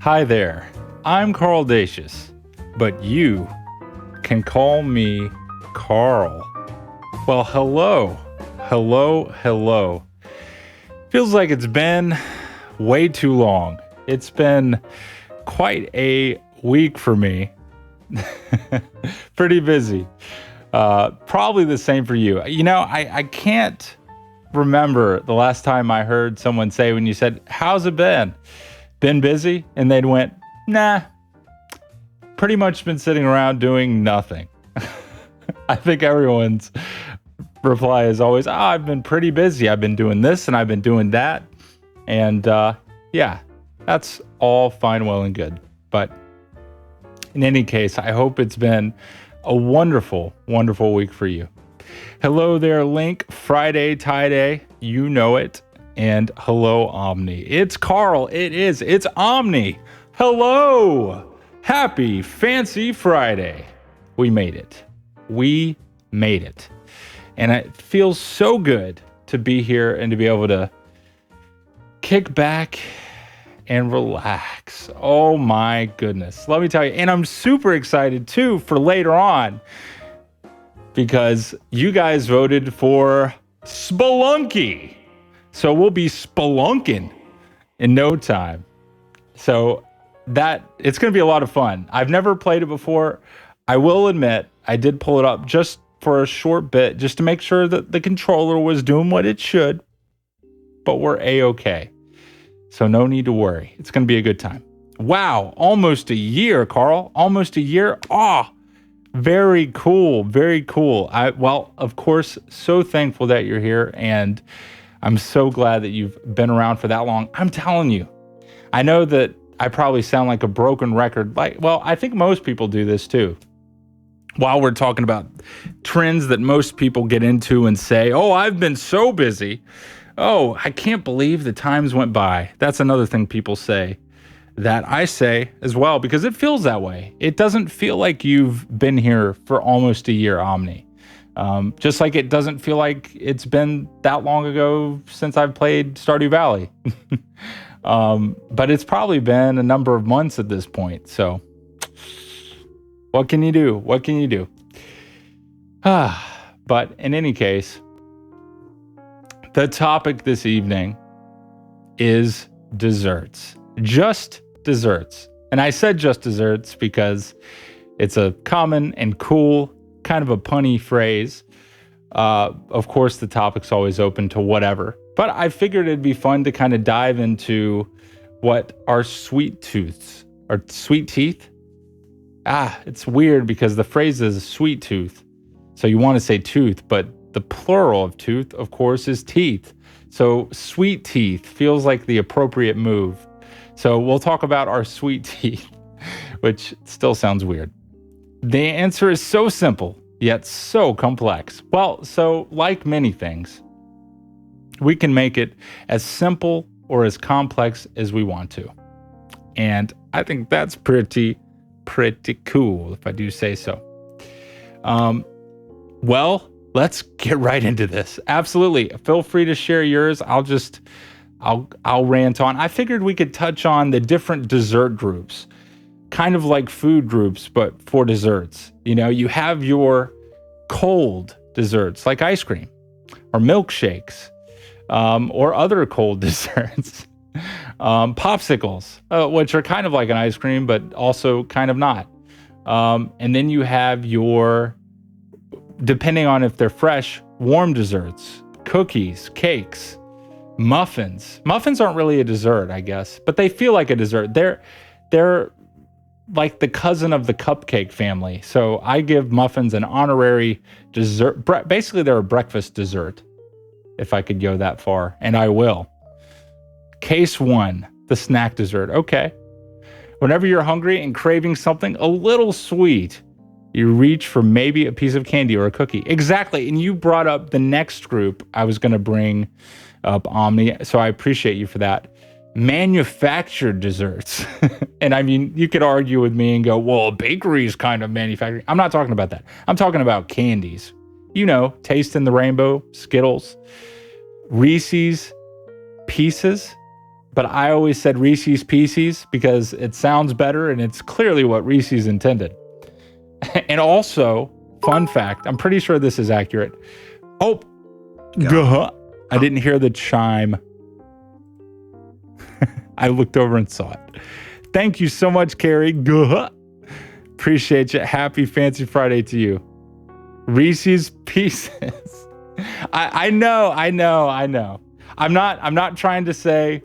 Hi there, I'm Carl Dacius, but you can call me Carl. Well, hello. Feels like it's been way too long. It's been quite a week for me. Pretty busy. Probably the same for you. You know, I can't remember the last time I heard someone say when you said, "How's it been?" Been busy? And they'd went, "Nah, pretty much been sitting around doing nothing." I think everyone's reply is always, I've been pretty busy. I've been doing this and I've been doing that. And yeah, that's all fine, well, and good. But in any case, I hope it's been a wonderful, wonderful week for you. Hello there, Link. Friday, Tie-Day. You know it. And hello, Omni. It's Carl. It's Omni. Hello. Happy Fancy Friday. We made it. And it feels so good to be here and to be able to kick back and relax. Oh my goodness. Let me tell you. And I'm super excited too for later on because you guys voted for Spelunky. So we'll be spelunking in no time. So it's going to be a lot of fun. I've never played it before. I will admit, I did pull it up just for a short bit, just to make sure that the controller was doing what it should. But we're A-okay. So no need to worry. It's going to be a good time. Wow, almost a year, Carl. Almost a year. Very cool. Very cool. Well, of course, so thankful that you're here, and I'm so glad that you've been around for that long. I'm telling you, I know that I probably sound like a broken record. I think most people do this too. While we're talking about trends that most people get into and say, "Oh, I've been so busy. Oh, I can't believe the times went by." That's another thing people say that I say as well, because it feels that way. It doesn't feel like you've been here for almost a year, Omni. Just like it doesn't feel like it's been that long ago since I've played Stardew Valley. But it's probably been a number of months at this point. So what can you do? But in any case, the topic this evening is desserts. Just desserts. And I said just desserts because it's a common and cool, kind of a punny phrase. Of course, the topic's always open to whatever. But I figured it'd be fun to kind of dive into what our sweet teeth. It's weird because the phrase is sweet tooth. So you want to say tooth, but the plural of tooth, of course, is teeth. So sweet teeth feels like the appropriate move. So we'll talk about our sweet teeth, which still sounds weird. The answer is so simple, yet so complex. Well, so like many things, we can make it as simple or as complex as we want to. And I think that's pretty cool, if I do say so. Well, let's get right into this. Absolutely. Feel free to share yours. I'll rant on. I figured we could touch on the different dessert groups, kind of like food groups, but for desserts. You know, you have your cold desserts like ice cream or milkshakes, or other cold desserts. Popsicles, which are kind of like an ice cream, but also kind of not. And then you have your, depending on if they're fresh, warm desserts, cookies, cakes, muffins. Muffins aren't really a dessert, I guess, but they feel like a dessert. They're like the cousin of the cupcake family. So I give muffins an honorary dessert. Basically, they're a breakfast dessert, if I could go that far, and I will. Case one, the snack dessert. Okay. Whenever you're hungry and craving something a little sweet, you reach for maybe a piece of candy or a cookie. Exactly. And you brought up the next group I was going to bring up, Omni. So I appreciate you for that. Manufactured desserts. And I mean, you could argue with me and go, well, a bakery is kind of manufacturing. I'm not talking about that. I'm talking about candies. You know, Taste in the Rainbow, Skittles, Reese's Pieces, but I always said Reese's Pieces because it sounds better and it's clearly what Reese's intended. And also, fun fact, I'm pretty sure this is accurate. Oh, yeah. I didn't hear the chime. I looked over and saw it. Thank you so much, Carrie. Appreciate you. Happy Fancy Friday to you. Reese's Pieces. I know. I'm not trying to say,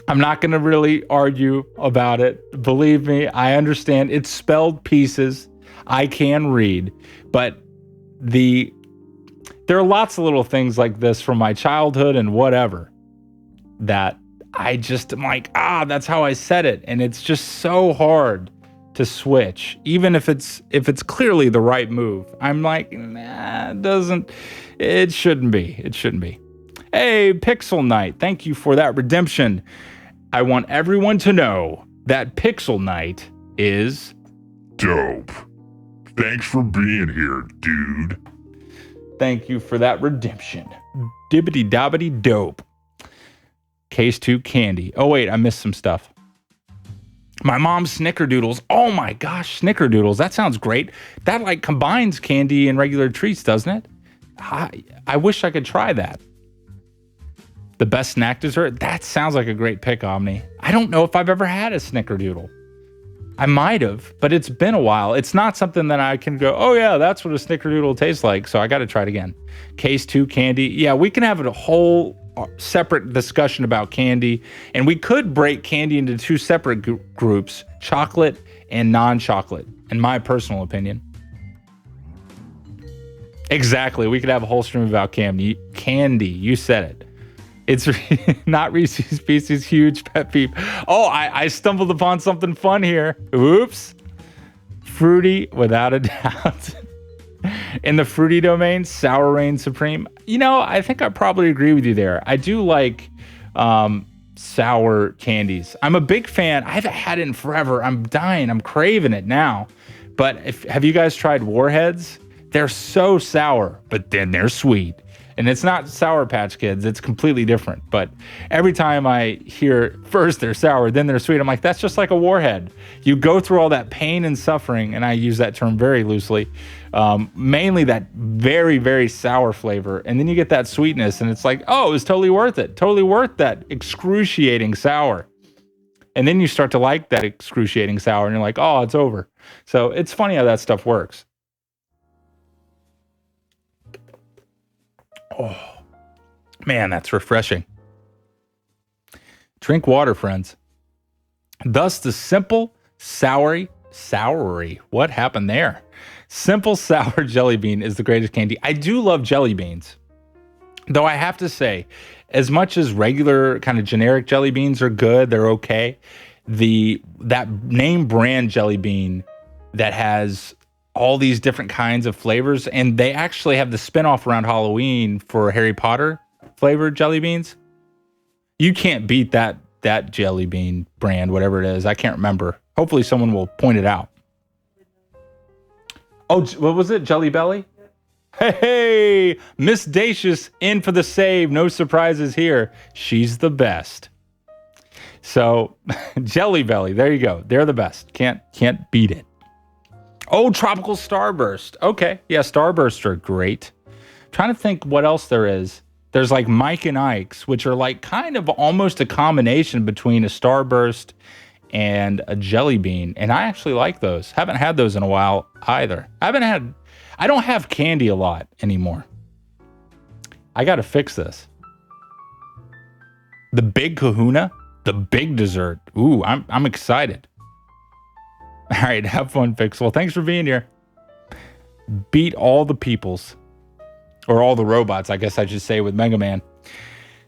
I'm not going to really argue about it. Believe me, I understand. It's spelled pieces. I can read, but there are lots of little things like this from my childhood and whatever that I'm like, that's how I said it. And it's just so hard to switch, even if it's clearly the right move. I'm like, it shouldn't be. Hey, Pixel Knight, thank you for that redemption. I want everyone to know that Pixel Knight is dope. Thanks for being here, dude. Thank you for that redemption. Dibbity dobbity dope. Case 2 candy. Oh wait, I missed some stuff. My mom's snickerdoodles. Oh my gosh, snickerdoodles. That sounds great. That like combines candy and regular treats, doesn't it? I wish I could try that. The best snack dessert? That sounds like a great pick, Omni. I don't know if I've ever had a snickerdoodle. I might have, but it's been a while. It's not something that I can go, oh yeah, that's what a snickerdoodle tastes like, so I got to try it again. Case 2 candy. Yeah, we can have a whole separate discussion about candy, and we could break candy into 2 separate groups, chocolate and non-chocolate, in my personal opinion. Exactly. We could have a whole stream about candy. You said it. It's not Reese's Pieces, huge pet peeve. Oh, I stumbled upon something fun here. Oops. Fruity, without a doubt. In the fruity domain, Sour Reign Supreme. You know, I think I probably agree with you there. I do like sour candies. I'm a big fan. I haven't had it in forever. I'm dying. I'm craving it now. But have you guys tried Warheads? They're so sour, but then they're sweet. And it's not Sour Patch Kids. It's completely different. But every time I hear first they're sour, then they're sweet, I'm like, that's just like a Warhead. You go through all that pain and suffering, and I use that term very loosely, mainly that very, very sour flavor. And then you get that sweetness, and it's like, oh, it was totally worth it. Totally worth that excruciating sour. And then you start to like that excruciating sour, and you're like, oh, it's over. So it's funny how that stuff works. Oh, man, that's refreshing. Drink water, friends. Thus, the simple, soury, what happened there? Simple sour jelly bean is the greatest candy. I do love jelly beans. Though I have to say, as much as regular kind of generic jelly beans are good, they're okay, that name brand jelly bean that has all these different kinds of flavors, and they actually have the spinoff around Halloween for Harry Potter flavored jelly beans. You can't beat that jelly bean brand, whatever it is. I can't remember. Hopefully someone will point it out. Oh, what was it? Jelly Belly? Hey, Miss Dacious in for the save. No surprises here. She's the best. So, Jelly Belly, there you go. They're the best. Can't beat it. Oh, Tropical Starburst. Okay. Yeah, Starbursts are great. I'm trying to think what else there is. There's like Mike and Ike's, which are like kind of almost a combination between a Starburst and a jelly bean. And I actually like those. Haven't had those in a while either. I don't have candy a lot anymore. I got to fix this. The Big Kahuna, the big dessert. Ooh, I'm excited. All right, have fun, Pixel. Thanks for being here. Beat all the peoples. Or all the robots, I guess I should say, with Mega Man.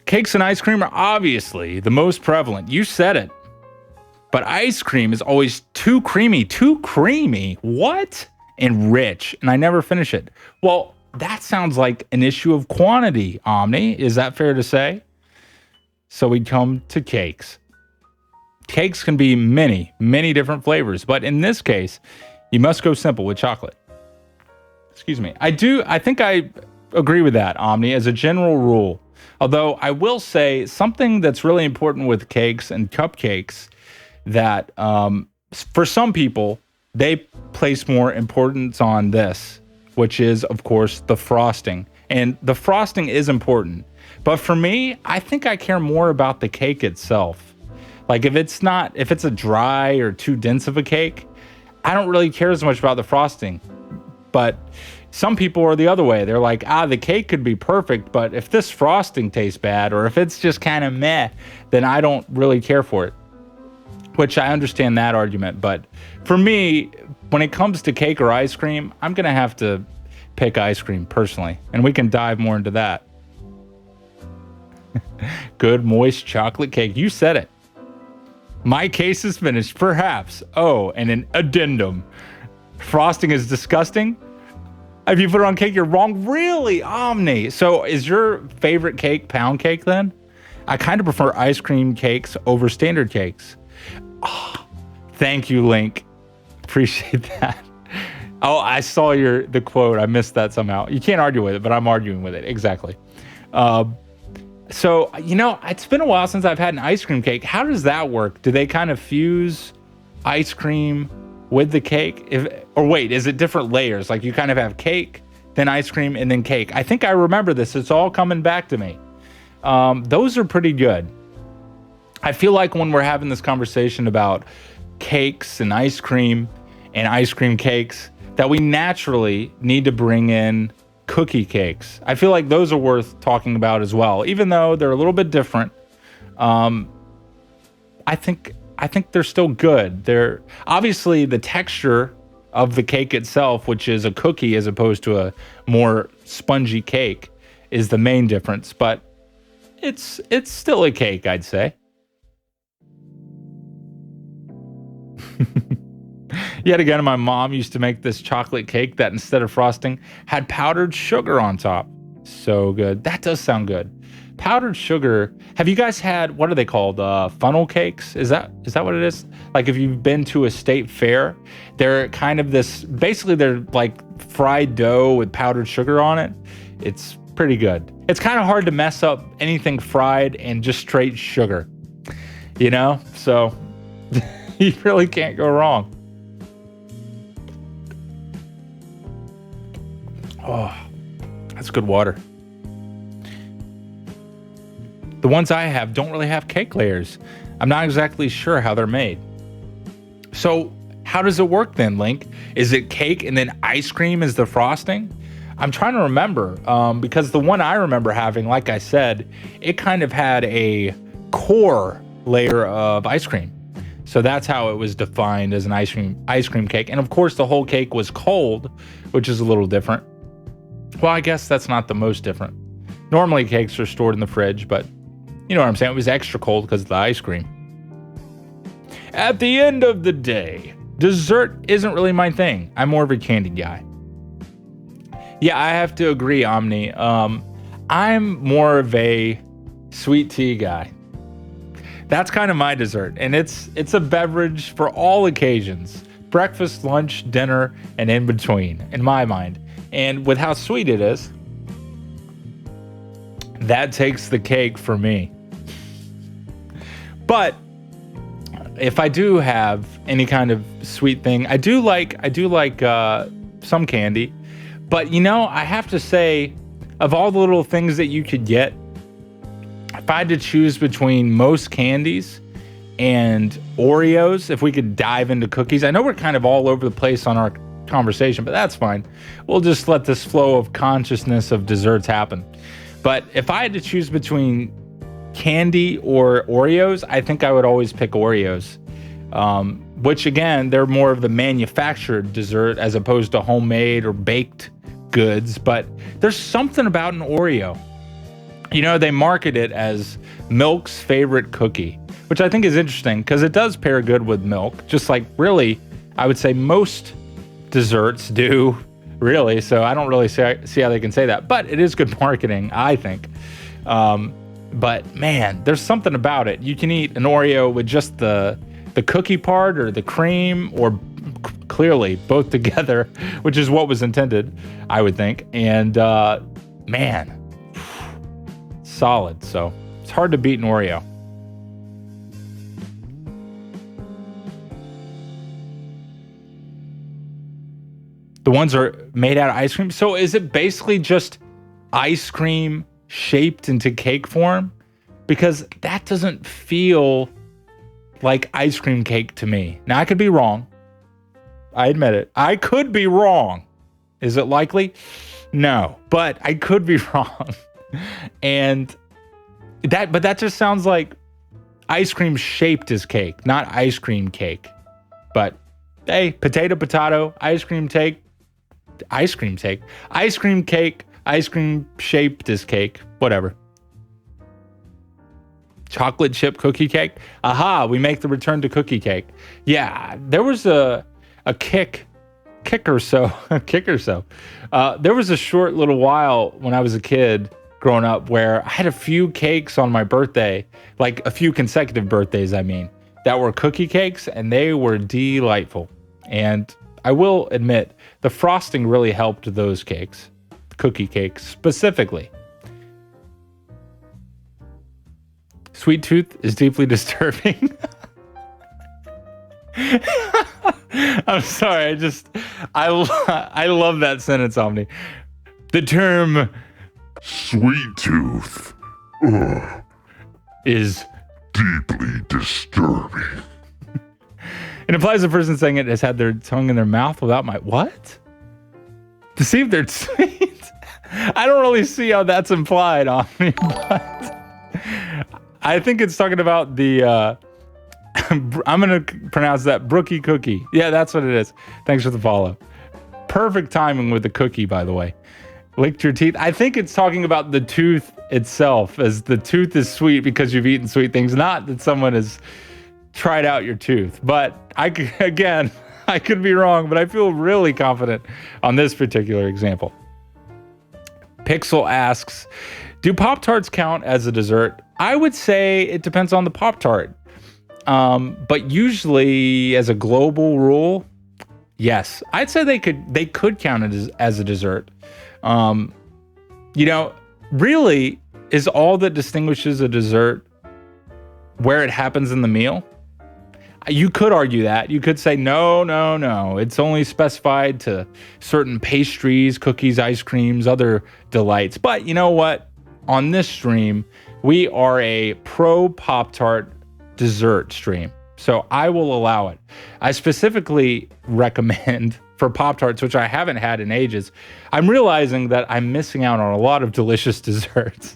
Cakes and ice cream are obviously the most prevalent. You said it. But ice cream is always too creamy. Too creamy. What? And rich. And I never finish it. Well, that sounds like an issue of quantity, Omni. Is that fair to say? So we come to cakes. Cakes can be many, many different flavors. But in this case, you must go simple with chocolate. Excuse me. I think I agree with that, Omni. As a general rule, Although I will say something that's really important with cakes and cupcakes that for some people, they place more importance on this, which is, of course, the frosting. And the frosting is important. But for me, I think I care more about the cake itself. Like if it's a dry or too dense of a cake, I don't really care as much about the frosting. But some people are the other way. They're like, the cake could be perfect, but if this frosting tastes bad or if it's just kind of meh, then I don't really care for it. Which I understand that argument. But for me, when it comes to cake or ice cream, I'm going to have to pick ice cream personally. And we can dive more into that. Good moist chocolate cake. You said it. My case is finished, perhaps. Oh, and an addendum. Frosting is disgusting. If you put it on cake, you're wrong. Really? Omni. So is your favorite cake pound cake then? I kind of prefer ice cream cakes over standard cakes. Oh, thank you, Link. Appreciate that. Oh, I saw the quote. I missed that somehow. You can't argue with it, but I'm arguing with it. Exactly. So, it's been a while since I've had an ice cream cake. How does that work? Do they kind of fuse ice cream with the cake? Is it different layers? Like you kind of have cake, then ice cream, and then cake. I think I remember this. It's all coming back to me. Those are pretty good. I feel like when we're having this conversation about cakes and ice cream cakes, that we naturally need to bring in cookie cakes. I feel like those are worth talking about as well, even though they're a little bit different. I think they're still good. They're obviously the texture of the cake itself, which is a cookie as opposed to a more spongy cake, is the main difference. But it's still a cake, I'd say. Yet again, my mom used to make this chocolate cake that instead of frosting had powdered sugar on top. So good. That does sound good. Powdered sugar. Have you guys had, what are they called? Funnel cakes? Is that what it is? Like if you've been to a state fair, they're kind of basically they're like fried dough with powdered sugar on it. It's pretty good. It's kind of hard to mess up anything fried and just straight sugar, So you really can't go wrong. Oh, that's good water. The ones I have don't really have cake layers. I'm not exactly sure how they're made. So how does it work then, Link? Is it cake and then ice cream is the frosting? I'm trying to remember because the one I remember having, like I said, it kind of had a core layer of ice cream. So that's how it was defined as an ice cream cake. And of course, the whole cake was cold, which is a little different. Well, I guess that's not the most different. Normally, cakes are stored in the fridge, but you know what I'm saying? It was extra cold because of the ice cream. At the end of the day, dessert isn't really my thing. I'm more of a candy guy. Yeah, I have to agree, Omni. I'm more of a sweet tea guy. That's kind of my dessert, and it's a beverage for all occasions. Breakfast, lunch, dinner, and in between, in my mind. And with how sweet it is, that takes the cake for me. But if I do have any kind of sweet thing, I do like some candy. But I have to say, of all the little things that you could get, if I had to choose between most candies and Oreos, if we could dive into cookies, I know we're kind of all over the place on our conversation, but that's fine. We'll just let this flow of consciousness of desserts happen. But if I had to choose between candy or Oreos, I think I would always pick Oreos. Which again, they're more of the manufactured dessert as opposed to homemade or baked goods. But there's something about an Oreo. They market it as milk's favorite cookie, which I think is interesting because it does pair good with milk, just like really, I would say most desserts do, really. So I don't really see how they can say that, but it is good marketing, I think. But man, there's something about it. You can eat an Oreo with just the cookie part or the cream, or clearly both together, which is what was intended, I would think. And man, solid. So it's hard to beat an Oreo. The ones are made out of ice cream. So is it basically just ice cream shaped into cake form? Because that doesn't feel like ice cream cake to me. Now, I could be wrong. I admit it. I could be wrong. Is it likely? No, but I could be wrong. But that just sounds like ice cream shaped as cake, not ice cream cake. But hey, potato, ice cream cake, ice cream cake, ice cream shaped as cake, whatever. Chocolate chip cookie cake. Aha, we make the return to cookie cake. Yeah, there was a kick or so. There was a short little while when I was a kid growing up where I had a few cakes on my birthday, like a few consecutive birthdays, I mean, that were cookie cakes, and they were delightful. And I will admit, the frosting really helped those cakes, cookie cakes specifically. Sweet tooth is deeply disturbing. I'm sorry. I love that sentence, Omni. The term sweet tooth is deeply disturbing. It implies the person saying it has had their tongue in their mouth without what? To see if they're sweet? I don't really see how that's implied, Omni, but I think it's talking about the, I'm going to pronounce that Brookie cookie. Yeah, that's what it is. Thanks for the follow. Perfect timing with the cookie, by the way. Licked your teeth. I think it's talking about the tooth itself, as the tooth is sweet because you've eaten sweet things, not that someone has tried out your tooth. But I could be wrong, but I feel really confident on this particular example. Pixel asks, do Pop-Tarts count as a dessert? I would say it depends on the Pop-Tart. But usually, as a global rule, yes. I'd say they could count it as a dessert. Really, is all that distinguishes a dessert where it happens in the meal? You could argue that. You could say, no. It's only specified to certain pastries, cookies, ice creams, other delights. But you know what? On this stream, we are a pro Pop-Tart dessert stream. So I will allow it. I specifically recommend for Pop-Tarts, which I haven't had in ages. I'm realizing that I'm missing out on a lot of delicious desserts.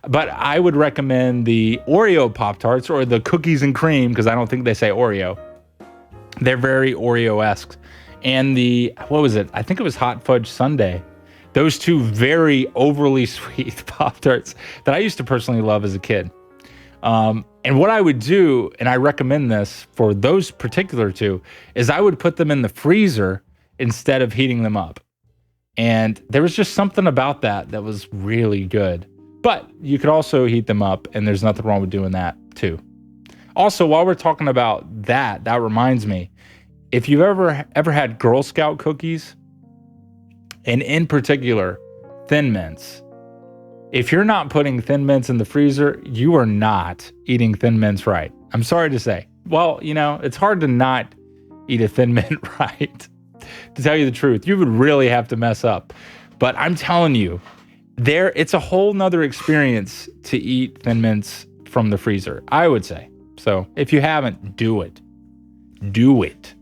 But I would recommend the Oreo Pop-Tarts or the cookies and cream, because I don't think they say Oreo. They're very Oreo-esque. And I think it was Hot Fudge Sundae. Those two very overly sweet Pop-Tarts that I used to personally love as a kid. And what I would do, and I recommend this for those particular two, is I would put them in the freezer instead of heating them up. And there was just something about that was really good. But you could also heat them up, and there's nothing wrong with doing that too. Also, while we're talking about that reminds me, if you've ever had Girl Scout cookies, and in particular, Thin Mints, if you're not putting Thin Mints in the freezer, you are not eating Thin Mints right. I'm sorry to say. Well, it's hard to not eat a Thin Mint right. To tell you the truth, you would really have to mess up. But I'm telling you, it's a whole nother experience to eat Thin Mints from the freezer, I would say. So if you haven't, do it. Do it.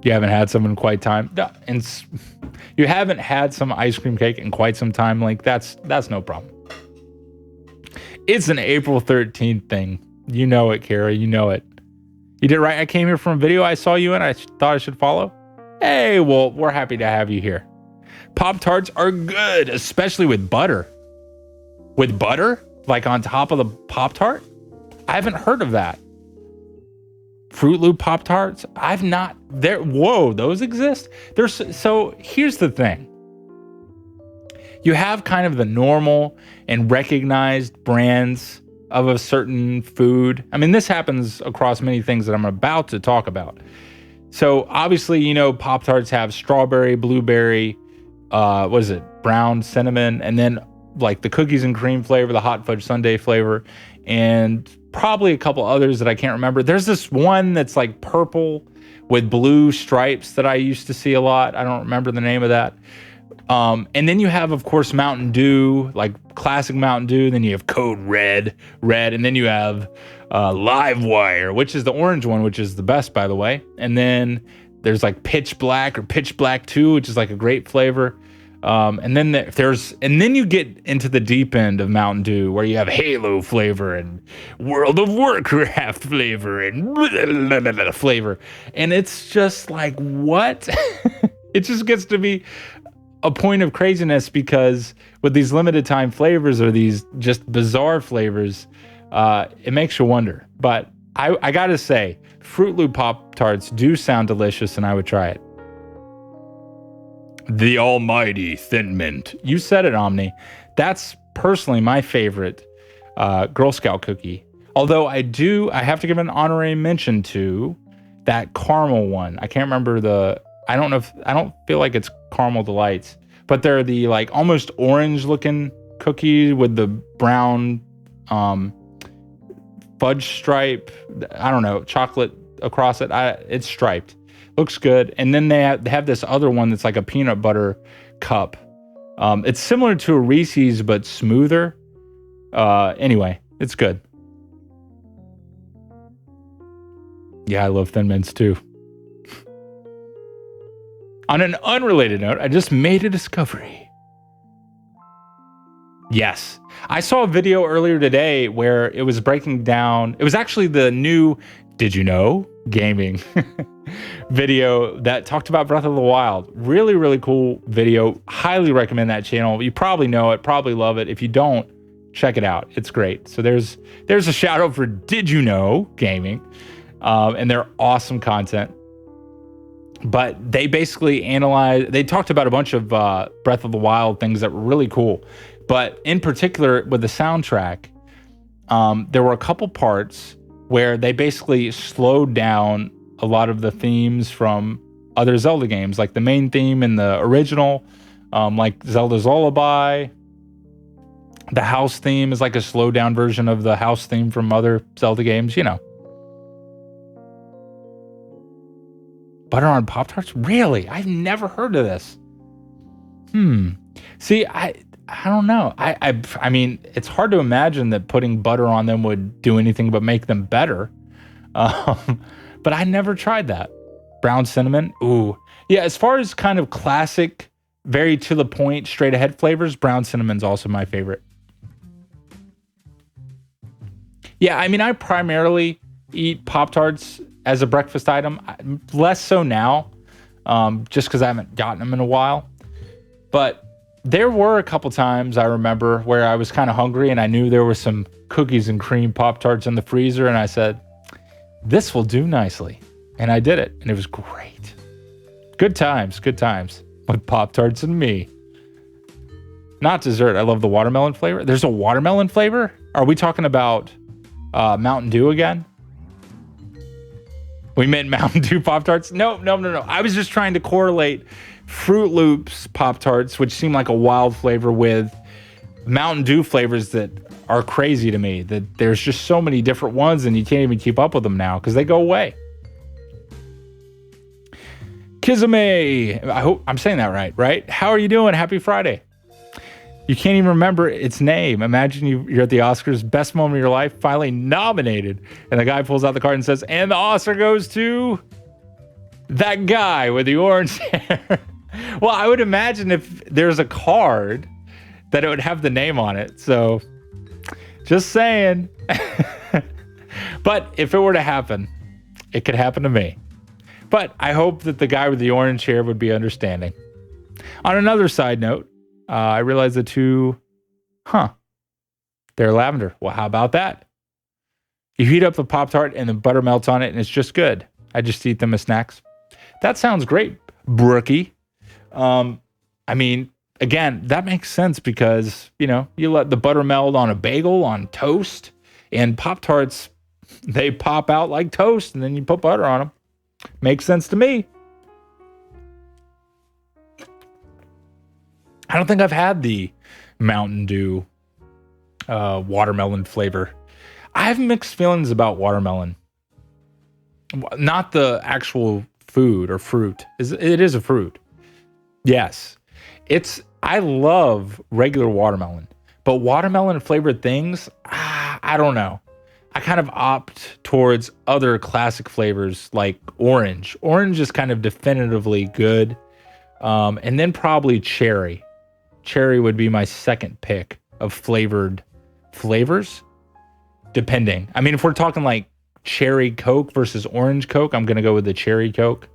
You haven't had some in quite time. And you haven't had some ice cream cake in quite some time. Like that's no problem. It's an April 13th thing. You know it, Kara. You know it. You did right. I came here from a video I saw you in. I thought I should follow. Hey, well, we're happy to have you here. Pop-Tarts are good, especially with butter. With butter? Like on top of the Pop-Tart? I haven't heard of that. Fruit Loop Pop-Tarts? I've not. Whoa, those exist? So here's the thing. You have kind of the normal and recognized brands of a certain food. I mean, this happens across many things that I'm about to talk about. So obviously, Pop-Tarts have strawberry, blueberry, what is it? Brown cinnamon, and then like the cookies and cream flavor, the hot fudge sundae flavor, and probably a couple others that I can't remember. There's this one that's like purple with blue stripes that I used to see a lot. I don't remember the name of that. And then you have, of course, Mountain Dew, like classic Mountain Dew. Then you have Code Red, and then you have Live Wire, which is the orange one, which is the best, by the way. And then there's like Pitch Black or Pitch Black 2, which is like a great flavor. And then then you get into the deep end of Mountain Dew, where you have Halo flavor and World of Warcraft flavor and flavor. And it's just like, what? It just gets to be a point of craziness, because with these limited time flavors or these just bizarre flavors, it makes you wonder. But I gotta say, Fruit Loop Pop-Tarts do sound delicious, and I would try it. The almighty Thin Mint. You said it, Omni. That's personally my favorite Girl Scout cookie. Although I have to give an honorary mention to that caramel one. I can't remember I don't feel like it's Caramel Delights, but they're the like almost orange looking cookie with the brown fudge stripe. I don't know, chocolate across it. It's striped. Looks good. And then they have this other one that's like a peanut butter cup. It's similar to a Reese's, but smoother. Anyway, it's good. Yeah, I love Thin Mints too. On an unrelated note, I just made a discovery. Yes. I saw a video earlier today where it was breaking down. It was actually the new Did You Know gaming video that talked about Breath of the Wild. Really, really cool video. Highly recommend that channel. You probably know it, probably love it. If you don't, check it out. It's great. So there's a shout out for Did You Know gaming, and their awesome content. But they basically they talked about a bunch of Breath of the Wild things that were really cool. But in particular, with the soundtrack, there were a couple parts where they basically slowed down a lot of the themes from other Zelda games, like the main theme in the original, like Zelda's Lullaby. The house theme is like a slowed down version of the house theme from other Zelda games, you know. Butter on Pop-Tarts? Really? I've never heard of this. See, I don't know. I mean, it's hard to imagine that putting butter on them would do anything but make them better. But I never tried that. Brown cinnamon? Ooh. Yeah, as far as kind of classic, very to the point, straight ahead flavors, brown cinnamon's also my favorite. Yeah, I mean, I primarily eat Pop-Tarts as a breakfast item. Less so now, just because I haven't gotten them in a while. But there were a couple times I remember where I was kind of hungry and I knew there were some cookies and cream Pop-Tarts in the freezer, and I said, this will do nicely. And I did it, and it was great. Good times with Pop-Tarts and me. Not dessert. I love the watermelon flavor. There's a watermelon flavor? Are we talking about Mountain Dew again? We meant Mountain Dew Pop-Tarts? No. I was just trying to correlate Fruit Loops Pop-Tarts, which seem like a wild flavor, with Mountain Dew flavors that are crazy to me. That there's just so many different ones and you can't even keep up with them now because they go away. Kizame, I hope I'm saying that right? How are you doing? Happy Friday. You can't even remember its name. Imagine you're at the Oscars, best moment of your life, finally nominated. And the guy pulls out the card and says, and the Oscar goes to that guy with the orange hair. Well, I would imagine if there's a card that it would have the name on it. So just saying. But if it were to happen, it could happen to me. But I hope that the guy with the orange hair would be understanding. On another side note, I realized the two, they're lavender. Well, how about that? You heat up the Pop-Tart and the butter melts on it and it's just good. I just eat them as snacks. That sounds great, Brookie. I mean, again, that makes sense because, you let the butter melt on a bagel, on toast, and Pop-Tarts, they pop out like toast and then you put butter on them. Makes sense to me. I don't think I've had the Mountain Dew watermelon flavor. I have mixed feelings about watermelon. Not the actual food or fruit. It is a fruit. Yes. I love regular watermelon, but watermelon flavored things, I don't know. I kind of opt towards other classic flavors like orange. Orange is kind of definitively good. And then probably cherry. Cherry would be my second pick of flavored flavors, depending. I mean, if we're talking like cherry Coke versus orange Coke, I'm going to go with the cherry Coke.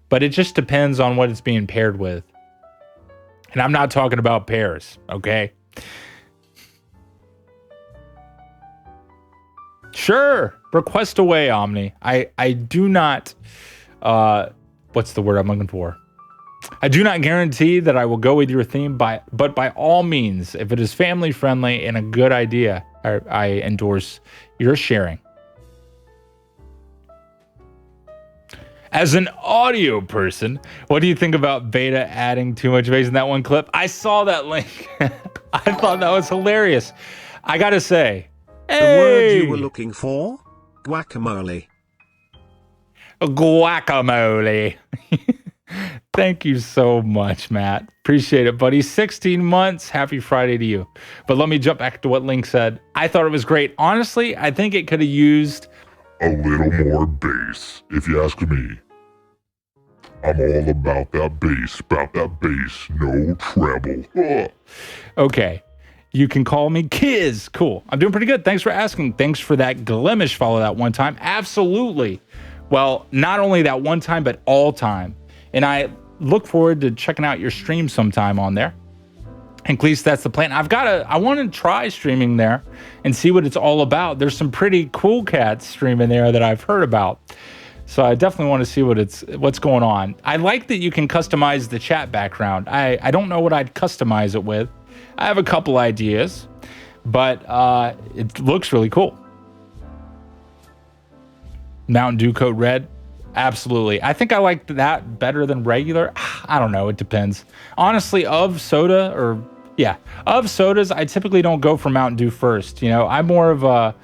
But it just depends on what it's being paired with. And I'm not talking about pears, okay? Sure. Request away, Omni. I do not, what's the word I'm looking for? I do not guarantee that I will go with your theme, but by all means, if it is family friendly and a good idea, I endorse your sharing. As an audio person, what do you think about Beta adding too much bass in that one clip? I saw that link. I thought that was hilarious. I gotta say, the word you were looking for? Guacamole. Guacamole. Thank you so much, Matt. Appreciate it, buddy. 16 months. Happy Friday to you. But let me jump back to what Link said. I thought it was great. Honestly, I think it could have used a little more bass, if you ask me. I'm all about that bass, no treble. Ugh. Okay. You can call me Kiz. Cool. I'm doing pretty good. Thanks for asking. Thanks for that Glemish follow that one time. Absolutely. Well, not only that one time, but all time. And I look forward to checking out your stream sometime on there. At least that's the plan. I want to try streaming there and see what it's all about. There's some pretty cool cats streaming there that I've heard about. So I definitely want to see what's going on. I like that you can customize the chat background. I don't know what I'd customize it with. I have a couple ideas, but it looks really cool. Mountain Dew Code Red. Absolutely. I think I like that better than regular. I don't know. It depends. Honestly, of sodas, I typically don't go for Mountain Dew first. You know, I'm more of a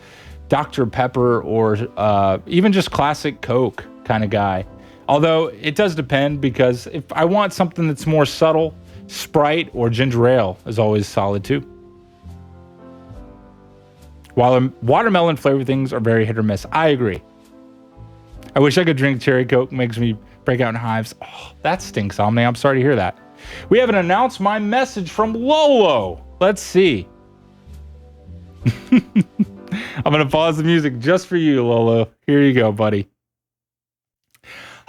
Dr. Pepper or even just classic Coke kind of guy. Although it does depend, because if I want something that's more subtle, Sprite or ginger ale is always solid too. While watermelon flavored things are very hit or miss. I agree. I wish I could drink cherry Coke. Makes me break out in hives. Oh, that stinks, Omni. I'm sorry to hear that. We have an announce my message from Lolo. Let's see. I'm going to pause the music just for you, Lolo. Here you go, buddy.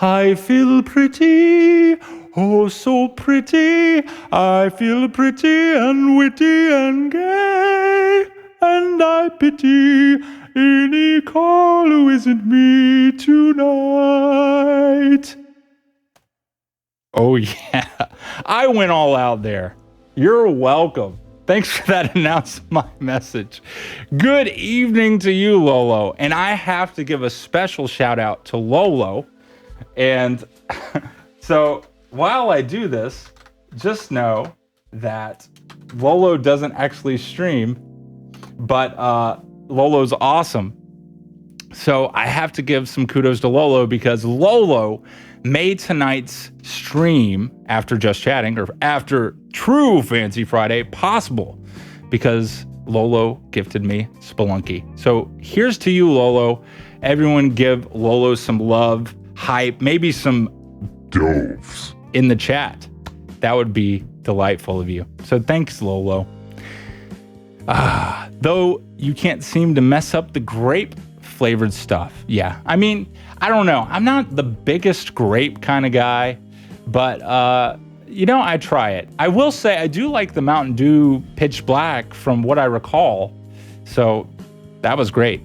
I feel pretty, oh so pretty. I feel pretty and witty and gay. And I pity any call who isn't me tonight. Oh yeah, I went all out there. You're welcome. Thanks for that announce my message. Good evening to you, Lolo. And I have to give a special shout out to Lolo. And so while I do this, just know that Lolo doesn't actually stream, but Lolo's awesome. So I have to give some kudos to Lolo, because Lolo made tonight's stream after Just Chatting, or after True Fancy Friday, possible, because Lolo gifted me Spelunky. So here's to you, Lolo. Everyone give Lolo some love, hype, maybe some doves in the chat. That would be delightful of you. So thanks, Lolo. Though you can't seem to mess up the grape flavored stuff. Yeah, I mean, I don't know. I'm not the biggest grape kind of guy, but you know, I try it. I will say I do like the Mountain Dew Pitch Black from what I recall. So that was great.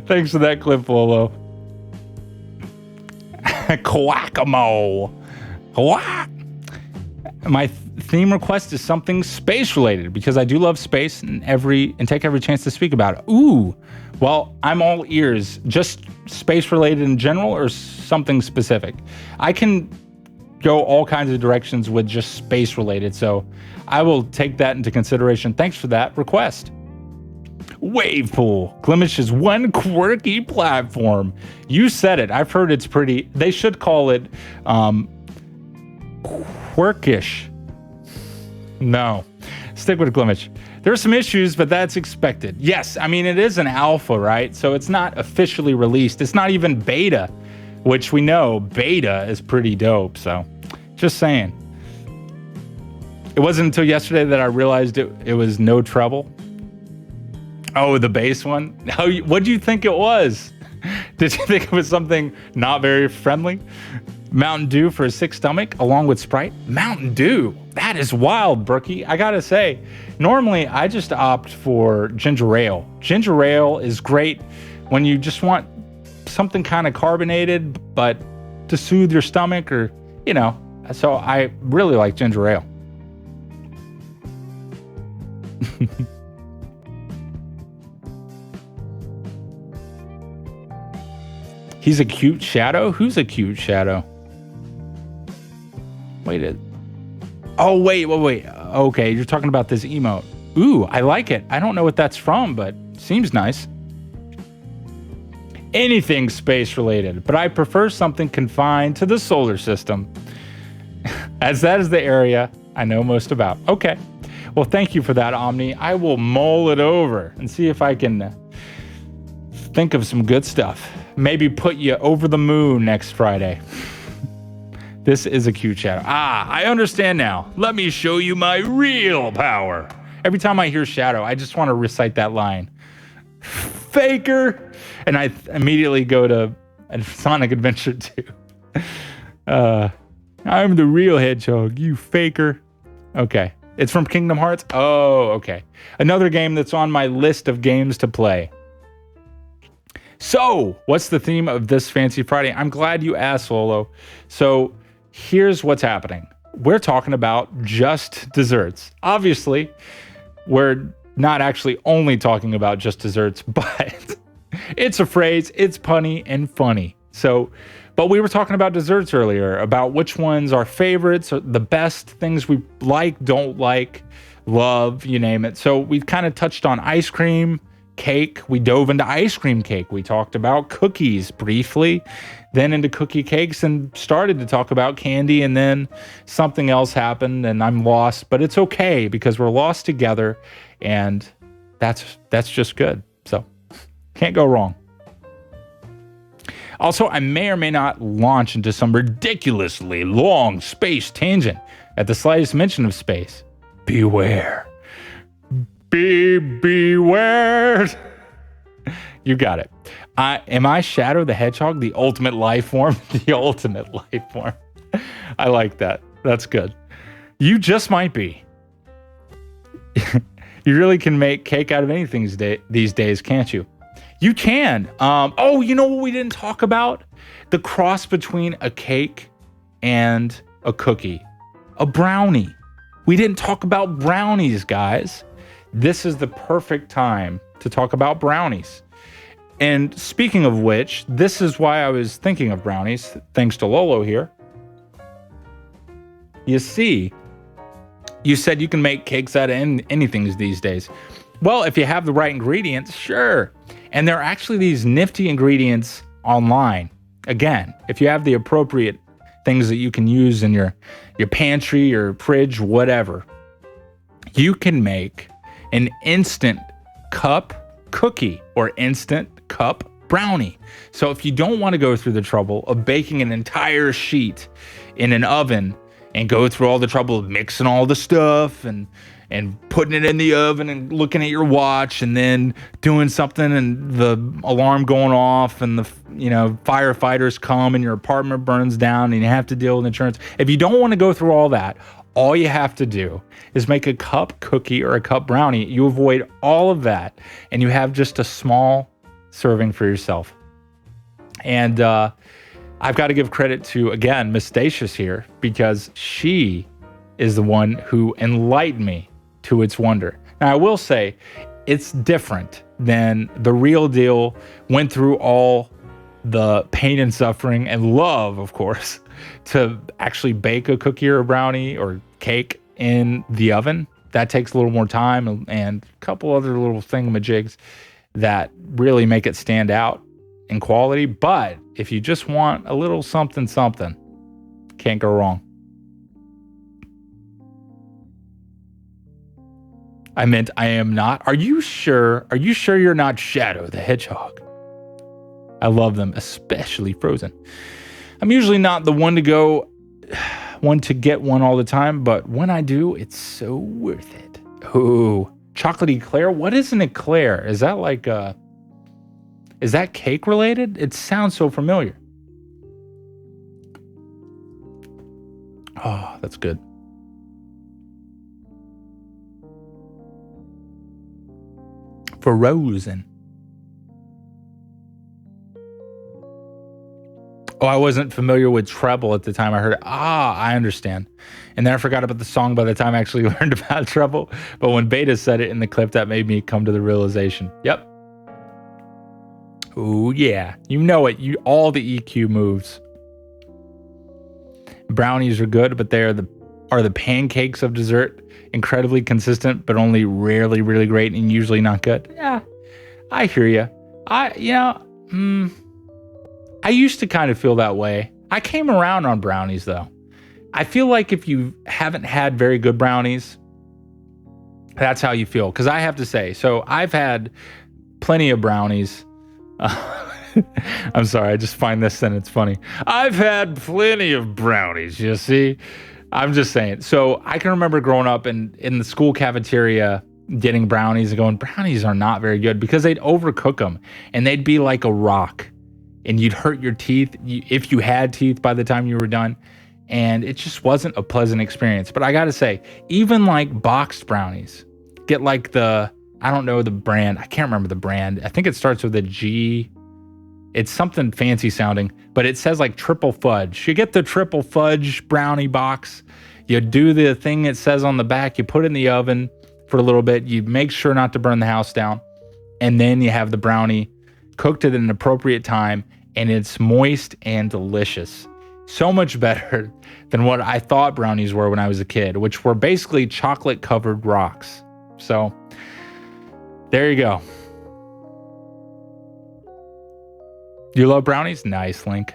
Thanks for that clip, Lolo. Quackamo. Quack. My theme request is something space related, because I do love space and take every chance to speak about it. Ooh, well, I'm all ears. Just space related in general, or something specific? I can go all kinds of directions with just space related. So I will take that into consideration. Thanks for that request. Wavepool, Glimish's one quirky platform. You said it. I've heard it's pretty. They should call it quirkish. No, stick with Glimish. There's some issues, but that's expected. Yes, I mean, it is an alpha, right? So it's not officially released. It's not even beta, which we know beta is pretty dope. So just saying. It wasn't until yesterday that I realized it was no trouble. Oh, the base one? What do you think it was? Did you think it was something not very friendly? Mountain Dew for a sick stomach along with Sprite? Mountain Dew? That is wild, Brookie. I gotta say, normally I just opt for ginger ale. Ginger ale is great when you just want something kind of carbonated, but to soothe your stomach or, so I really like ginger ale. He's a cute shadow? Who's a cute shadow? Wait. Okay, you're talking about this emote. Ooh, I like it. I don't know what that's from, but seems nice. Anything space related, but I prefer something confined to the solar system, as that is the area I know most about. Okay. Well, thank you for that, Omni. I will mull it over and see if I can think of some good stuff. Maybe put you over the moon next Friday. This is a cute shadow. I understand now. Let me show you my real power. Every time I hear shadow, I just want to recite that line. Faker! And I immediately go to Sonic Adventure 2. I'm the real hedgehog, you faker. Okay. It's from Kingdom Hearts? Oh, okay. Another game that's on my list of games to play. So, what's the theme of this Fancy Friday? I'm glad you asked, Lolo. So, here's what's happening. We're talking about just desserts. Obviously, we're not actually only talking about just desserts, but it's a phrase, it's punny and funny. So, but we were talking about desserts earlier, about which ones are favorites, or the best things we like, don't like, love, you name it. So we kind of touched on ice cream, cake. We dove into ice cream cake. We talked about cookies briefly, then into cookie cakes, and started to talk about candy, and then something else happened and I'm lost, but it's okay because we're lost together, and that's just good. So can't go wrong. Also, I may or may not launch into some ridiculously long space tangent at the slightest mention of space. Beware. Beware. You got it. Am I Shadow the Hedgehog, the ultimate life form? The ultimate life form. I like that. That's good. You just might be. You really can make cake out of anything these days, can't you? You can. Oh, you know what we didn't talk about? The cross between a cake and a cookie. A brownie. We didn't talk about brownies, guys. This is the perfect time to talk about brownies. And speaking of which, this is why I was thinking of brownies, thanks to Lolo here. You see, you said you can make cakes out of anything these days. Well, if you have the right ingredients, sure. And there are actually these nifty ingredients online. Again, if you have the appropriate things that you can use in your pantry, your fridge, whatever, you can make an instant cup cookie or instant cup brownie. So if you don't want to go through the trouble of baking an entire sheet in an oven and go through all the trouble of mixing all the stuff and putting it in the oven and looking at your watch and then doing something and the alarm going off and the firefighters come and your apartment burns down and you have to deal with insurance. If you don't want to go through all that, all you have to do is make a cup cookie or a cup brownie. You avoid all of that and you have just a small serving for yourself. And I've got to give credit to, again, Miss Stacious here, because she is the one who enlightened me to its wonder. Now, I will say it's different than the real deal, went through all the pain and suffering and love, of course, to actually bake a cookie or a brownie or cake in the oven. That takes a little more time and a couple other little thingamajigs that really make it stand out in quality. But if you just want a little something, can't go wrong. I meant I am not. Are you sure? Are you sure you're not Shadow the Hedgehog? I love them, especially frozen. I'm usually not the one to get one all the time, but when I do, it's so worth it. Oh, chocolatey eclair. What is an eclair? Is that like is that cake related? It sounds so familiar. Oh, that's good. Frozen. Oh, I wasn't familiar with treble at the time I heard it. I understand. And then I forgot about the song by the time I actually learned about treble. But when Beta said it in the clip, that made me come to the realization. Yep. Oh, yeah. You know it. All the EQ moves. Brownies are good, but they are the pancakes of dessert. Incredibly consistent, but only rarely really great and usually not good. Yeah, I hear you. I used to kind of feel that way. I came around on brownies though. I feel like if you haven't had very good brownies, that's how you feel. Because I have to say, so I've had plenty of brownies. I'm sorry, I just find this sentence funny. I've had plenty of brownies, you see? I'm just saying. So I can remember growing up and in the school cafeteria getting brownies and going, brownies are not very good because they'd overcook them and they'd be like a rock and you'd hurt your teeth if you had teeth by the time you were done. And it just wasn't a pleasant experience. But I got to say, even like boxed brownies, get like I don't know the brand. I can't remember the brand. I think it starts with a G. It's something fancy sounding, but it says like triple fudge. You get the triple fudge brownie box. You do the thing it says on the back. You put it in the oven for a little bit. You make sure not to burn the house down. And then you have the brownie cooked at an appropriate time. And it's moist and delicious. So much better than what I thought brownies were when I was a kid, which were basically chocolate covered rocks. So there you go. You love brownies? Nice, Link.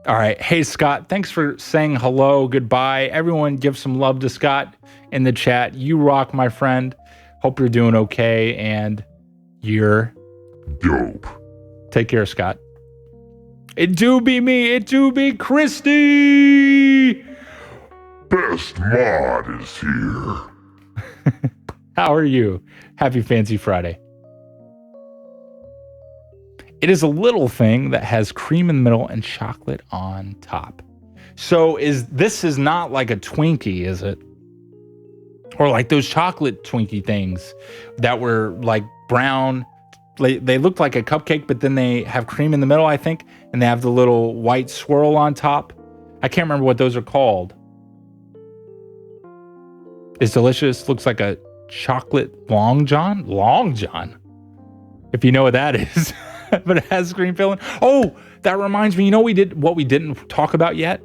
All right. Hey, Scott, thanks for saying hello, goodbye. Everyone give some love to Scott in the chat. You rock, my friend. Hope you're doing okay and you're dope. Take care, Scott. It do be me. It do be Christy. Best mod is here. How are you? Happy Fancy Friday. It is a little thing that has cream in the middle and chocolate on top. So this is not like a Twinkie, is it? Or like those chocolate Twinkie things that were like brown. They look like a cupcake, but then they have cream in the middle, I think. And they have the little white swirl on top. I can't remember what those are called. It's delicious. Looks like a chocolate Long John. Long John. If you know what that is. But it has cream filling. Oh, that reminds me. You know what we didn't talk about yet?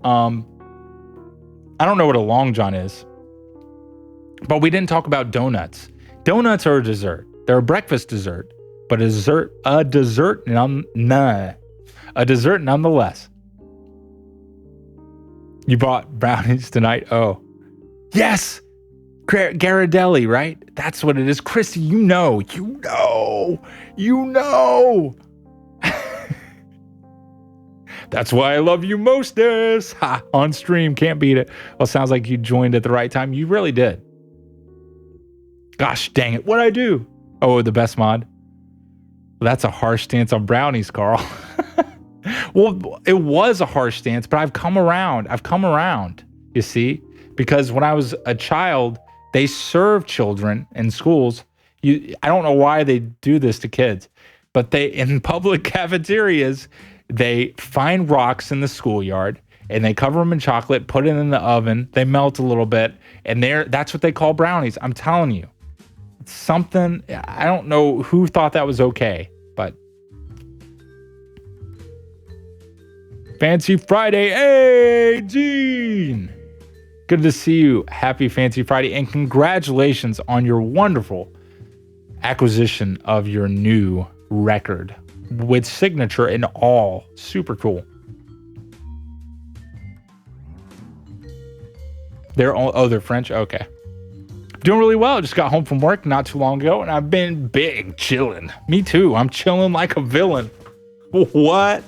I don't know what a Long John is. But we didn't talk about donuts. Donuts are a dessert. They're a breakfast dessert. But a dessert nonetheless. You bought brownies tonight? Oh. Yes! Ghirardelli, right? That's what it is. Christy, you know. That's why I love you mostest. Ha, on stream, can't beat it. Well, sounds like you joined at the right time. You really did. Gosh dang it, what'd I do? Oh, the best mod. Well, that's a harsh stance on brownies, Carl. Well, it was a harsh stance, but I've come around, you see? Because when I was a child, they serve children in schools. I don't know why they do this to kids, but in public cafeterias, they find rocks in the schoolyard and they cover them in chocolate, put it in the oven, they melt a little bit, and that's what they call brownies. I'm telling you. It's something, I don't know who thought that was okay, but Fancy Friday. Hey, Gene. Good to see you. Happy Fancy Friday. And congratulations on your wonderful acquisition of your new record with signature and all. Super cool. They're French? Okay. Doing really well. Just got home from work not too long ago, and I've been big chilling. Me too. I'm chilling like a villain. What?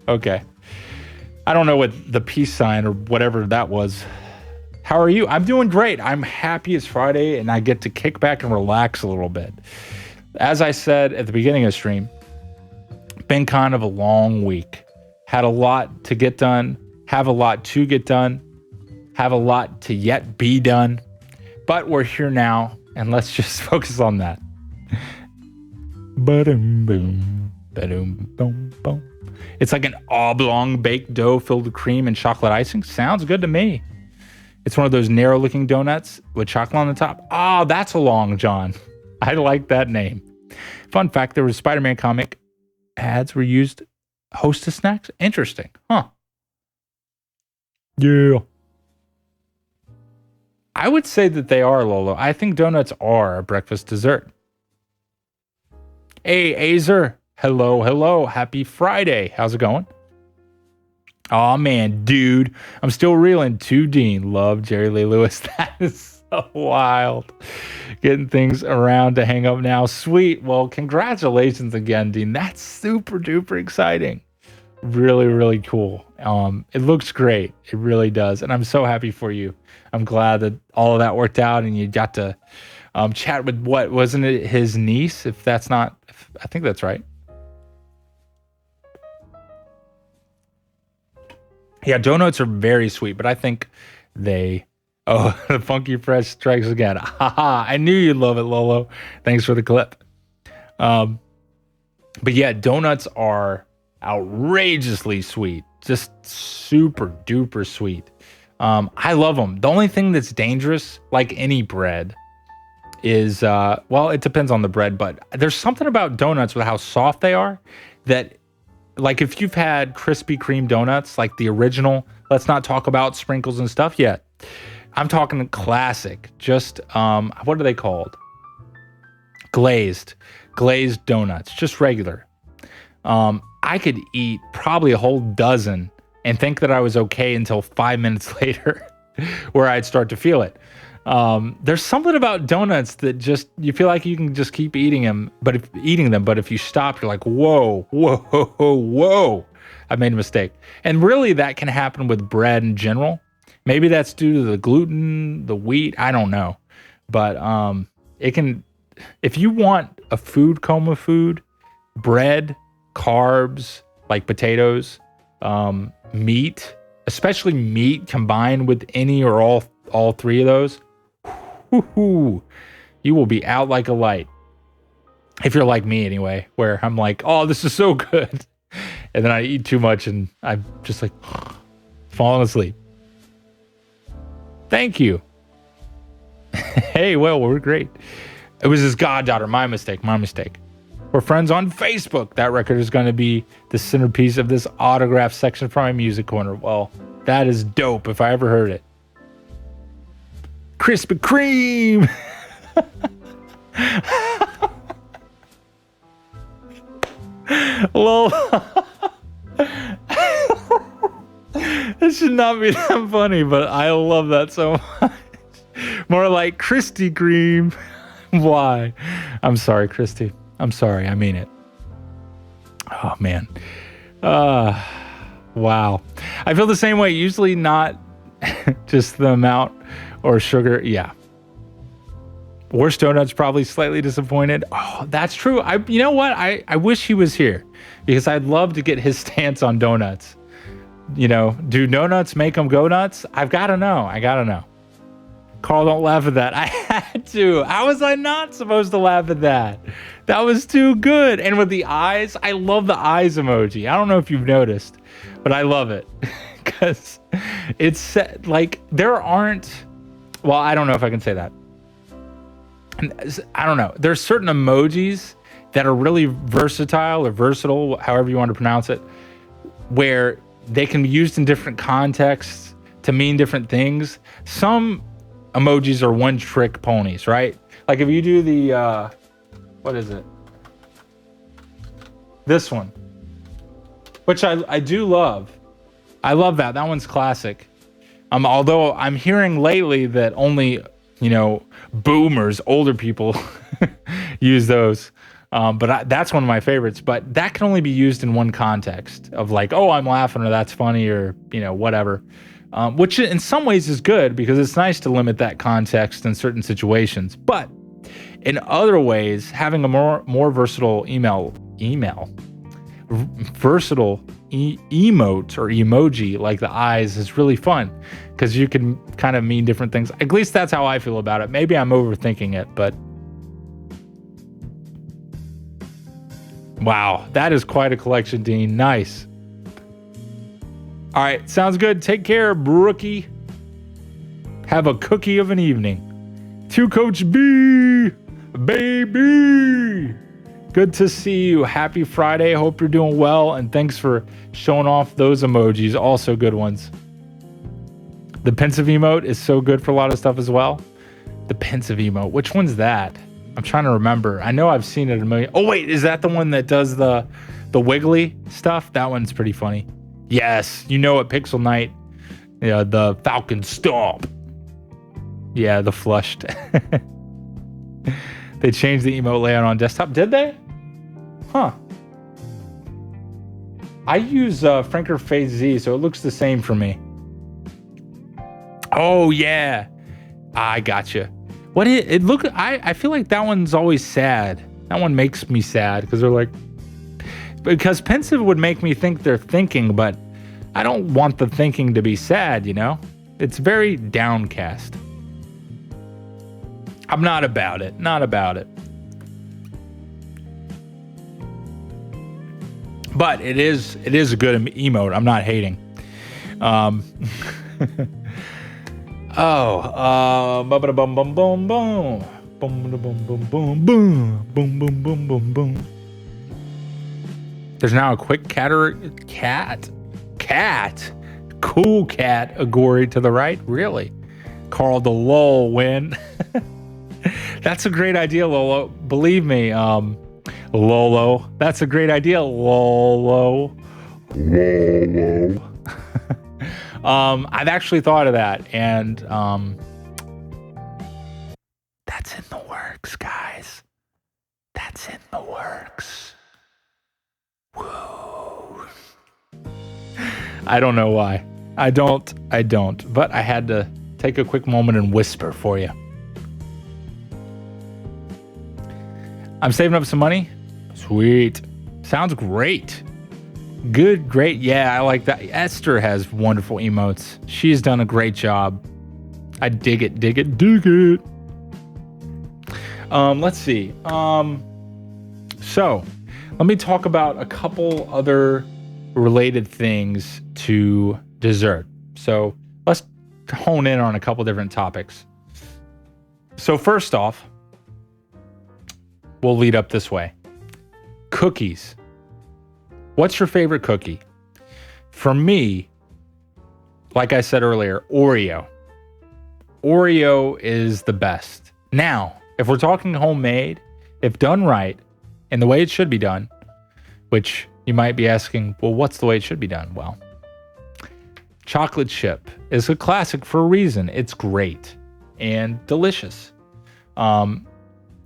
Okay. I don't know what the peace sign or whatever that was. How are you? I'm doing great. I'm happy it's Friday, and I get to kick back and relax a little bit. As I said at the beginning of the stream, been kind of a long week. Had a lot to get done, have a lot to get done, have a lot to yet be done. But we're here now, and let's just focus on that. Ba-dum, boom, ba-dum, boom, boom. It's like an oblong baked dough filled with cream and chocolate icing. Sounds good to me. It's one of those narrow-looking donuts with chocolate on the top. Oh, that's a Long John. I like that name. Fun fact, there was a Spider-Man comic. Ads were used Hostess snacks. Interesting. Huh. Yeah. I would say that they are, Lolo. I think donuts are a breakfast dessert. Hey, Azer. Hello, hello. Happy Friday. How's it going? Oh, man, dude. I'm still reeling. To Dean. Love Jerry Lee Lewis. That is so wild. Getting things around to hang up now. Sweet. Well, congratulations again, Dean. That's super duper exciting. Really, really cool. It looks great. It really does. And I'm so happy for you. I'm glad that all of that worked out and you got to chat with wasn't it his niece? I think that's right. Yeah, donuts are very sweet, but I think the Funky Fresh strikes again. Haha, I knew you'd love it, Lolo. Thanks for the clip. But yeah, donuts are outrageously sweet. Just super duper sweet. I love them. The only thing that's dangerous, like any bread, is, it depends on the bread, but there's something about donuts with how soft they are that, like if you've had Krispy Kreme donuts, like the original, let's not talk about sprinkles and stuff yet. I'm talking classic, just, what are they called? Glazed donuts, just regular. I could eat probably a whole dozen and think that I was okay until 5 minutes later where I'd start to feel it. There's something about donuts that just, you feel like you can just keep eating them, but if you stop, you're like, whoa, I made a mistake. And really that can happen with bread in general. Maybe that's due to the gluten, the wheat, I don't know. But it can, if you want a food coma food, bread, carbs, like potatoes, meat, especially meat combined with any or all three of those, you will be out like a light. If you're like me anyway, where I'm like, oh, this is so good. And then I eat too much and I'm just like falling asleep. Thank you. Hey, well, we're great. It was his goddaughter. My mistake. We're friends on Facebook. That record is going to be the centerpiece of this autograph section from my music corner. Well, that is dope if I ever heard it. Krispy Kreme. Lol. It should not be that funny, but I love that so much. More like Krispy Kreme. Why? I'm sorry, Christy. I'm sorry. I mean it. Oh, man. Wow. I feel the same way. Usually not just the amount or sugar. Yeah. Worst donuts, probably slightly disappointed. Oh, that's true. You know what? I wish he was here because I'd love to get his stance on donuts. You know, do donuts make them go nuts? I gotta know. Carl, don't laugh at that. I had to. How was I not supposed to laugh at that? That was too good. And with the eyes, I love the eyes emoji. I don't know if you've noticed, but I love it because it's like there aren't, well, I don't know if I can say that. I don't know. There's certain emojis that are really versatile or versatile, however you want to pronounce it, where they can be used in different contexts to mean different things. Some emojis are one-trick ponies, right? Like if you do the, what is it? This one, which I do love. I love that. That one's classic. Although I'm hearing lately that only, boomers, older people use those. But that's one of my favorites. But that can only be used in one context of like, oh, I'm laughing, or that's funny, or, whatever. Which in some ways is good because it's nice to limit that context in certain situations. But in other ways, having a more versatile versatile emote or emoji like the eyes is really fun because you can kind of mean different things. At least that's how I feel about it. Maybe I'm overthinking it, but wow, that is quite a collection, Dean. Nice. All right, sounds good. Take care, Brookie. Have a cookie of an evening. To Coach B, baby. Good to see you. Happy Friday. Hope you're doing well. And thanks for showing off those emojis. Also good ones. The pensive emote is so good for a lot of stuff as well. The pensive emote. Which one's that? I'm trying to remember. I know I've seen it a million. Oh, wait. Is that the one that does the wiggly stuff? That one's pretty funny. Yes. You know it, Pixel Knight. Yeah, the Falcon Stomp. Yeah, the flushed. They changed the emote layout on desktop. Did they? Huh. I use Franker Phase Z, so it looks the same for me. Oh, yeah. I gotcha. What it look? I feel like that one's always sad. That one makes me sad because they're like, because pensive would make me think they're thinking, but I don't want the thinking to be sad, It's very downcast. I'm not about it. Not about it. But it is a good emote. I'm not hating. Bum bum bum bum bum boom bum bum bum boom boom boom boom boom boom boom. There's now a quick cat cool cat Agori to the right. Really, Carl the Lol win. That's a great idea, Lolo. Believe me, Lolo. That's a great idea, Lolo. I've actually thought of that, and that's in the works, guys. That's in the works. Woo. I don't know why. I don't. But I had to take a quick moment and whisper for you. I'm saving up some money. Sweet. Sounds great. Good, great. Yeah, I like that. Esther has wonderful emotes. She's done a great job. I dig it. Let's see. So let me talk about a couple other related things to dessert. So let's hone in on a couple different topics. So first off, we'll lead up this way. Cookies. What's your favorite cookie? For me, like I said earlier, Oreo. Oreo is the best. Now, if we're talking homemade, if done right, and the way it should be done, which you might be asking, well, what's the way it should be done? Well, chocolate chip is a classic for a reason. It's great and delicious.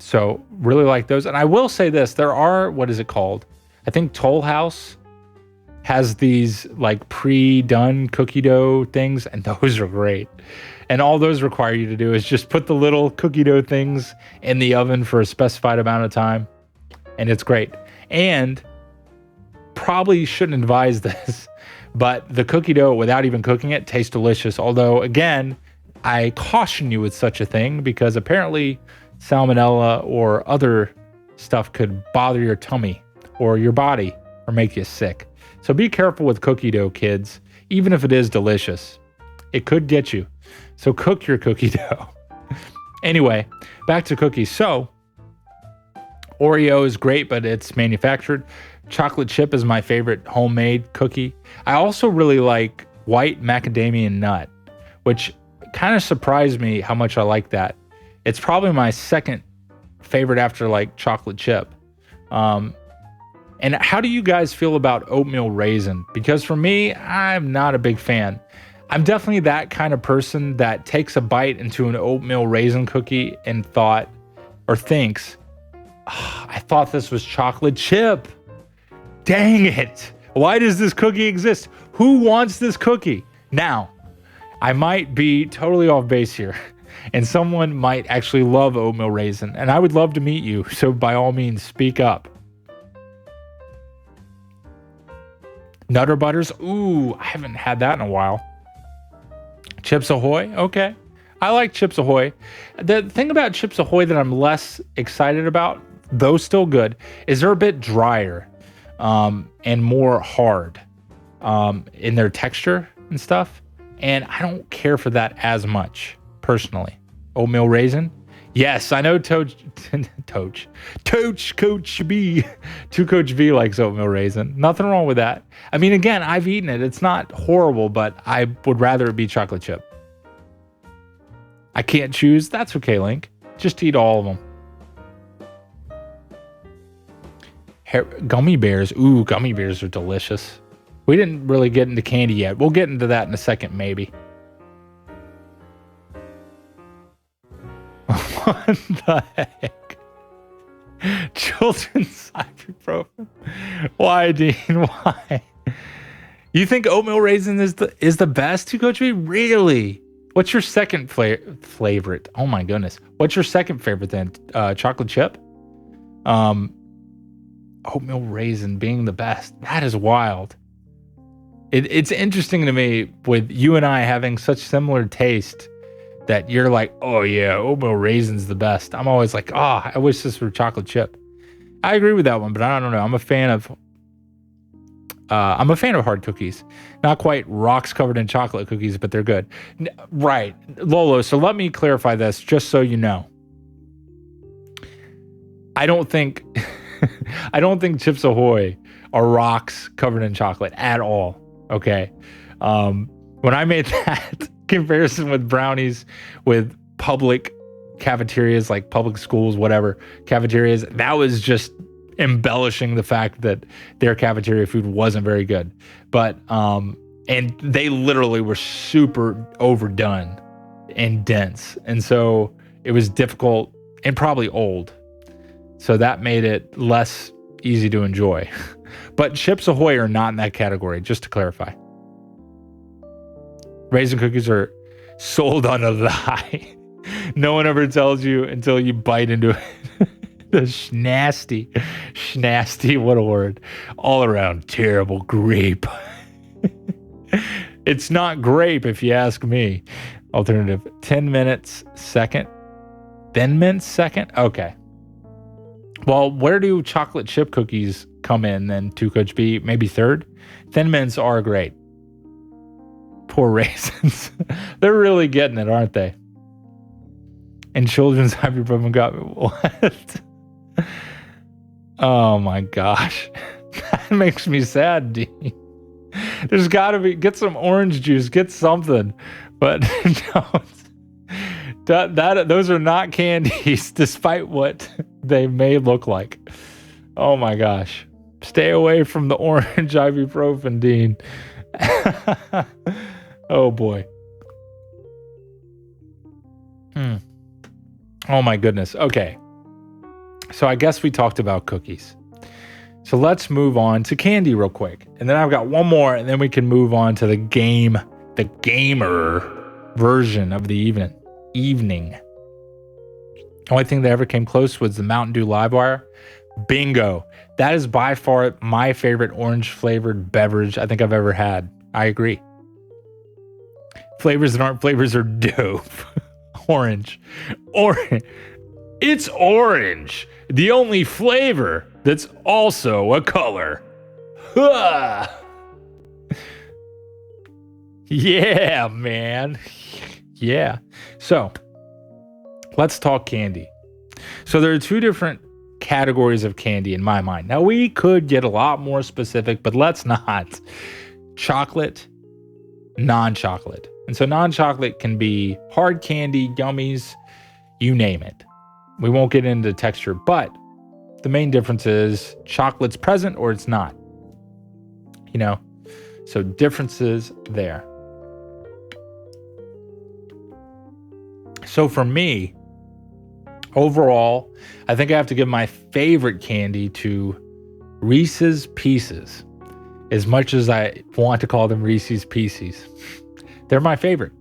So really like those. And I will say this, there are, what is it called? I think Toll House has these like pre-done cookie dough things, and those are great. And all those require you to do is just put the little cookie dough things in the oven for a specified amount of time, and it's great. And probably shouldn't advise this, but the cookie dough without even cooking it tastes delicious. Although, again, I caution you with such a thing because apparently salmonella or other stuff could bother your tummy or your body or make you sick. So be careful with cookie dough, kids. Even if it is delicious, it could get you. So cook your cookie dough. Anyway, back to cookies. So Oreo is great, but it's manufactured. chocolate chip is my favorite homemade cookie. I also really like white macadamia nut, which kind of surprised me how much I like that. It's probably my second favorite after like chocolate chip. And how do you guys feel about oatmeal raisin? Because for me, I'm not a big fan. I'm definitely that kind of person that takes a bite into an oatmeal raisin cookie and thinks, oh, I thought this was chocolate chip. Dang it. Why does this cookie exist? Who wants this cookie? Now, I might be totally off base here, and someone might actually love oatmeal raisin, and I would love to meet you. So by all means, speak up. Nutter Butters. Ooh, I haven't had that in a while. Chips Ahoy. Okay. I like Chips Ahoy. The thing about Chips Ahoy that I'm less excited about, though still good, is they're a bit drier and more hard in their texture and stuff. And I don't care for that as much, personally. Oatmeal raisin. Yes, I know Coach B. Coach B likes oatmeal raisin. Nothing wrong with that. I mean, again, I've eaten it. It's not horrible, but I would rather it be chocolate chip. I can't choose. That's okay, Link. Just eat all of them. Gummy bears. Ooh, gummy bears are delicious. We didn't really get into candy yet. We'll get into that in a second, maybe. What the heck? Children's ibuprofen. Why, Dean? Why? You think oatmeal raisin is the best to Coach B? Really? What's your second favorite? Oh my goodness. What's your second favorite then? Chocolate chip? Oatmeal raisin being the best. That is wild. It's interesting to me with you and I having such similar taste that you're like, oh yeah, oatmeal raisin's the best. I'm always like, oh, I wish this were chocolate chip. I agree with that one, but I don't know. I'm a fan of hard cookies. Not quite rocks covered in chocolate cookies, but they're good. Right, Lolo. So let me clarify this, just so you know. I don't think Chips Ahoy are rocks covered in chocolate at all. Okay. When I made that comparison with brownies with public cafeterias, like public schools, whatever cafeterias, that was just embellishing the fact that their cafeteria food wasn't very good. But and they literally were super overdone and dense, and so it was difficult and probably old, so that made it less easy to enjoy. But Chips Ahoy are not in that category, just to clarify. Raisin cookies are sold on a lie. No one ever tells you until you bite into it. The schnasty, what a word. All around terrible grape. It's not grape if you ask me. Alternative, 10 minutes second. Thin Mints second? Okay. Well, where do chocolate chip cookies come in then to Coach B? Maybe third? Thin Mints are great. Poor raisins. They're really getting it, aren't they? And children's ibuprofen got me. What? Oh my gosh. That makes me sad, Dean. There's got to be, get some orange juice, get something. But those are not candies, despite what they may look like. Oh my gosh. Stay away from the orange ibuprofen, Dean. Oh boy. Oh my goodness. Okay. So I guess we talked about cookies. So let's move on to candy real quick. And then I've got one more, and then we can move on to the gamer version of the evening. The only thing that ever came close was the Mountain Dew Livewire. Bingo. That is by far my favorite orange flavored beverage I think I've ever had. I agree. Flavors that aren't flavors are dope. Orange. It's orange. The only flavor that's also a color. Yeah, man. Yeah. So let's talk candy. So there are two different categories of candy in my mind. Now, we could get a lot more specific, but let's not. Chocolate, non-chocolate. And so non-chocolate can be hard candy, gummies, you name it. We won't get into texture, but the main difference is chocolate's present or it's not. You know, so differences there. So for me, overall, I think I have to give my favorite candy to Reese's Pieces. As much as I want to call them Reese's Pieces, they're my favorite.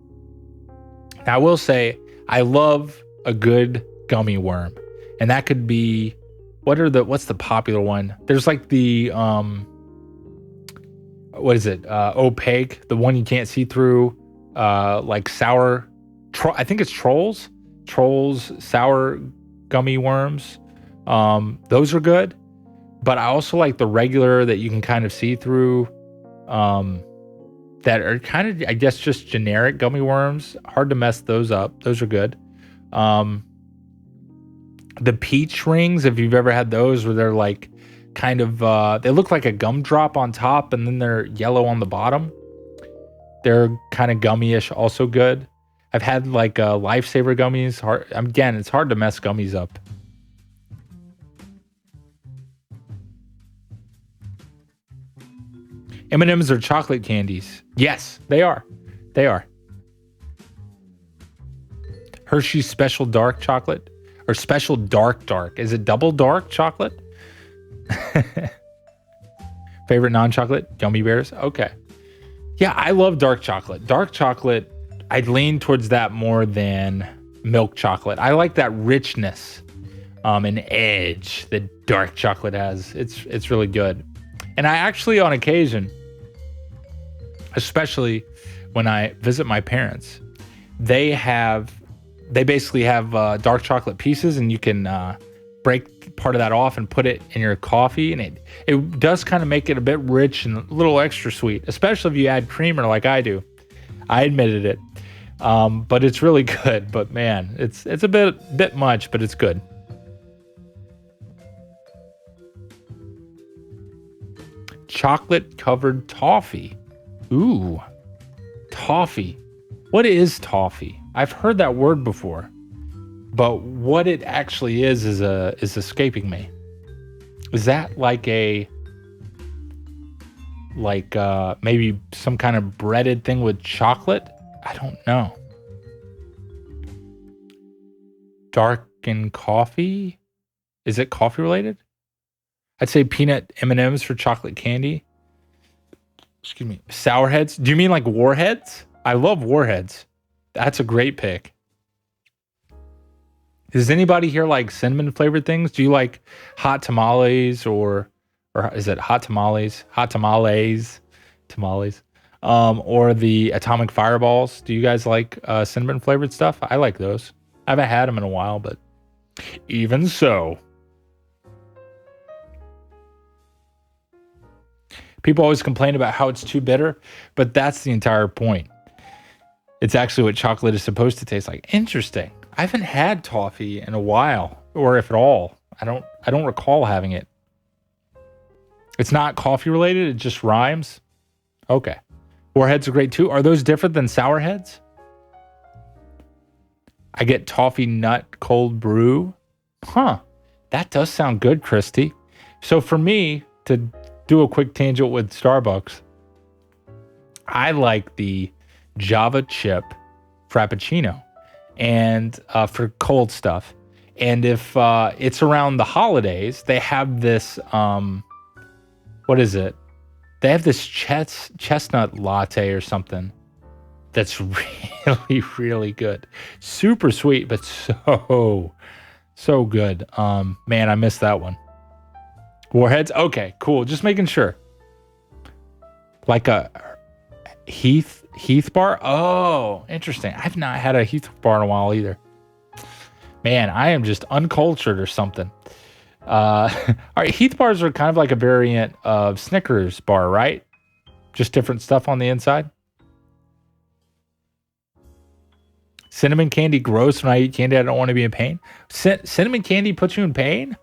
Now, I will say I love a good gummy worm, and that could be what's the popular one? There's like the what is it? Opaque, the one you can't see through, like sour. I think it's Trolls sour gummy worms. Those are good. But I also like the regular that you can kind of see through, that are kind of, I guess, just generic gummy worms. Hard to mess those up. Those are good. The peach rings, if you've ever had those, where they're like kind of, they look like a gumdrop on top and then they're yellow on the bottom. They're kind of gummy-ish, also good. I've had like Lifesaver gummies. Again, it's hard to mess gummies up. M&M's are chocolate candies. Yes, they are. They are. Hershey's Special Dark Chocolate or Special Dark. Is it double dark chocolate? Favorite non-chocolate? Gummy bears? Okay. Yeah, I love dark chocolate. Dark chocolate, I'd lean towards that more than milk chocolate. I like that richness and edge that dark chocolate has. It's really good. And I actually, on occasion, especially when I visit my parents, they basically have dark chocolate pieces, and you can break part of that off and put it in your coffee, and it does kind of make it a bit rich and a little extra sweet, especially if you add creamer like I do. I admitted it, but it's really good. But man, it's a bit much, but it's good. Chocolate covered toffee. Ooh, toffee. What is toffee? I've heard that word before, but what it actually is escaping me. Is that like maybe some kind of breaded thing with chocolate? I don't know. Darkened coffee? Is it coffee related? I'd say peanut M&Ms for chocolate candy. Excuse me. Sour Heads? Do you mean like Warheads? I love Warheads. That's a great pick. Does anybody here like cinnamon flavored things? Do you like hot tamales or is it hot tamales? Hot tamales. Or the atomic fireballs? Do you guys like cinnamon flavored stuff? I like those. I haven't had them in a while, but even so. People always complain about how it's too bitter, but that's the entire point. It's actually what chocolate is supposed to taste like. Interesting. I haven't had toffee in a while, or if at all. I don't recall having it. It's not coffee related, it just rhymes. Okay. Warheads are great too. Are those different than Sour Heads? I get toffee nut cold brew. Huh. That does sound good, Christy. So for me, to do a quick tangent with Starbucks, I like the Java chip Frappuccino and for cold stuff. And if it's around the holidays, they have this, what is it? They have this chestnut latte or something that's really, really good. Super sweet, but so good. Man, I missed that one. Warheads? Okay, cool. Just making sure. Like a Heath bar? Oh, interesting. I've not had a Heath bar in a while either. Man, I am just uncultured or something. All right, Heath bars are kind of like a variant of Snickers bar, right? Just different stuff on the inside. Cinnamon candy gross. When I eat candy, I don't want to be in pain. Cinnamon candy puts you in pain?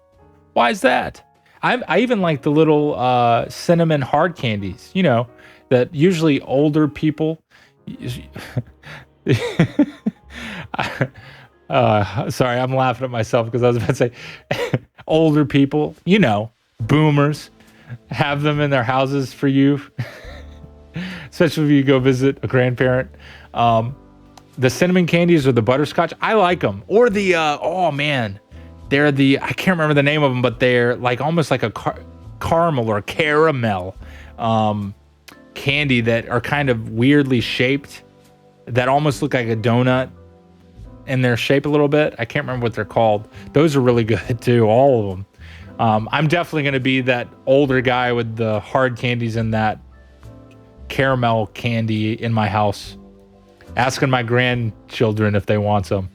Why is that? I even like the little cinnamon hard candies, that usually older people. Sorry, I'm laughing at myself because I was about to say older people, boomers, have them in their houses for you, especially if you go visit a grandparent. The cinnamon candies or the butterscotch, I like them. Or the, oh man, they're I can't remember the name of them, but they're like almost like a caramel or caramel candy that are kind of weirdly shaped that almost look like a donut in their shape a little bit. I can't remember what they're called. Those are really good too, all of them. I'm definitely going to be that older guy with the hard candies and that caramel candy in my house, asking my grandchildren if they want some.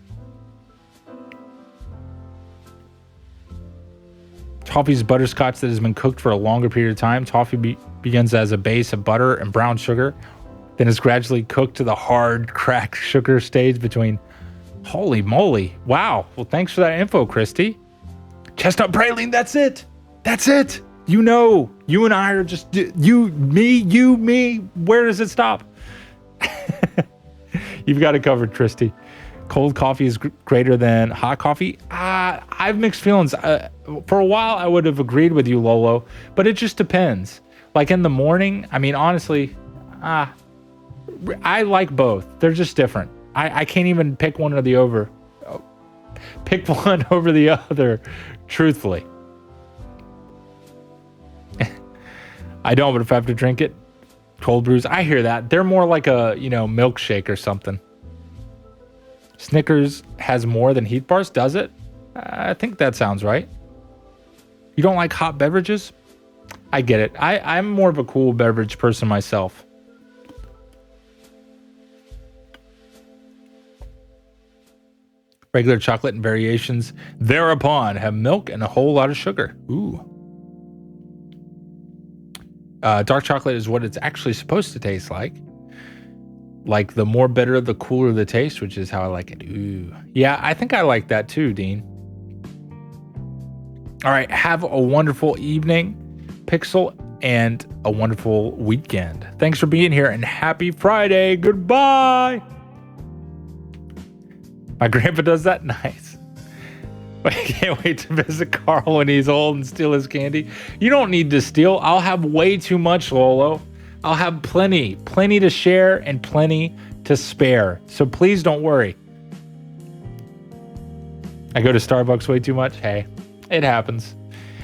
Toffee is butterscotch that has been cooked for a longer period of time. Toffee begins as a base of butter and brown sugar, then is gradually cooked to the hard cracked sugar stage between. Holy moly. Wow. Well, thanks for that info, Christy. Chestnut praline, that's it. That's it. You and I are just you, me. Where does it stop? You've got it covered, Christy. Cold coffee is greater than hot coffee. I have mixed feelings. For a while, I would have agreed with you, Lolo, but it just depends. Like in the morning, I mean, honestly, I like both. They're just different. I can't even pick one or the over. Pick one over the other, truthfully. I don't, but if I have to drink it, cold brews, I hear that. They're more like a, milkshake or something. Snickers has more than Heath Bars, does it? I think that sounds right. You don't like hot beverages? I get it. I'm more of a cool beverage person myself. Regular chocolate and variations thereupon have milk and a whole lot of sugar. Ooh. Dark chocolate is what it's actually supposed to taste like. Like the more bitter, the cooler the taste, which is how I like it. Ooh. Yeah, I think I like that too, Dean. All right. Have a wonderful evening, Pixel, and a wonderful weekend. Thanks for being here and happy Friday. Goodbye. My grandpa does that? Nice. I can't wait to visit Carl when he's old and steal his candy. You don't need to steal. I'll have way too much, Lolo. I'll have plenty to share and plenty to spare. So please don't worry. I go to Starbucks way too much. Hey, it happens.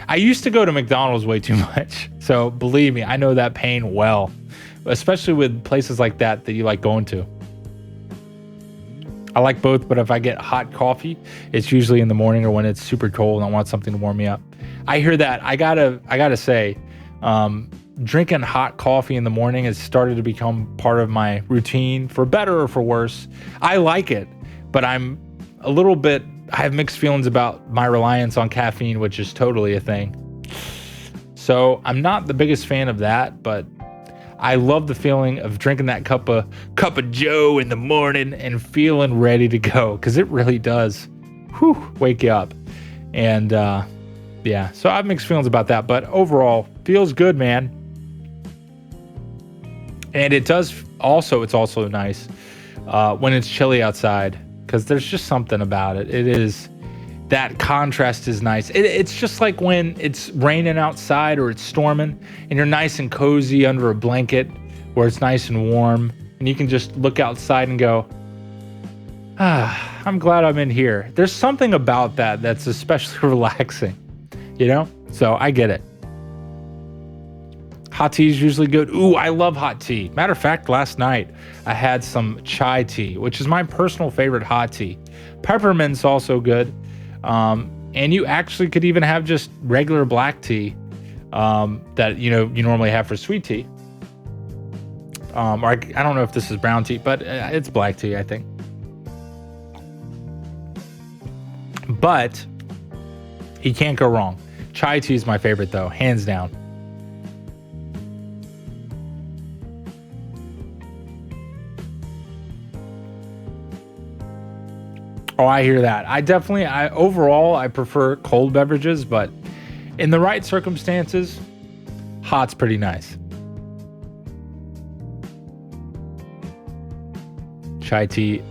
I used to go to McDonald's way too much. So believe me, I know that pain well, especially with places like that you like going to. I like both, but if I get hot coffee, it's usually in the morning or when it's super cold and I want something to warm me up. I hear that. I gotta say, drinking hot coffee in the morning has started to become part of my routine, for better or for worse. I like it, but I have mixed feelings about my reliance on caffeine, which is totally a thing. So I'm not the biggest fan of that, but I love the feeling of drinking that cup of Joe in the morning and feeling ready to go, because it really does wake you up. And yeah, so I have mixed feelings about that, but overall feels good, man. And it's also nice when it's chilly outside, because there's just something about it. It is, that contrast is nice. It's just like when it's raining outside or it's storming and you're nice and cozy under a blanket where it's nice and warm and you can just look outside and go, I'm glad I'm in here. There's something about that that's especially relaxing, So I get it. Hot tea is usually good. Ooh, I love hot tea. Matter of fact, last night I had some chai tea, which is my personal favorite hot tea. Peppermint's also good. And you actually could even have just regular black tea that you normally have for sweet tea. Or I don't know if this is brown tea, but it's black tea, I think. But you can't go wrong. Chai tea is my favorite, though, hands down. Oh, I hear that. Overall, I prefer cold beverages, but In the right circumstances, hot's pretty nice. Chai tea.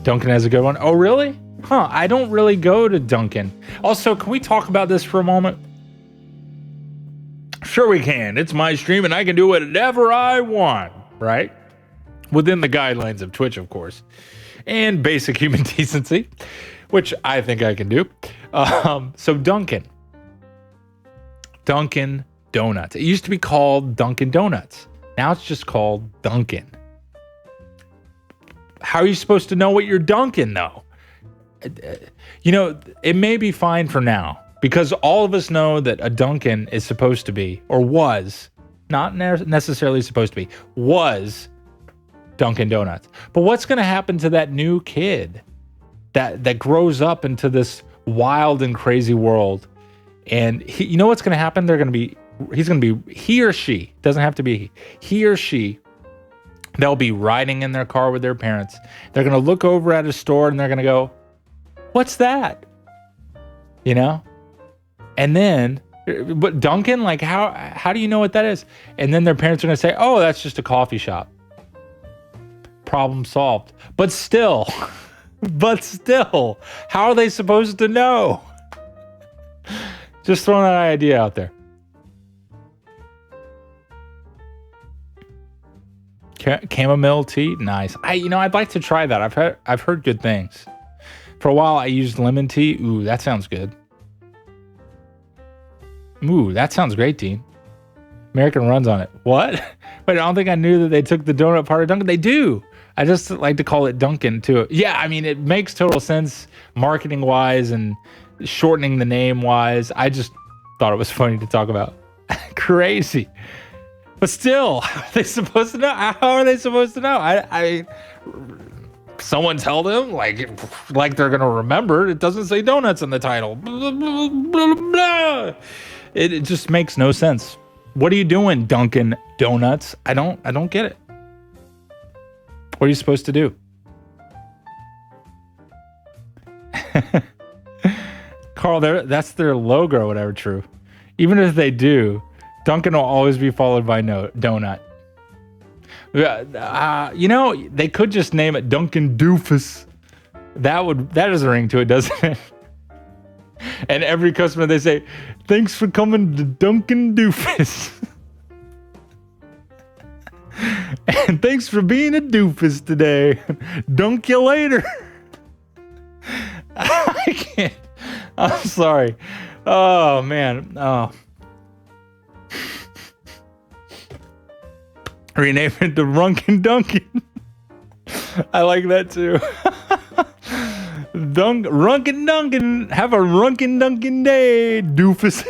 Dunkin' has a good one. Oh, really? Huh, I don't really go to Dunkin'. Also, can we talk about this for a moment? Sure we can. It's my stream and I can do whatever I want, right? Within the guidelines of Twitch, of course. And basic human decency, which I think I can do. So Dunkin' Donuts. It used to be called Dunkin' Donuts. Now it's just called Dunkin'. How are you supposed to know what you're dunking, though? You know, it may be fine for now because all of us know that a Dunkin' is supposed to be, or was, not necessarily supposed to be, was Dunkin' Donuts. But what's going to happen to that new kid that grows up into this wild and crazy world? And you know what's going to happen? He or she, doesn't have to be he or she, they'll be riding in their car with their parents. They're going to look over at a store and they're going to go, what's that? You know? And then, but Dunkin', like how do you know what that is? And then their parents are going to say, oh, that's just a coffee shop. Problem solved. But still, how are they supposed to know? Just throwing that idea out there. Chamomile tea, nice. I'd like to try that. I've heard good things. For a while, I used lemon tea. Ooh, that sounds good. Ooh, that sounds great, Dean. American runs on it. What? Wait, I don't think I knew that they took the donut part of Dunkin'. They do. I just like to call it Dunkin' too. Yeah, I mean, it makes total sense marketing-wise and shortening the name-wise. I just thought it was funny to talk about. Crazy. But still, how are they supposed to know? How are they supposed to know? Someone tell them, like they're going to remember. It doesn't say donuts in the title. Blah, blah, blah, blah. It just makes no sense. What are you doing, Dunkin' Donuts? I don't get it. What are you supposed to do? Carl, that's their logo or whatever, true. Even if they do, Dunkin' will always be followed by donut. They could just name it Dunkin' Doofus. That is a ring to it, doesn't it? And every customer they say, thanks for coming to Dunkin' Doofus. And thanks for being a doofus today. Dunk you later. I can't. I'm sorry. Oh, man. Oh. Rename it to Runkin' Dunkin'. I like that too. Runkin' Dunkin'. Have a Runkin' Dunkin' day, doofus.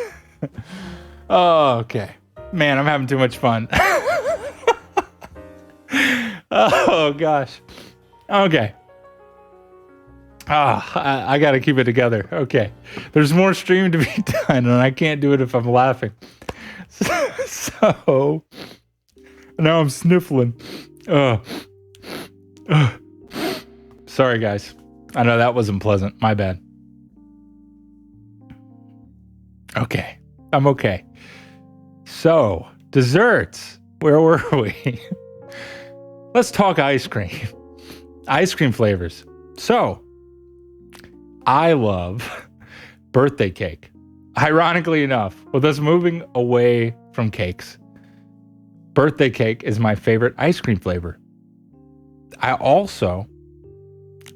Oh, okay. Man, I'm having too much fun. Oh, gosh. Okay. I got to keep it together. Okay. There's more stream to be done, and I can't do it if I'm laughing. So, now I'm sniffling. Sorry, guys. I know that wasn't pleasant. My bad. Okay. I'm okay. So, desserts. Where were we? Let's talk ice cream. Ice cream flavors. So, I love birthday cake. Ironically enough, with us moving away from cakes, birthday cake is my favorite ice cream flavor. I also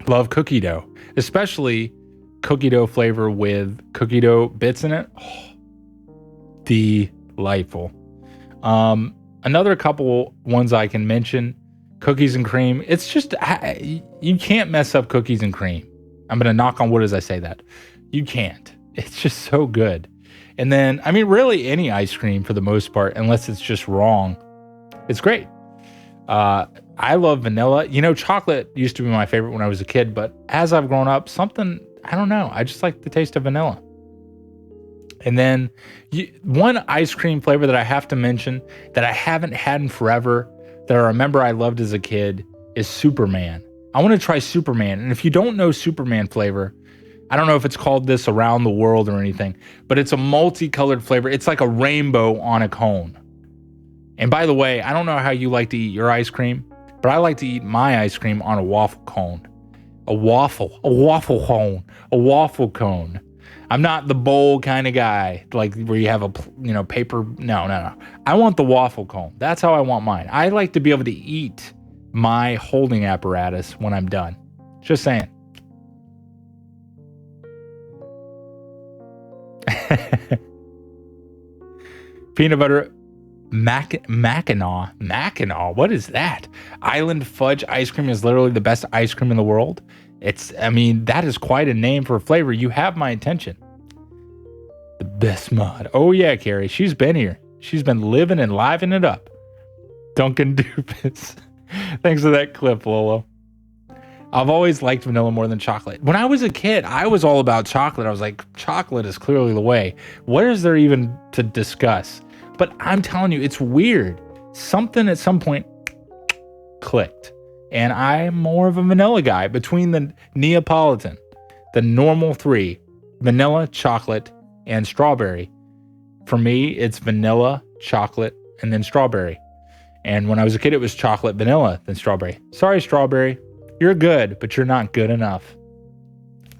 love cookie dough, especially cookie dough flavor with cookie dough bits in it. Oh, delightful. Another couple ones I can mention, cookies and cream. It's just, you can't mess up cookies and cream. I'm going to knock on wood as I say that. You can't. It's just so good. And then, I mean, really any ice cream for the most part, unless it's just wrong, it's great. I love vanilla. Chocolate used to be my favorite when I was a kid, but as I've grown up, I don't know. I just like the taste of vanilla. And then one ice cream flavor that I have to mention that I haven't had in forever, that I remember I loved as a kid, is Superman. I want to try Superman. And if you don't know Superman flavor, I don't know if it's called this around the world or anything, but it's a multicolored flavor. It's like a rainbow on a cone. And by the way, I don't know how you like to eat your ice cream, but I like to eat my ice cream on a waffle cone. A waffle cone. I'm not the bowl kind of guy, like where you have a, paper. No. I want the waffle cone. That's how I want mine. I like to be able to eat my holding apparatus when I'm done. Just saying. Peanut butter Mackinac. What is that? Island fudge ice cream is literally the best ice cream in the world. That is quite a name for a flavor. You have my attention. The best mod. Oh yeah, Carrie. She's been here. She's been living and livening it up. Dunkin' Doofus. Thanks for that clip, Lolo. I've always liked vanilla more than chocolate. When I was a kid, I was all about chocolate. I was like, chocolate is clearly the way. What is there even to discuss? But I'm telling you, it's weird. Something at some point clicked. And I'm more of a vanilla guy between the Neapolitan, the normal three, vanilla, chocolate, and strawberry. For me, it's vanilla, chocolate, and then strawberry. And when I was a kid, it was chocolate, vanilla, then strawberry. Sorry, strawberry. You're good, but you're not good enough.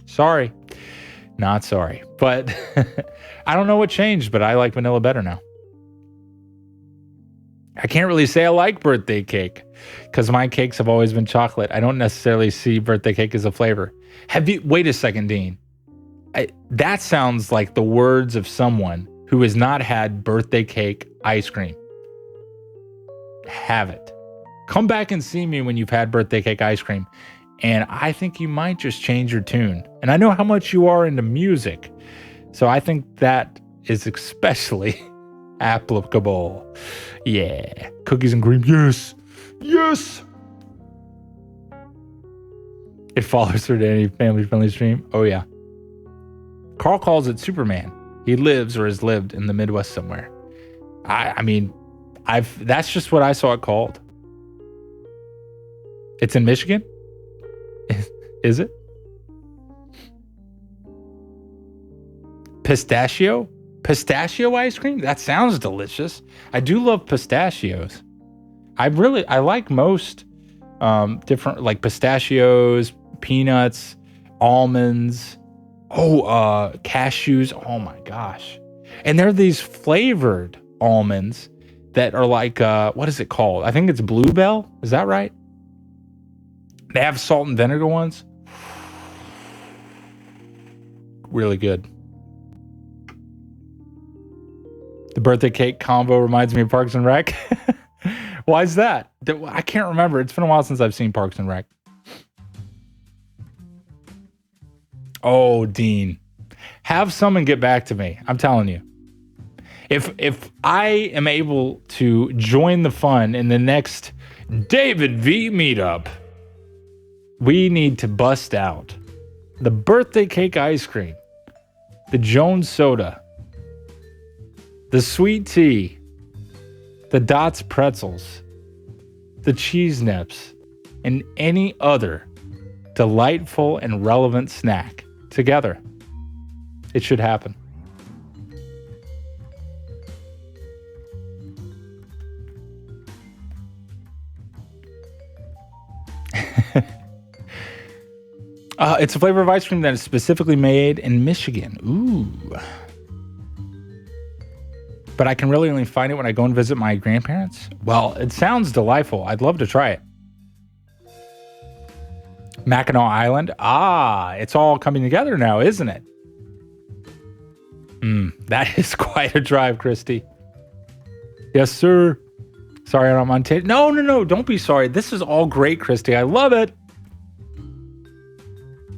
Sorry. Not sorry. But I don't know what changed, but I like vanilla better now. I can't really say I like birthday cake because my cakes have always been chocolate. I don't necessarily see birthday cake as a flavor. Wait a second, Dean. That sounds like the words of someone who has not had birthday cake ice cream. Have it. Come back and see me when you've had birthday cake ice cream. And I think you might just change your tune. And I know how much you are into music. So I think that is especially applicable. Yeah. Cookies and cream. Yes. Yes. It follows through to any family-friendly stream. Oh, yeah. Carl calls it Superman. He lives or has lived in the Midwest somewhere. That's just what I saw it called. It's in Michigan? Is it? Pistachio? Pistachio ice cream? That sounds delicious. I do love pistachios. I like most different, like pistachios, peanuts, almonds, cashews. Oh my gosh. And there are these flavored almonds that are like, what is it called? I think it's Bluebell. Is that right? They have salt and vinegar ones. Really good. The birthday cake combo reminds me of Parks and Rec. Why is that? I can't remember. It's been a while since I've seen Parks and Rec. Oh, Dean. Have someone get back to me. I'm telling you. If I am able to join the fun in the next David V meetup, we need to bust out the birthday cake ice cream, the Jones soda, the sweet tea, the Dots pretzels, the cheese nips, and any other delightful and relevant snack together. It should happen. It's a flavor of ice cream that is specifically made in Michigan. Ooh. But I can really only find it when I go and visit my grandparents. Well, it sounds delightful. I'd love to try it. Mackinac Island. It's all coming together now, isn't it? That is quite a drive, Christy. Yes, sir. Sorry, I'm on tape. No. Don't be sorry. This is all great, Christy. I love it.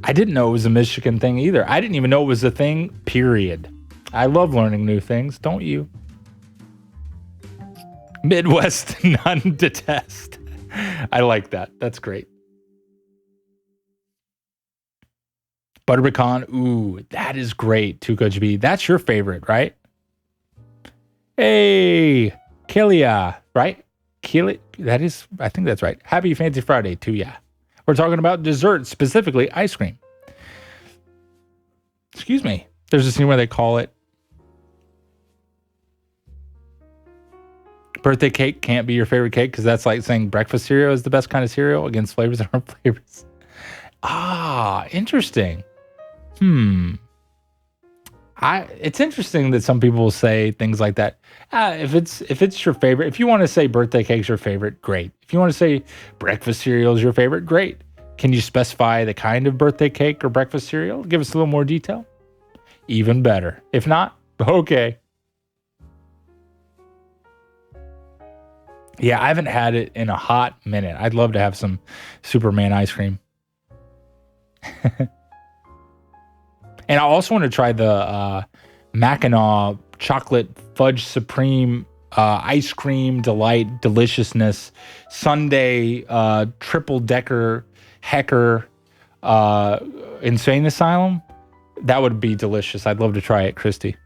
I didn't know it was a Michigan thing either. I didn't even know it was a thing, period. I love learning new things, don't you? Midwest, none detest. I like that. That's great. Butter pecan. Ooh, that is great too, Coach B. That's your favorite, right? Hey, Kelia, right? Kelia, I think that's right. Happy Fancy Friday to ya. We're talking about dessert, specifically ice cream. Excuse me. There's a scene where they call it birthday cake can't be your favorite cake because that's like saying breakfast cereal is the best kind of cereal against flavors that aren't flavors. Ah, interesting. It's interesting that some people will say things like that. If it's your favorite, if you want to say birthday cake's your favorite, great. If you want to say breakfast cereal is your favorite, great. Can you specify the kind of birthday cake or breakfast cereal? Give us a little more detail. Even better. If not, okay. Yeah, I haven't had it in a hot minute. I'd love to have some Superman ice cream. And I also want to try the Mackinac chocolate fudge supreme ice cream delight deliciousness Sunday triple decker hecker insane asylum. That would be delicious. I'd love to try it, Christy.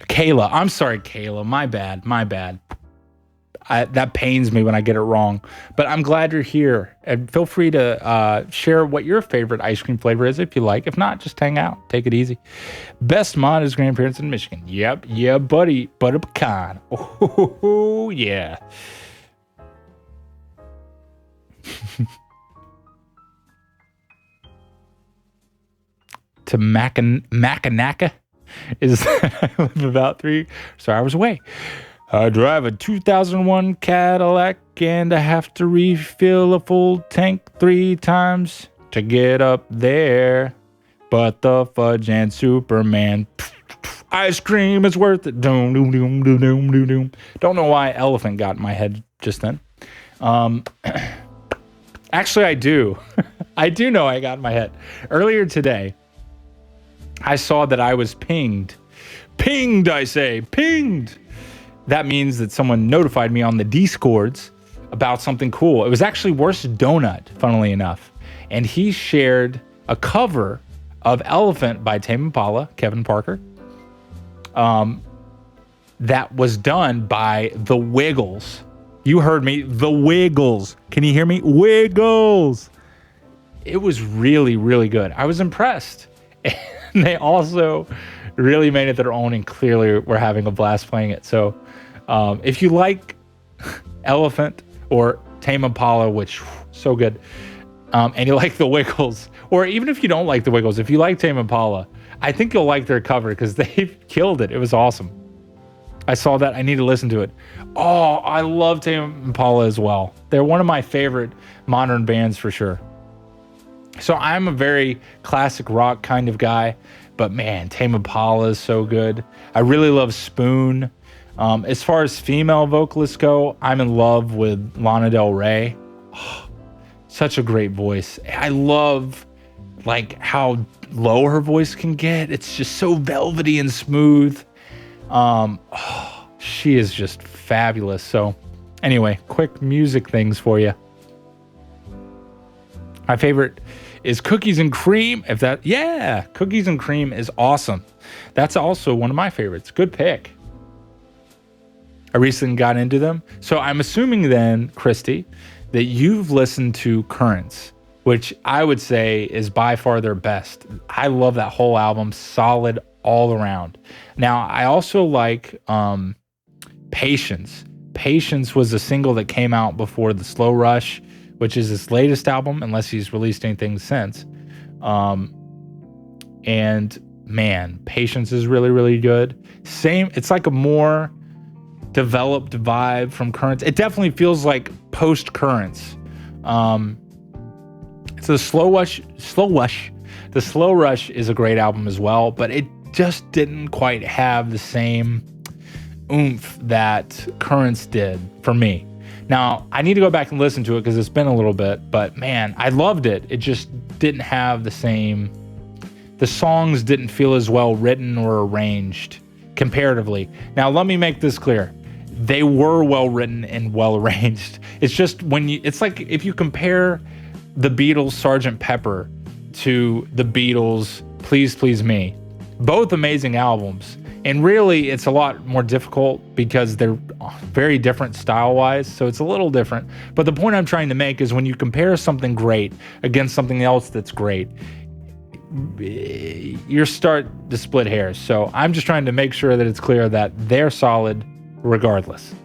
Kayla. I'm sorry, Kayla. My bad. That pains me when I get it wrong. But I'm glad you're here. And feel free to share what your favorite ice cream flavor is if you like. If not, just hang out. Take it easy. Best mod is grandparents in Michigan. Yep. Yeah, buddy. Butter pecan. Oh, yeah. To Mackinac is I live about 3 hours away. I drive a 2001 Cadillac and I have to refill a full tank 3 times to get up there. But the fudge and Superman ice cream is worth it. Doom, doom, doom, doom, doom, doom, doom. Don't know why elephant got in my head just then. Actually, I do. I do know I got in my head. Earlier today, I saw that I was pinged. Pinged, I say. Pinged. That means that someone notified me on the Discords about something cool. It was actually Worst Donut, funnily enough. And he shared a cover of Elephant by Tame Impala, Kevin Parker. That was done by The Wiggles. You heard me. The Wiggles. Can you hear me? Wiggles. It was really, really good. I was impressed. And they also really made it their own and clearly were having a blast playing it. So if you like Elephant or Tame Impala, which so good, and you like the Wiggles, or even if you don't like the Wiggles, if you like Tame Impala, I think you'll like their cover because they've killed it. It was awesome. I saw that. I need to listen to it. Oh, I love Tame Impala as well. They're one of my favorite modern bands for sure. So I'm a very classic rock kind of guy, but man, Tame Impala is so good. I really love Spoon. As far as female vocalists go, I'm in love with Lana Del Rey. Oh, such a great voice. I love like how low her voice can get. It's just so velvety and smooth. She is just fabulous. So anyway, quick music things for you. My favorite is Cookies and Cream. Cookies and Cream is awesome. That's also one of my favorites. Good pick. I recently got into them. So I'm assuming then, Christy, that you've listened to Currents, which I would say is by far their best. I love that whole album. Solid all around. Now, I also like Patience. Patience was a single that came out before the Slow Rush, which is his latest album, unless he's released anything since. And man, Patience is really, really good. It's like a more developed vibe from Currents. It definitely feels like post Currents. It's a Slow Rush. The Slow Rush is a great album as well, but it just didn't quite have the same oomph that Currents did for me. Now, I need to go back and listen to it because it's been a little bit, but man, I loved it. It just didn't have the same, the songs didn't feel as well written or arranged comparatively. Now, let me make this clear. They were well written and well arranged. It's just it's like if you compare the Beatles' Sgt. Pepper to the Beatles' Please Please Me, both amazing albums. And really, it's a lot more difficult because they're very different style-wise, so it's a little different. But the point I'm trying to make is when you compare something great against something else that's great, you start to split hairs. So I'm just trying to make sure that it's clear that they're solid regardless.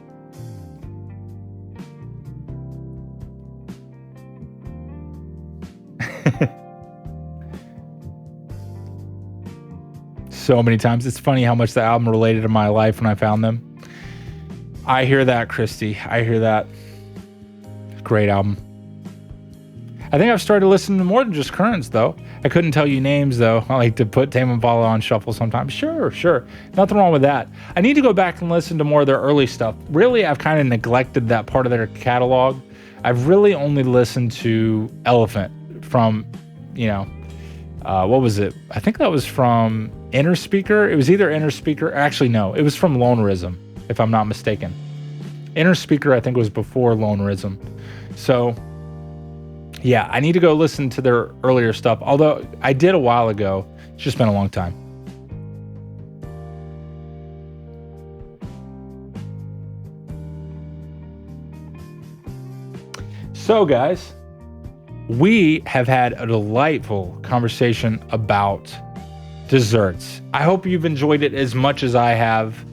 So many times. It's funny how much the album related to my life when I found them. I hear that, Christy. I hear that. Great album. I think I've started listening to more than just currents, though. I couldn't tell you names, though. I like to put Tame Impala on shuffle sometimes. Sure. Nothing wrong with that. I need to go back and listen to more of their early stuff. Really, I've kind of neglected that part of their catalog. I've really only listened to Elephant from, what was it? I think that was from Inner Speaker. It was either Inner Speaker. Actually, no. It was from Lonerism, if I'm not mistaken. Inner Speaker, I think, was before Lonerism. So, yeah, I need to go listen to their earlier stuff. Although I did a while ago. It's just been a long time. So, guys, we have had a delightful conversation about desserts. I hope you've enjoyed it as much as I have.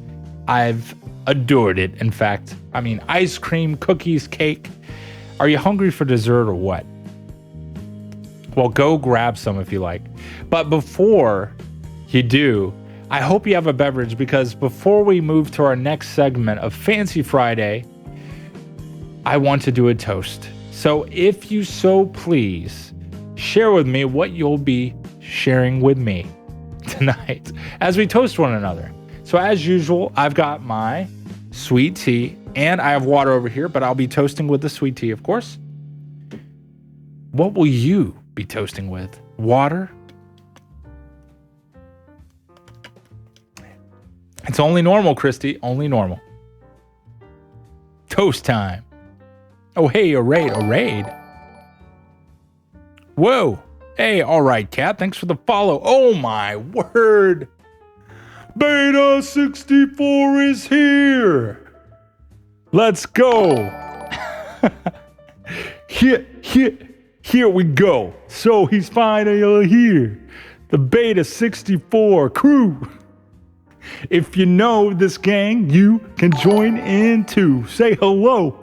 I've adored it, in fact. I mean, ice cream, cookies, cake. Are you hungry for dessert or what? Well, go grab some if you like. But before you do, I hope you have a beverage, because before we move to our next segment of Fancy Friday, I want to do a toast. So if you so please, share with me what you'll be sharing with me tonight as we toast one another. So as usual, I've got my sweet tea and I have water over here, but I'll be toasting with the sweet tea, of course. What will you be toasting with? Water? It's only normal, Christy. Only normal. Toast time. Oh, hey, a raid. Whoa. Hey, all right, Cat. Thanks for the follow. Oh, my word. Beta 64 is here. Let's go. Here we go. So he's finally here. The Beta 64 crew. If you know this gang, you can join in too. Say hello.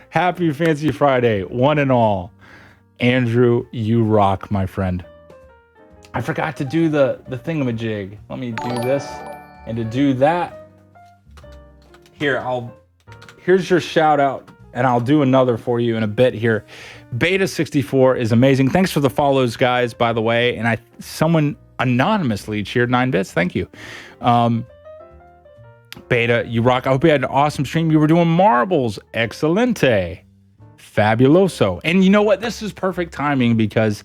Happy Fancy Friday, one and all. Andrew, you rock, my friend. I forgot to do the thingamajig. Let me do this. And to do that, here's your shout out, and I'll do another for you in a bit here. Beta 64 is amazing. Thanks for the follows, guys, by the way. And someone anonymously cheered 9 bits. Thank you. Beta, you rock. I hope you had an awesome stream. You were doing marbles. Excelente. Fabuloso. And you know what? This is perfect timing because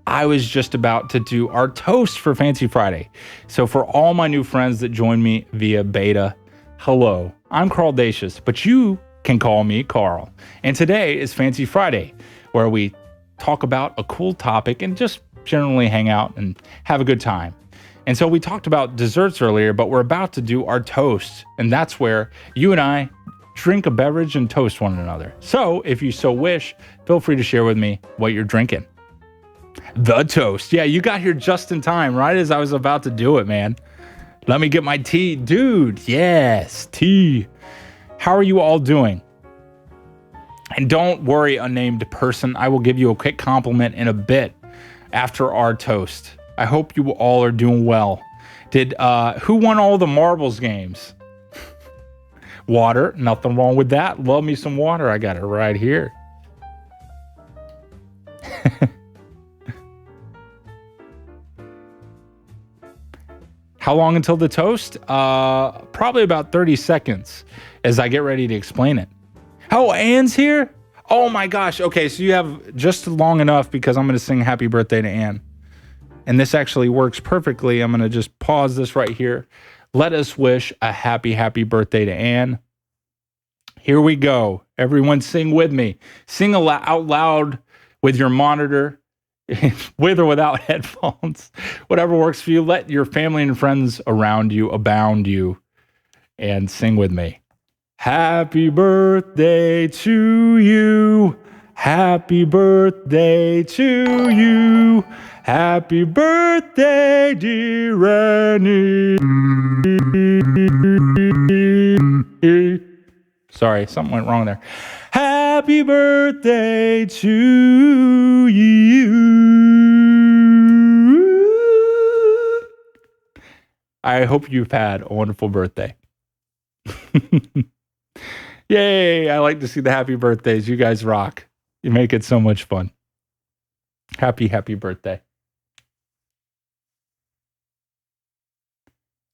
I was just about to do our toast for Fancy Friday. So for all my new friends that join me via Beta, hello. I'm Carl Dacius, but you can call me Carl. And today is Fancy Friday, where we talk about a cool topic and just generally hang out and have a good time. And so we talked about desserts earlier, but we're about to do our toast. And that's where you and I drink a beverage and toast one another. So if you so wish, feel free to share with me what you're drinking. The toast. Yeah, you got here just in time, right as I was about to do it, man. Let me get my tea. Dude, yes, tea. How are you all doing? And don't worry, unnamed person. I will give you a quick compliment in a bit after our toast. I hope you all are doing well. Who won all the marbles games? Water. Nothing wrong with that. Love me some water. I got it right here. How long until the toast? Probably about 30 seconds as I get ready to explain it. Oh, Anne's here? Oh my gosh. Okay, so you have just long enough because I'm going to sing happy birthday to Anne. And this actually works perfectly. I'm going to just pause this right here. Let us wish a happy, happy birthday to Anne. Here we go. Everyone sing with me. Sing out loud with your monitor with or without headphones, whatever works for you. Let your family and friends around you abound you and sing with me. Happy birthday to you. Happy birthday to you. Happy birthday, dear Annie. Sorry, something went wrong there. Happy birthday to you. I hope you've had a wonderful birthday. Yay, I like to see the happy birthdays. You guys rock. You make it so much fun. Happy birthday.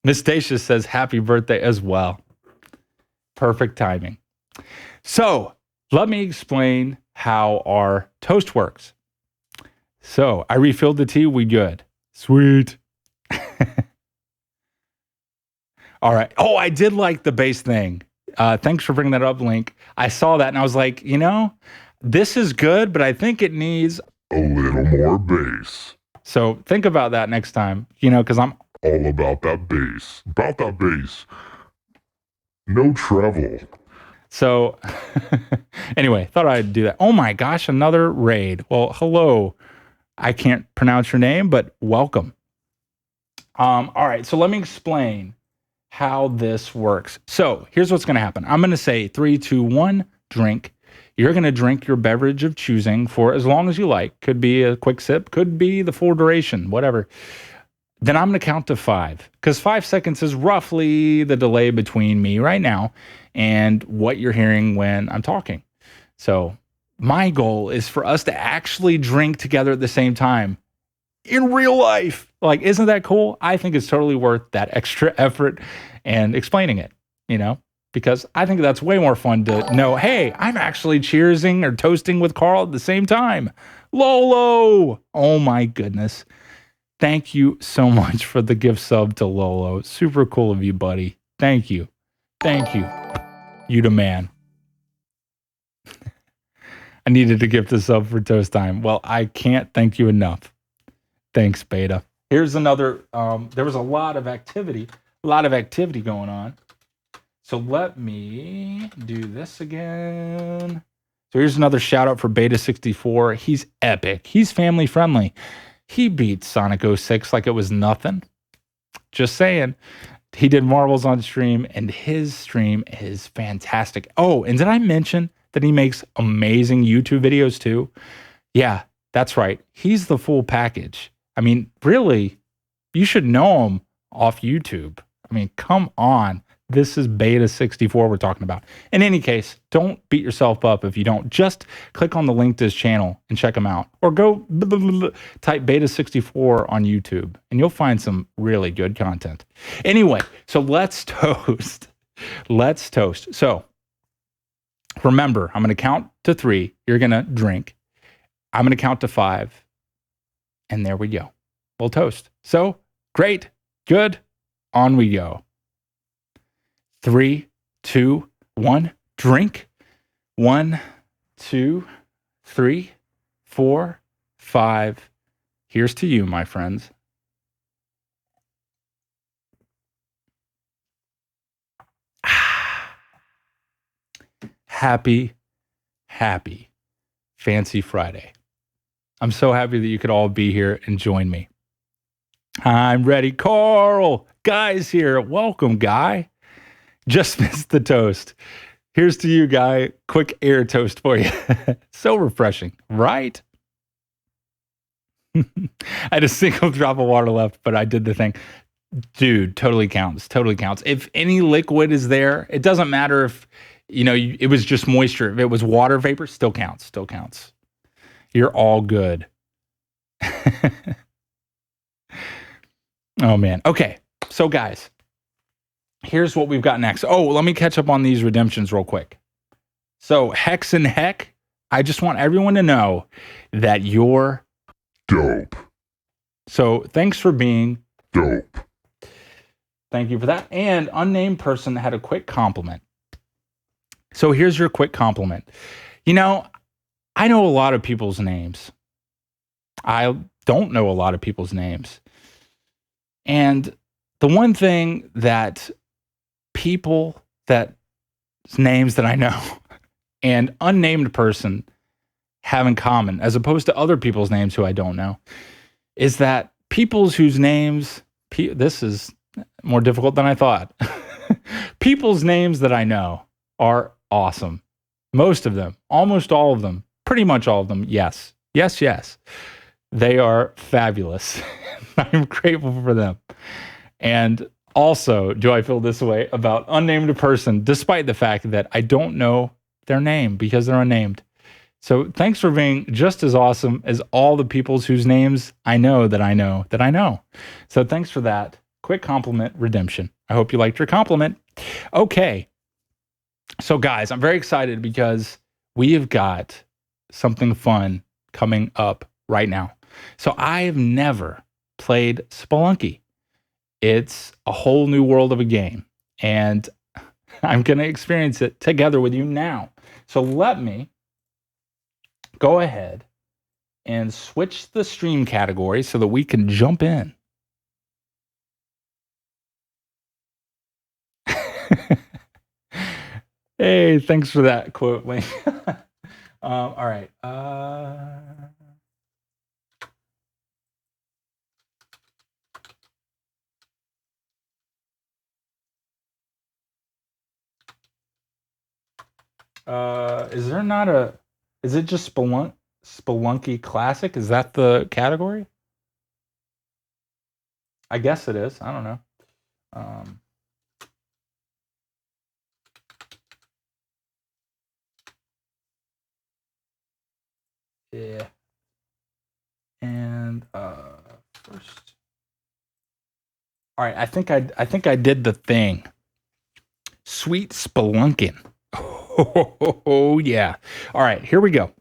Miss Stacia says happy birthday as well. Perfect timing. So let me explain how our toast works. So I refilled the tea. We good. Sweet. All right. Oh, I did like the bass thing. Thanks for bringing that up, Link. I saw that and I was like, this is good, but I think it needs a little more bass. So think about that next time, because I'm all about that bass. About that bass. No treble. So anyway, thought I'd do that. Oh my gosh, another raid. Well, hello. I can't pronounce your name, but welcome. All right, so let me explain how this works. So here's what's going to happen. I'm going to say 3, 2, 1, drink. You're going to drink your beverage of choosing for as long as you like. Could be a quick sip, could be the full duration, whatever. Then I'm going to count to 5 because 5 seconds is roughly the delay between me right now and what you're hearing when I'm talking. So my goal is for us to actually drink together at the same time in real life. Like, isn't that cool? I think it's totally worth that extra effort and explaining it, because I think that's way more fun to know, hey, I'm actually cheersing or toasting with Carl at the same time. Lolo! Oh my goodness. Thank you so much for the gift sub to Lolo. Super cool of you, buddy. Thank you. Thank you. You the man. I needed to gift a sub for toast time. Well, I can't thank you enough. Thanks, Beta. Here's another, there was a lot of activity going on. So let me do this again. So here's another shout out for Beta 64. He's epic. He's family friendly. He beat Sonic 06 like it was nothing. Just saying. He did Marvels on stream, and his stream is fantastic. Oh, and did I mention that he makes amazing YouTube videos too? Yeah, that's right. He's the full package. I mean, really, you should know him off YouTube. I mean, come on. This is Beta 64 we're talking about. In any case, don't beat yourself up if you don't. Just click on the link to his channel and check him out. Or go type Beta 64 on YouTube, and you'll find some really good content. Anyway, so let's toast. Let's toast. So remember, I'm going to count to 3. You're going to drink. I'm going to count to 5. And there we go. We'll toast. So great. Good. On we go. 3, 2, 1, drink. 1, 2, 3, 4, 5. Here's to you, my friends. Happy Fancy Friday. I'm so happy that you could all be here and join me. I'm ready. Carl, Guy's here. Welcome, Guy. Just missed the toast. Here's to you, Guy. Quick air toast for you. So refreshing, right? I had a single drop of water left, but I did the thing. Dude, totally counts. Totally counts. If any liquid is there, it doesn't matter if, it was just moisture. If it was water vapor, still counts. Still counts. You're all good. Oh, man. Okay. So, guys, here's what we've got next. Oh, let me catch up on these redemptions real quick. So, Hex and Heck, I just want everyone to know that you're dope. So, thanks for being dope. Thank you for that. And unnamed person had a quick compliment. So, here's your quick compliment. I know a lot of people's names. I don't know a lot of people's names. And the one thing that people that names that I know and unnamed person have in common, as opposed to other people's names who I don't know, is that people's whose names, this is more difficult than I thought. People's names that I know are awesome. Most of them, almost all of them, pretty much all of them. Yes. Yes, yes. They are fabulous. I'm grateful for them. And also, do I feel this way about unnamed person, despite the fact that I don't know their name because they're unnamed. So thanks for being just as awesome as all the people's whose names I know that I know that I know. So thanks for that. Quick compliment redemption. I hope you liked your compliment. Okay. So guys, I'm very excited because we have got something fun coming up right now. So I have never played Spelunky. It's a whole new world of a game, and I'm going to experience it together with you now. So let me go ahead and switch the stream category so that we can jump in. Hey, thanks for that quote, Link. All right. Is there not a... Is it just Spelunky Classic? Is that the category? I guess it is. I don't know. Yeah. And first. All right, I think I did the thing. Sweet spelunking. Oh yeah. All right, here we go.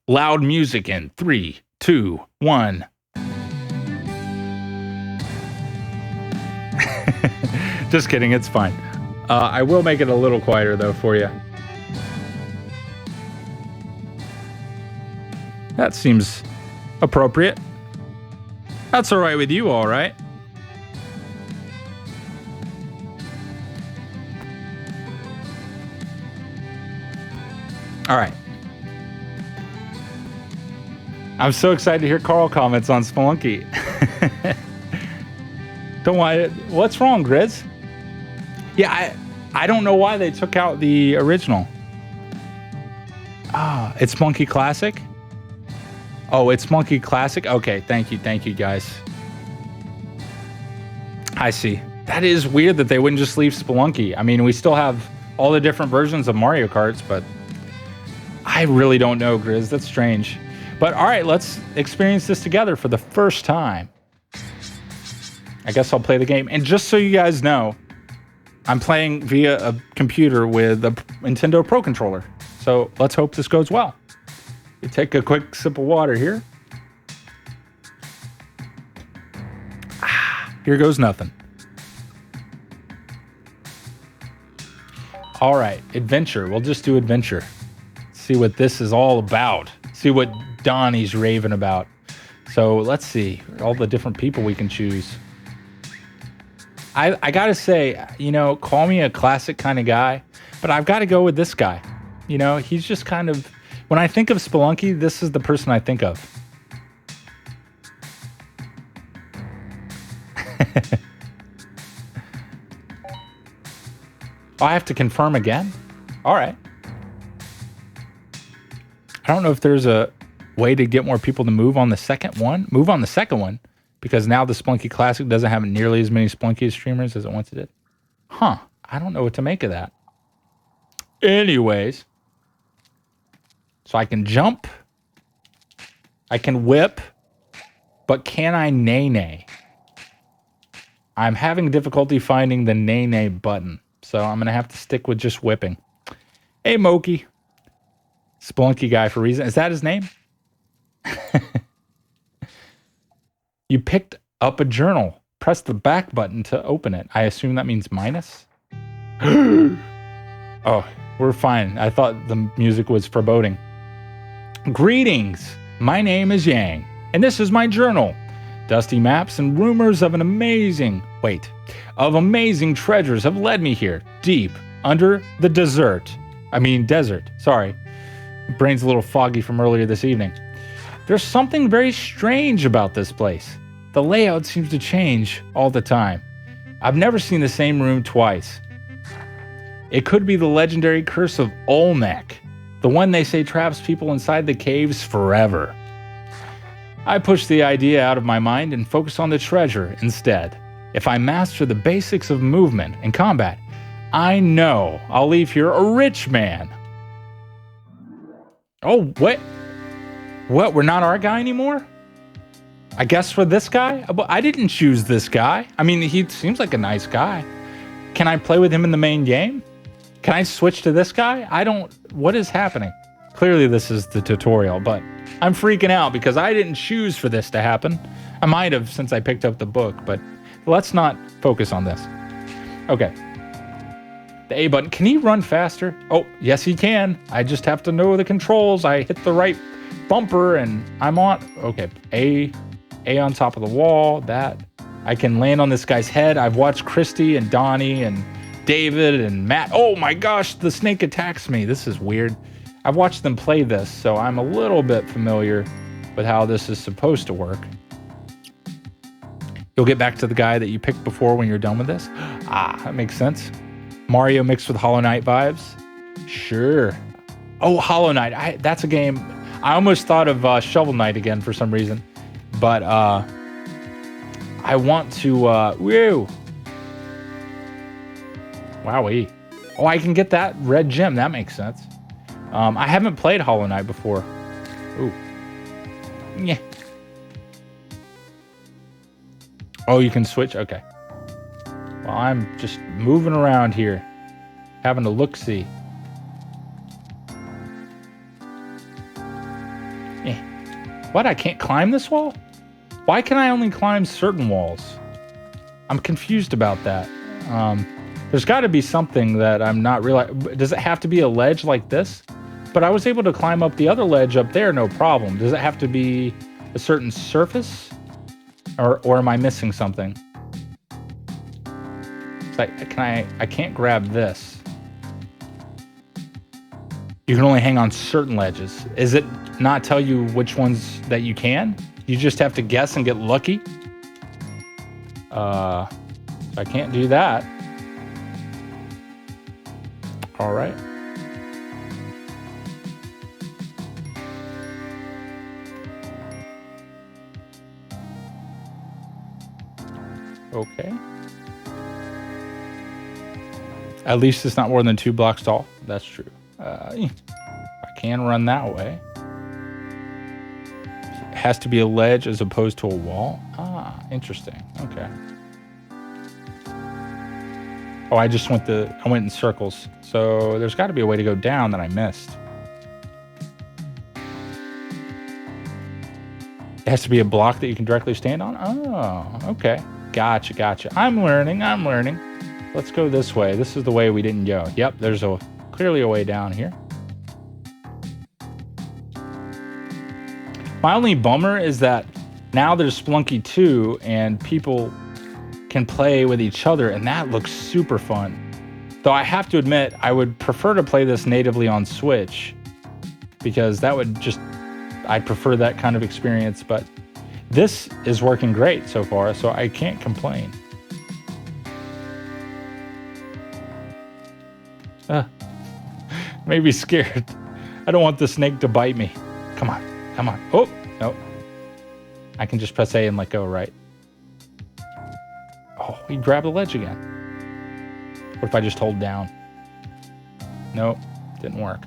Loud music in 3, 2, 1. Just kidding, it's fine. I will make it a little quieter though for you. That seems appropriate. That's all right with you, all right? All right. I'm so excited to hear Carl comments on Spelunky. Don't worry. What's wrong, Grizz? Yeah, I don't know why they took out the original. Ah, it's Spelunky Classic? Oh, it's Spelunky Classic? Okay, thank you guys. I see. That is weird that they wouldn't just leave Spelunky. I mean, we still have all the different versions of Mario Karts, but I really don't know, Grizz. That's strange. But all right, let's experience this together for the first time. I guess I'll play the game. And just so you guys know, I'm playing via a computer with a Nintendo Pro Controller. So let's hope this goes well. You take a quick sip of water here. Here goes nothing. All right, adventure. We'll just do adventure. See what this is all about. See what Donnie's raving about. So let's see all the different people we can choose. I gotta say, you know, call me a classic kind of guy, but I've got to go with this guy. You know, he's just kind of, when I think of Spelunky, this is the person I think of. Oh, I have to confirm again? All right. I don't know if there's a way to get more people to move on the second one. Move on the second one, because now the Spelunky Classic doesn't have nearly as many Spelunky streamers as it once did. Huh. I don't know what to make of that. Anyways. So I can jump. I can whip. But can I nay-nay? I'm having difficulty finding the nay-nay button. So I'm going to have to stick with just whipping. Hey, Moki. Spelunky guy for a reason. Is that his name? You picked up a journal. Press the back button to open it. I assume that means minus? Oh, we're fine. I thought the music was foreboding. Greetings. My name is Yang, and this is my journal. Dusty maps and rumors of amazing treasures have led me here, deep under the desert. Sorry. Brain's a little foggy from earlier this evening. There's something very strange about this place. The layout seems to change all the time. I've never seen the same room twice. It could be the legendary curse of Olmec, the one they say traps people inside the caves forever. I push the idea out of my mind and focus on the treasure instead. If I master the basics of movement and combat, I know I'll leave here a rich man. Oh, what? What, we're not our guy anymore? I guess for this guy? I didn't choose this guy. I mean, he seems like a nice guy. Can I play with him in the main game? Can I switch to this guy? What is happening? Clearly this is the tutorial, but I'm freaking out because I didn't choose for this to happen. I might have since I picked up the book, but let's not focus on this. Okay. The A button. Can he run faster? Oh, yes he can. I just have to know the controls. I hit the right bumper and I'm on. Okay, A on top of the wall. That. I can land on this guy's head. I've watched Christy and Donnie and David and Matt. Oh my gosh, the snake attacks me. This is weird. I've watched them play this, so I'm a little bit familiar with how this is supposed to work. You'll get back to the guy that you picked before when you're done with this. Ah, that makes sense. Mario mixed with Hollow Knight vibes. Sure. Oh, Hollow Knight. That's a game. I almost thought of Shovel Knight again for some reason. But I want to... Woo! Wowee. Oh, I can get that red gem. That makes sense. I haven't played Hollow Knight before. Ooh. Yeah. Oh, you can switch? Okay. Well, I'm just moving around here. Having a look-see. What? I can't climb this wall? Why can I only climb certain walls? I'm confused about that. There's got to be something that I'm not realizing. Does it have to be a ledge like this? But I was able to climb up the other ledge up there, no problem. Does it have to be a certain surface? Or am I missing something? It's like, I can't grab this. You can only hang on certain ledges. Is it not tell you which ones that you can? You just have to guess and get lucky? I can't do that. All right. Okay. At least it's not more than 2 blocks tall. That's true. I can run that way. It has to be a ledge as opposed to a wall. Ah, interesting. Okay. Oh, I went in circles. So there's got to be a way to go down that I missed. It has to be a block that you can directly stand on? Oh, okay. Gotcha. I'm learning. Let's go this way. This is the way we didn't go. Yep, there's clearly a way down here. My only bummer is that now there's Spelunky 2 and people can play with each other, and that looks super fun. Though I have to admit, I would prefer to play this natively on Switch because I'd prefer that kind of experience, but this is working great so far, so I can't complain. Maybe scared. I don't want the snake to bite me. Come on. Oh, no. I can just press A and let go, right? Oh, he grabbed the ledge again. What if I just hold down? Nope, didn't work.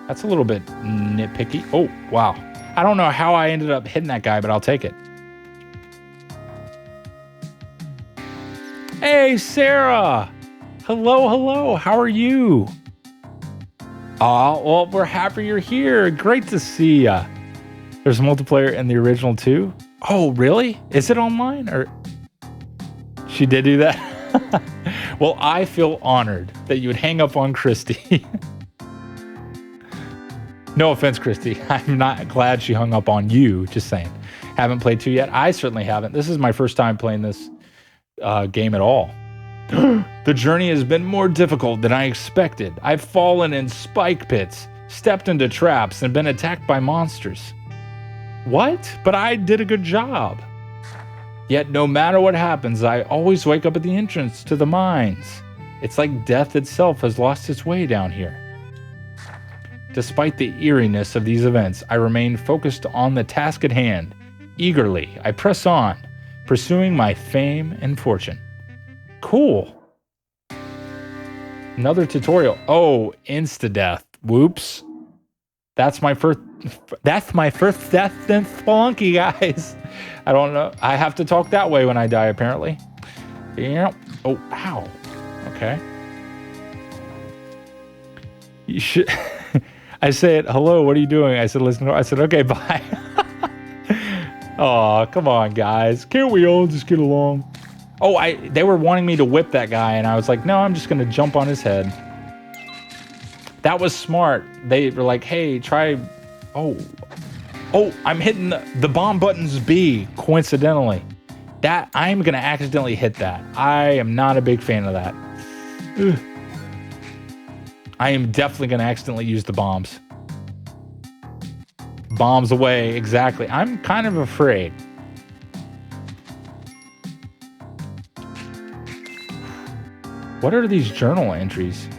That's a little bit nitpicky. Oh, wow. I don't know how I ended up hitting that guy, but I'll take it. Hey, Sarah. Hello. How are you? Oh, well, we're happy you're here. Great to see ya. There's multiplayer in the original too. Oh, really? Is it online or? She did do that? Well, I feel honored that you would hang up on Christy. No offense, Christy. I'm not glad she hung up on you. Just saying. Haven't played 2 yet. I certainly haven't. This is my first time playing this game at all. The journey has been more difficult than I expected. I've fallen in spike pits, stepped into traps, and been attacked by monsters. What? But I did a good job. Yet no matter what happens, I always wake up at the entrance to the mines. It's like death itself has lost its way down here. Despite the eeriness of these events, I remain focused on the task at hand. Eagerly, I press on, pursuing my fame and fortune. Cool. Another tutorial. Oh, insta-death. Whoops. That's my first death in Spelunky, guys. I don't know. I have to talk that way when I die, apparently. Yeah. Oh, ow. Okay. You should... I said, hello, what are you doing? I said, listen. I said, okay, bye. Oh, come on, guys. Can't we all just get along? Oh, they were wanting me to whip that guy, and I was like, no, I'm just going to jump on his head. That was smart. They were like, hey, try... Oh, I'm hitting the bomb button's B, coincidentally. I'm going to accidentally hit that. I am not a big fan of that. Ugh. I am definitely going to accidentally use the bombs. Bombs away, exactly. I'm kind of afraid. What are these journal entries?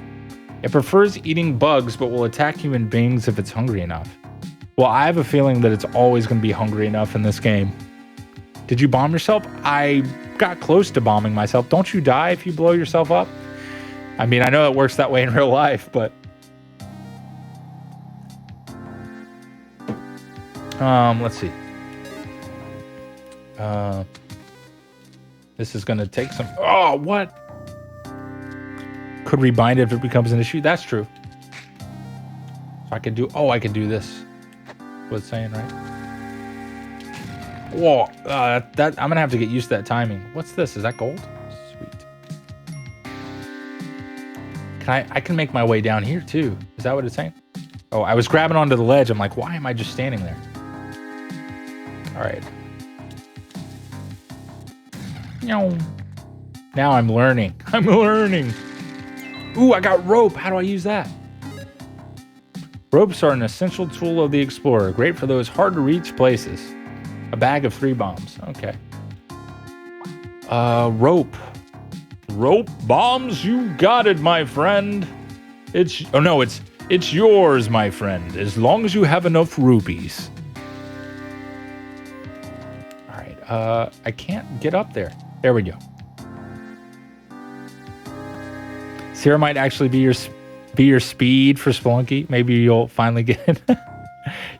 It prefers eating bugs, but will attack human beings if it's hungry enough. Well, I have a feeling that it's always going to be hungry enough in this game. Did you bomb yourself? I got close to bombing myself. Don't you die if you blow yourself up? I mean, I know it works that way in real life, but... let's see. This is going to take some... Oh, what? Could rebind it if it becomes an issue. That's true. So I can do... Oh, I can do this. What it's saying, right? Whoa. I'm going to have to get used to that timing. What's this? Is that gold? Sweet. I can make my way down here, too. Is that what it's saying? Oh, I was grabbing onto the ledge. I'm like, why am I just standing there? All right. Now I'm learning. I'm learning. Ooh, I got rope. How do I use that? Ropes are an essential tool of the explorer. Great for those hard-to-reach places. A bag of 3 bombs. Okay. Rope. Rope bombs? You got it, my friend. It's yours, my friend, as long as you have enough rupees. All right. I can't get up there. There we go. Sarah might actually be your speed for Spelunky. Maybe you'll finally get it.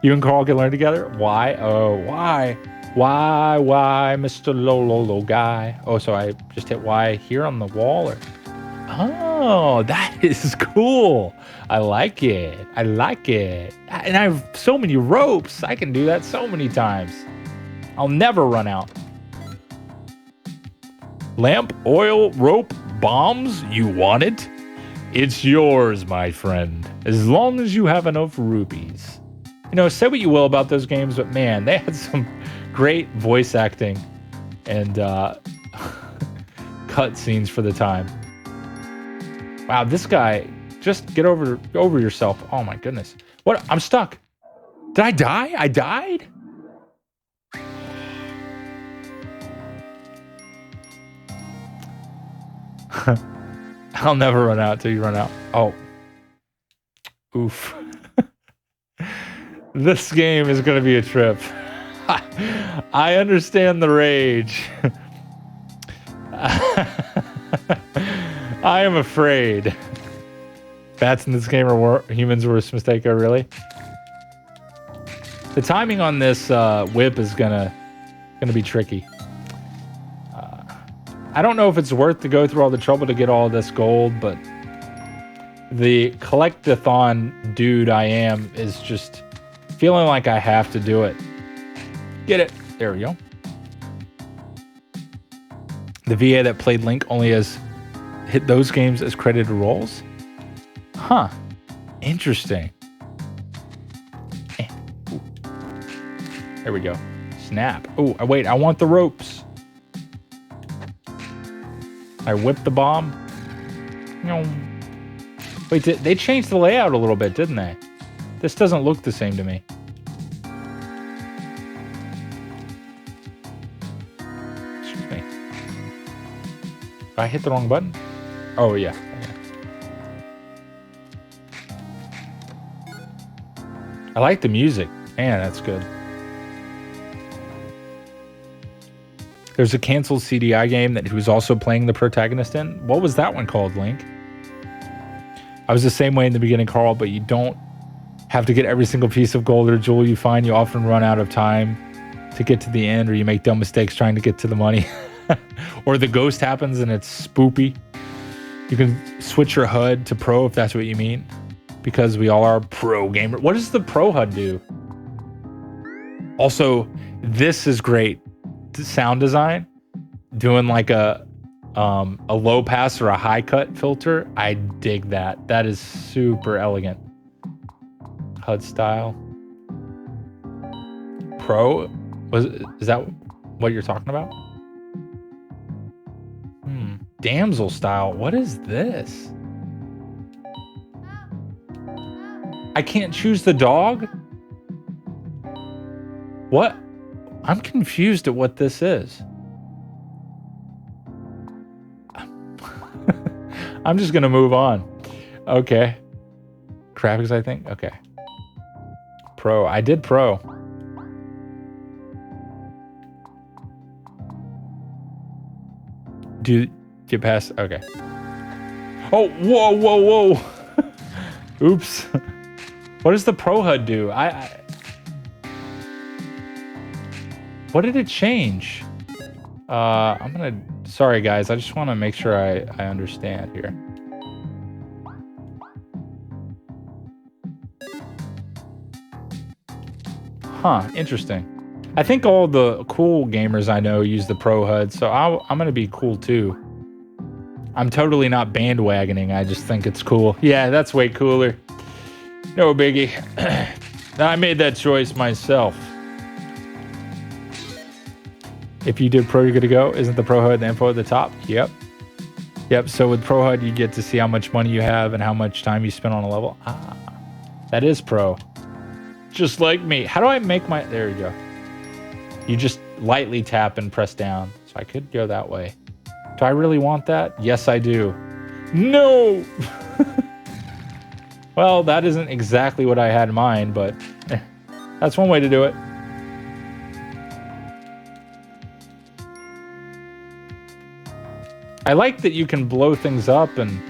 You and Carl can learn together. Why? Oh, why? Why, Mr. Lolo guy? Oh, so I just hit Y here on the wall? Or... Oh, that is cool. I like it. I like it. And I have so many ropes. I can do that so many times. I'll never run out. Lamp, oil, rope, bombs. You want it? It's yours, my friend, as long as you have enough rupees. You know, say what you will about those games, but man, they had some great voice acting and cut scenes for the time. Wow, this guy, just get over yourself. Oh my goodness. What? I'm stuck. Did I die? I died? I'll never run out till you run out. Oh. Oof. This game is going to be a trip. I understand the rage. I am afraid. Bats in this game are humans' worst mistake. Oh, really? The timing on this whip is gonna be tricky. I don't know if it's worth to go through all the trouble to get all this gold, but the collectathon dude I am is just feeling like I have to do it. Get it. There we go. The VA that played Link only has hit those games as credited roles? Huh. Interesting. There we go. Snap. Oh, wait, I want the ropes. I whipped the bomb. Wait, they changed the layout a little bit, didn't they? This doesn't look the same to me. Excuse me. I hit the wrong button? Oh, yeah. I like the music. Man, that's good. There's a canceled CDI game that he was also playing the protagonist in. What was that one called, Link? I was the same way in the beginning, Carl, but you don't have to get every single piece of gold or jewel you find. You often run out of time to get to the end, or you make dumb mistakes trying to get to the money. Or the ghost happens and it's spoopy. You can switch your HUD to pro if that's what you mean, because we all are pro gamer. What does the pro HUD do? Also, this is great sound design. Doing like a low pass or a high cut filter. I dig that. That is super elegant. HUD style. Pro? Is that what you're talking about? Damsel style. What is this? I can't choose the dog? What? I'm confused at what this is. I'm just gonna move on. Okay. Graphics, I think. Okay. Pro. I did pro. Do you get past? Okay. Oh, whoa, whoa, whoa. Oops. What does the pro HUD do? What did it change? Sorry guys, I just want to make sure I understand here. Huh, interesting. I think all the cool gamers I know use the Pro HUD, so I'm going to be cool too. I'm totally not bandwagoning, I just think it's cool. Yeah, that's way cooler. No biggie. I made that choice myself. If you did Pro, you're good to go. Isn't the Pro HUD the info at the top? Yep. Yep, so with Pro HUD, you get to see how much money you have and how much time you spend on a level. Ah, that is Pro. Just like me. How do I make my... There you go. You just lightly tap and press down. So I could go that way. Do I really want that? Yes, I do. No! Well, that isn't exactly what I had in mind, but that's one way to do it. I like that you can blow things up and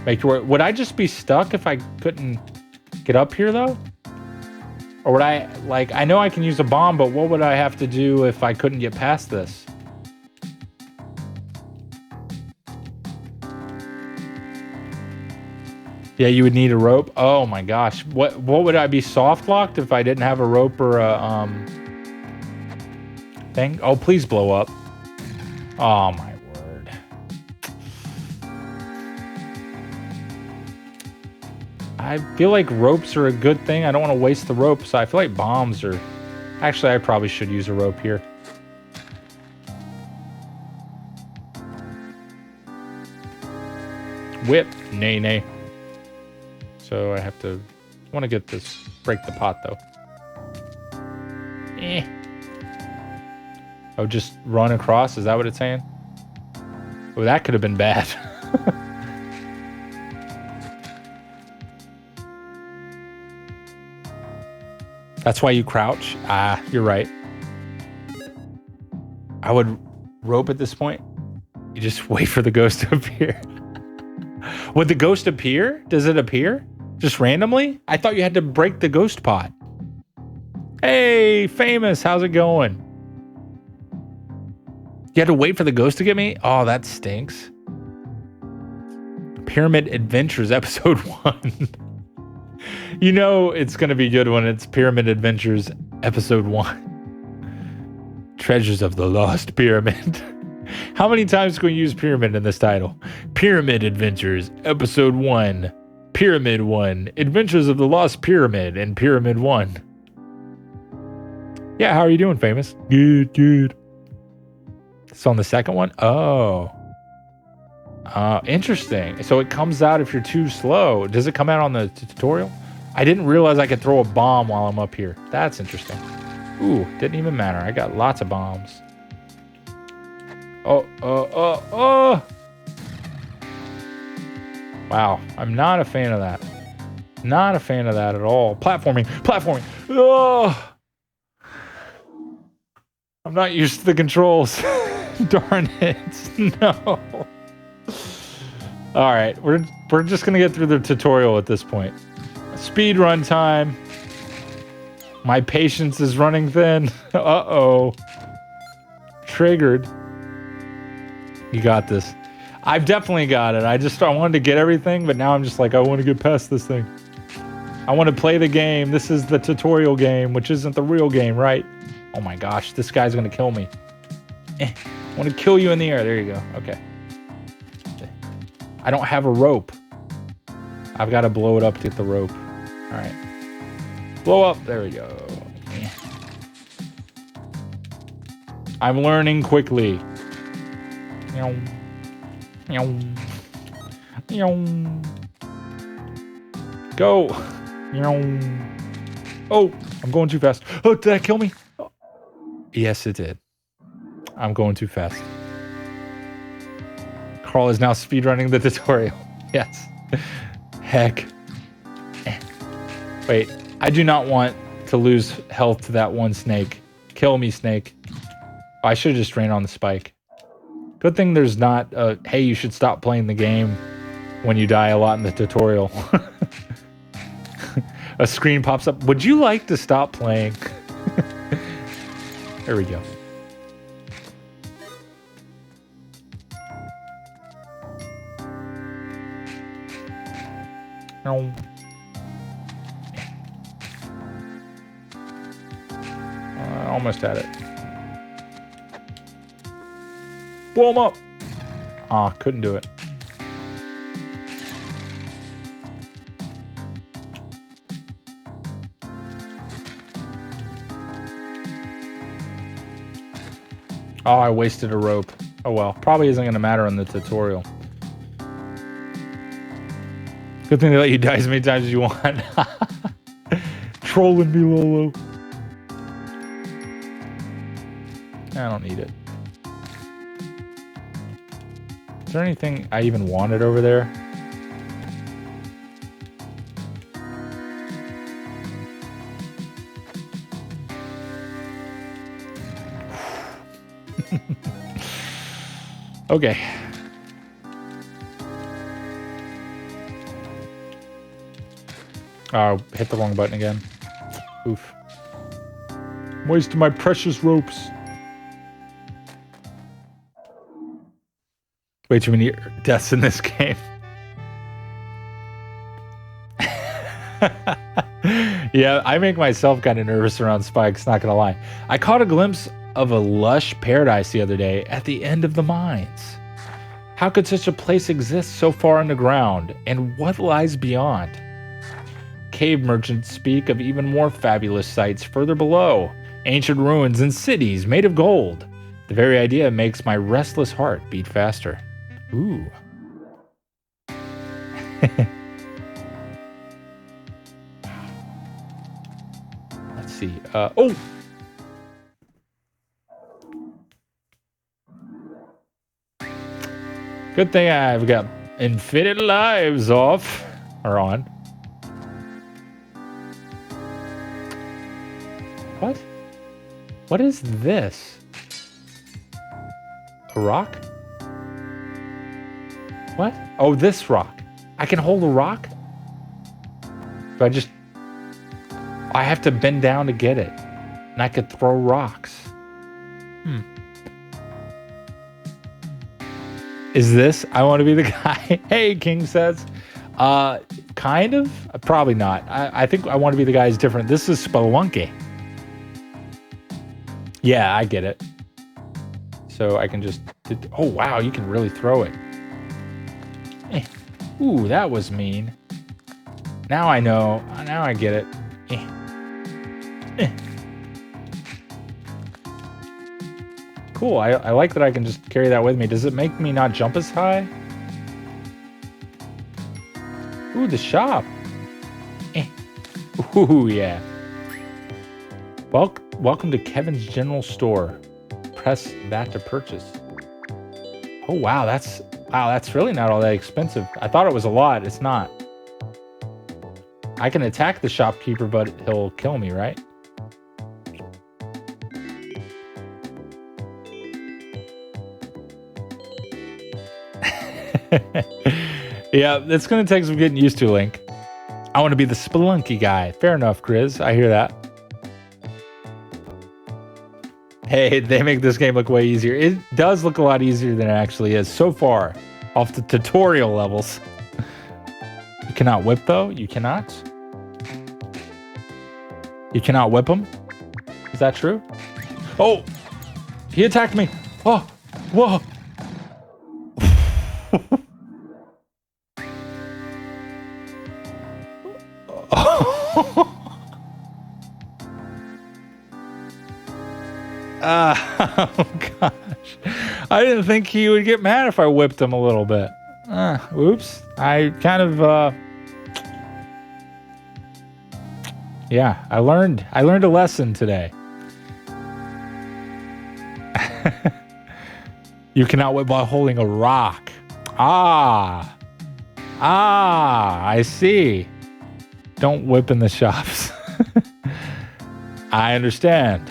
make it work. Would I just be stuck if I couldn't get up here, though? Or would I, like, I know I can use a bomb, but what would I have to do if I couldn't get past this? Yeah, you would need a rope. Oh my gosh. What would I be soft locked if I didn't have a rope or a thing? Oh, please blow up. Oh my word. I feel like ropes are a good thing. I don't want to waste the rope, so I feel like bombs are... Actually, I probably should use a rope here. Whip. Nay, nay. So I have to... want to get this... break the pot, though. Eh. Oh, just run across? Is that what it's saying? Oh, that could have been bad. That's why you crouch? Ah, you're right. I would rope at this point. You just wait for the ghost to appear. Would the ghost appear? Does it appear? Just randomly? I thought you had to break the ghost pot. Hey, famous, how's it going? You had to wait for the ghost to get me? Oh, that stinks. Pyramid Adventures Episode 1. You know it's going to be good when it's Pyramid Adventures Episode 1. Treasures of the Lost Pyramid. How many times can we use pyramid in this title? Pyramid Adventures Episode 1. Pyramid 1. Adventures of the Lost Pyramid and Pyramid 1. Yeah, how are you doing, famous? Good, good. So on the second one? Oh. Interesting. So it comes out if you're too slow. Does it come out on the tutorial? I didn't realize I could throw a bomb while I'm up here. That's interesting. Ooh, didn't even matter. I got lots of bombs. Oh. Wow, I'm not a fan of that. Not a fan of that at all. Platforming. Oh! I'm not used to the controls. Darn it. No. All right, we're just gonna get through the tutorial at this point. Speed run time. My patience is running thin. Uh-oh. Triggered. You got this. I've definitely got it. I wanted to get everything, but now I'm just like, I want to get past this thing. I want to play the game. This is the tutorial game, which isn't the real game, right? Oh my gosh, this guy's gonna kill me. I want to kill you in the air. There you go. Okay. I don't have a rope. I've got to blow it up to get the rope. All right. Blow up. There we go. Yeah. I'm learning quickly. Go. Oh, I'm going too fast. Oh, did that kill me? Yes, it did. I'm going too fast. Carl is now speedrunning the tutorial. Yes. Heck. Wait, I do not want to lose health to that one snake. Kill me, snake. Oh, I should have just ran on the spike. Good thing there's not a, hey, you should stop playing the game when you die a lot in the tutorial. A screen pops up. Would you like to stop playing? There we go. Almost had it. Blow him up. Ah, couldn't do it. Oh, I wasted a rope. Oh well, probably isn't going to matter in the tutorial. Good thing they let you die as many times as you want. Trolling me, Lolo. I don't need it. Is there anything I even wanted over there? Okay. Oh, hit the wrong button again. Oof. I'm wasting my precious ropes. Way too many deaths in this game. Yeah, I make myself kind of nervous around spikes, not gonna lie. I caught a glimpse of a lush paradise the other day at the end of the mines. How could such a place exist so far underground, and what lies beyond? Cave merchants speak of even more fabulous sights further below, ancient ruins and cities made of gold. The very idea makes my restless heart beat faster. Ooh. Let's see. Oh! Good thing I've got infinite lives off. Or on. What? What is this? A rock? What? Oh, this rock. I can hold a rock? Do I just... I have to bend down to get it. And I could throw rocks. Is this? I want to be the guy. Hey, King says. Kind of? Probably not. I think I want to be the guy who's different. This is Spelunky. Yeah, I get it. So I can just... Oh, wow, you can really throw it. Ooh, that was mean. Now I know. Now I get it. cool. I like that I can just carry that with me. Does it make me not jump as high? Ooh, the shop. Ooh, yeah. Welcome to Kevin's General Store. Press that to purchase. Oh, wow, that's really not all that expensive. I thought it was a lot. It's not. I can attack the shopkeeper, but he'll kill me, right? Yeah, it's going to take some getting used to, Link. I want to be the Spelunky guy. Fair enough, Grizz. I hear that. Hey, they make this game look way easier. It does look a lot easier than it actually is so far off the tutorial levels. You cannot whip, though. You cannot. You cannot whip him. Is that true? Oh, he attacked me. Oh, whoa. Oh gosh, I didn't think he would get mad if I whipped him a little bit. Oops, I kind of yeah, I learned a lesson today. You cannot whip while holding a rock. Ah, I see. Don't whip in the shops. I understand.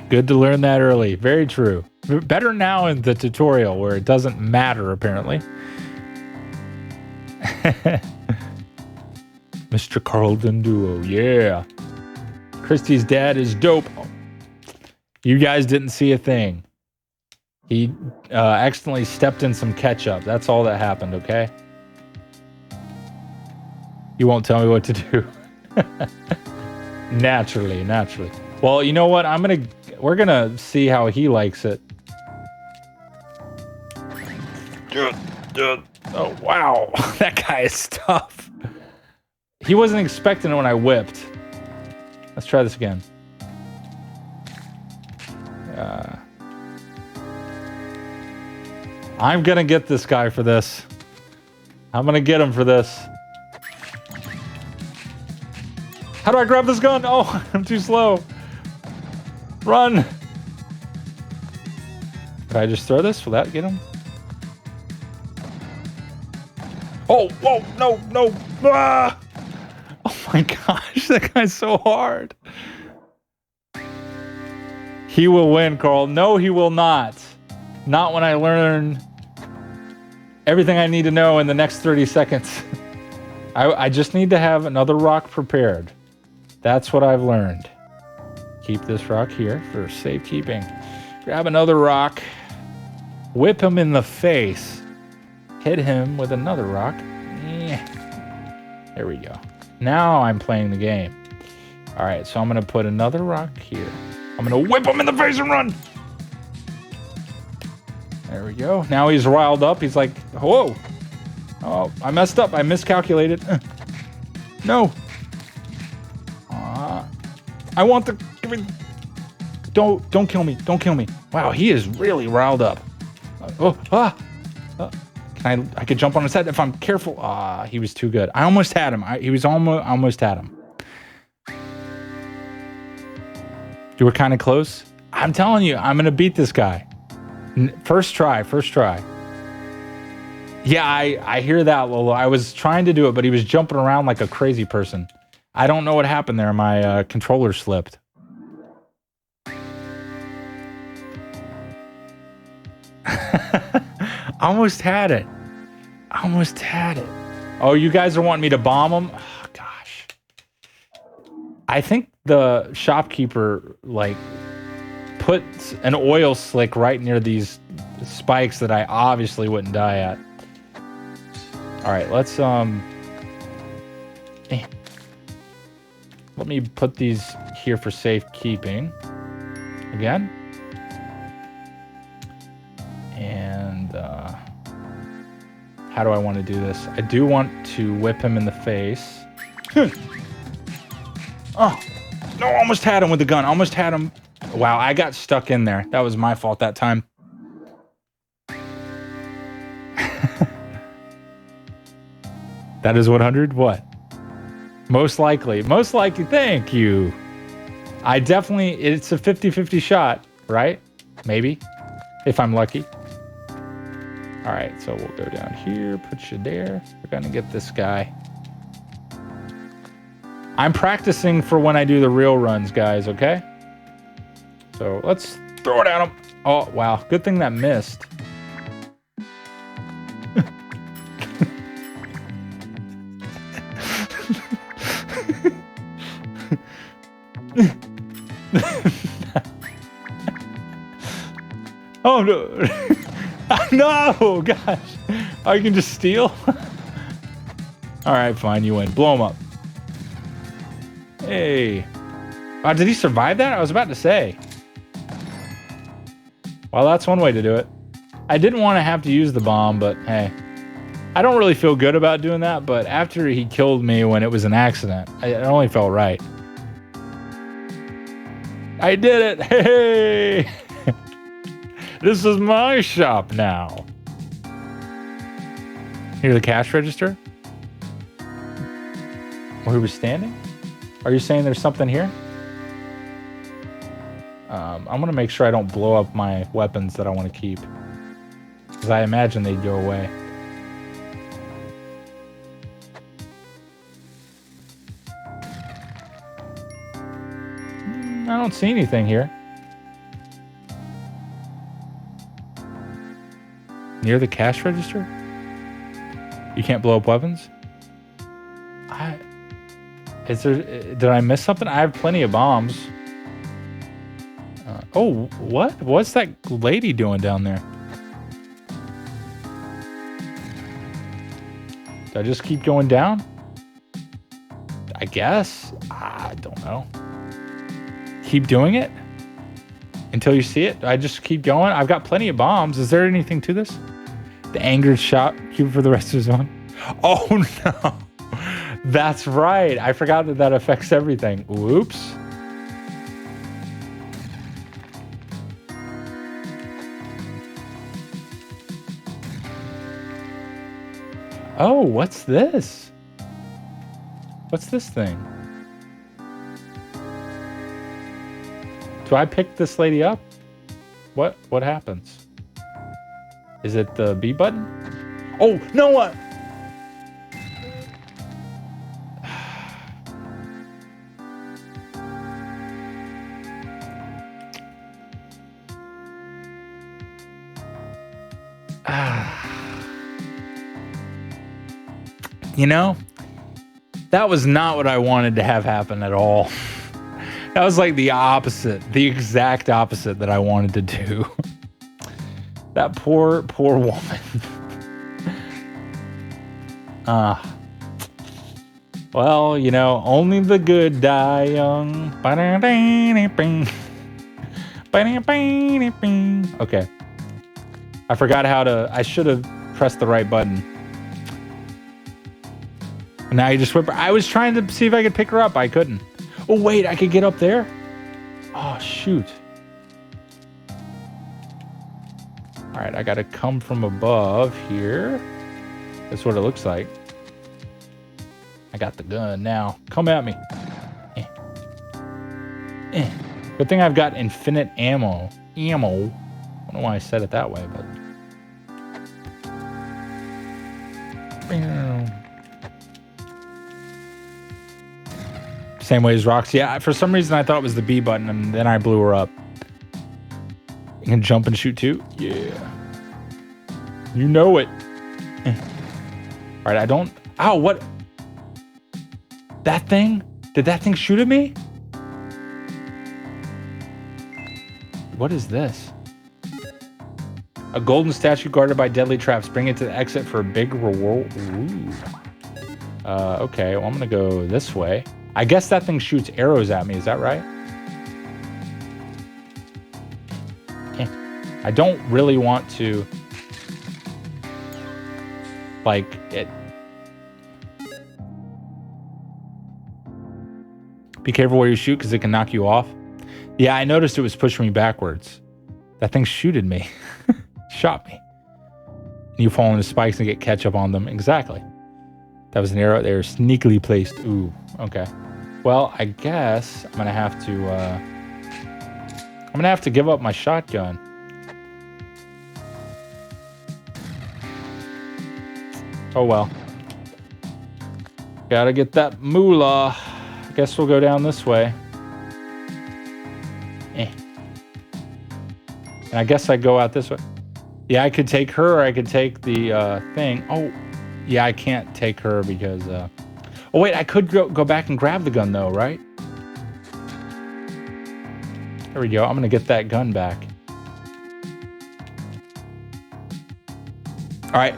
Good to learn that early. Very true. Better now in the tutorial where it doesn't matter, apparently. Mr. Carlton Duo. Yeah. Christy's dad is dope. You guys didn't see a thing. He accidentally stepped in some ketchup. That's all that happened, okay? You won't tell me what to do. Naturally. Well, you know what? We're gonna see how he likes it. Oh, wow. That guy is tough. He wasn't expecting it when I whipped. Let's try this again. I'm gonna get this guy for this. I'm gonna get him for this. How do I grab this gun? Oh, I'm too slow. Run! Can I just throw this? Will that get him? Oh, whoa, no. Ah! Oh my gosh, that guy's so hard. He will win, Carl. No, he will not. Not when I learn everything I need to know in the next 30 seconds. I just need to have another rock prepared. That's what I've learned. Keep this rock here for safekeeping. Grab another rock. Whip him in the face. Hit him with another rock. There we go. Now I'm playing the game. All right, so I'm going to put another rock here. I'm going to whip him in the face and run. There we go. Now he's riled up. He's like, whoa. Oh, I messed up. I miscalculated. No. I want the... Don't kill me. Don't kill me. Wow, he is really riled up. I could jump on his head if I'm careful. He was too good. I almost had him. He was almost had him. You were kind of close. I'm telling you, I'm gonna beat this guy. First try. Yeah, I hear that, Lolo. I was trying to do it, but he was jumping around like a crazy person. I don't know what happened there. My controller slipped. Almost had it. Oh, you guys are wanting me to bomb him? Oh, gosh. I think the shopkeeper, like, put an oil slick right near these spikes that I obviously wouldn't die at. All right, let's, let me put these here for safekeeping. Again. And, how do I want to do this? I do want to whip him in the face. Oh, no, almost had him with the gun. Almost had him. Wow, I got stuck in there. That was my fault that time. That is 100? What? Most likely. Most likely. Thank you. I definitely... It's a 50-50 shot, right? Maybe. If I'm lucky. Alright, so we'll go down here. Put you there. We're going to get this guy. I'm practicing for when I do the real runs, guys, okay? So let's throw it at him. Oh, wow. Good thing that missed. Oh, no. No, gosh. Oh, you can just steal? All right, fine. You win. Blow him up. Hey. Oh, did he survive that? I was about to say. Well, that's one way to do it. I didn't want to have to use the bomb, but hey. I don't really feel good about doing that, but after he killed me when it was an accident, it only felt right. I did it! Hey! This is my shop now. Hear the cash register? Where he was standing? Are you saying there's something here? I'm gonna make sure I don't blow up my weapons that I want to keep. Because I imagine they'd go away. I don't see anything here. Near the cash register? You can't blow up weapons? Did I miss something? I have plenty of bombs. Oh, what? What's that lady doing down there? Did I just keep going down? I guess. I don't know. Keep doing it? Until you see it? I just keep going? I've got plenty of bombs. Is there anything to this? The angered shot. Keep it for the rest of his own. Oh, no. That's right. I forgot that that affects everything. Whoops. Oh, what's this? What's this thing? Do I pick this lady up? What happens? Is it the B button? Oh, no, what? You know, that was not what I wanted to have happen at all. That was like the opposite, the exact opposite that I wanted to do. That poor woman. Well, you know, only the good die young. Okay. I forgot how to, I should have pressed the right button. Now you just whip her. I was trying to see if I could pick her up. I couldn't. Oh, wait, I could get up there? Oh, shoot. All right, I got to come from above here. That's what it looks like. I got the gun now. Come at me. Good thing I've got infinite ammo. I don't know why I said it that way, but... Same way as Roxy. Yeah, for some reason I thought it was the B button, and then I blew her up. You can jump and shoot too? Yeah. You know it. Alright, I don't... Ow, what? That thing? Did that thing shoot at me? What is this? A golden statue guarded by deadly traps. Bring it to the exit for a big reward. Ooh. Okay, well, I'm gonna go this way. I guess that thing shoots arrows at me, is that right? I don't really want to... Like, it... Be careful where you shoot, because it can knock you off. Yeah, I noticed it was pushing me backwards. That thing shooted me. Shot me. And you fall into spikes and get ketchup on them. Exactly. That was an arrow. They were sneakily placed. Ooh, okay. Well, I guess I'm gonna have to give up my shotgun. Oh well. Gotta get that moolah. Guess we'll go down this way. And I guess I go out this way. Yeah, I could take her, or I could take the thing. Oh, yeah, I can't take her because... Oh, wait, I could go back and grab the gun, though, right? There we go. I'm going to get that gun back. All right.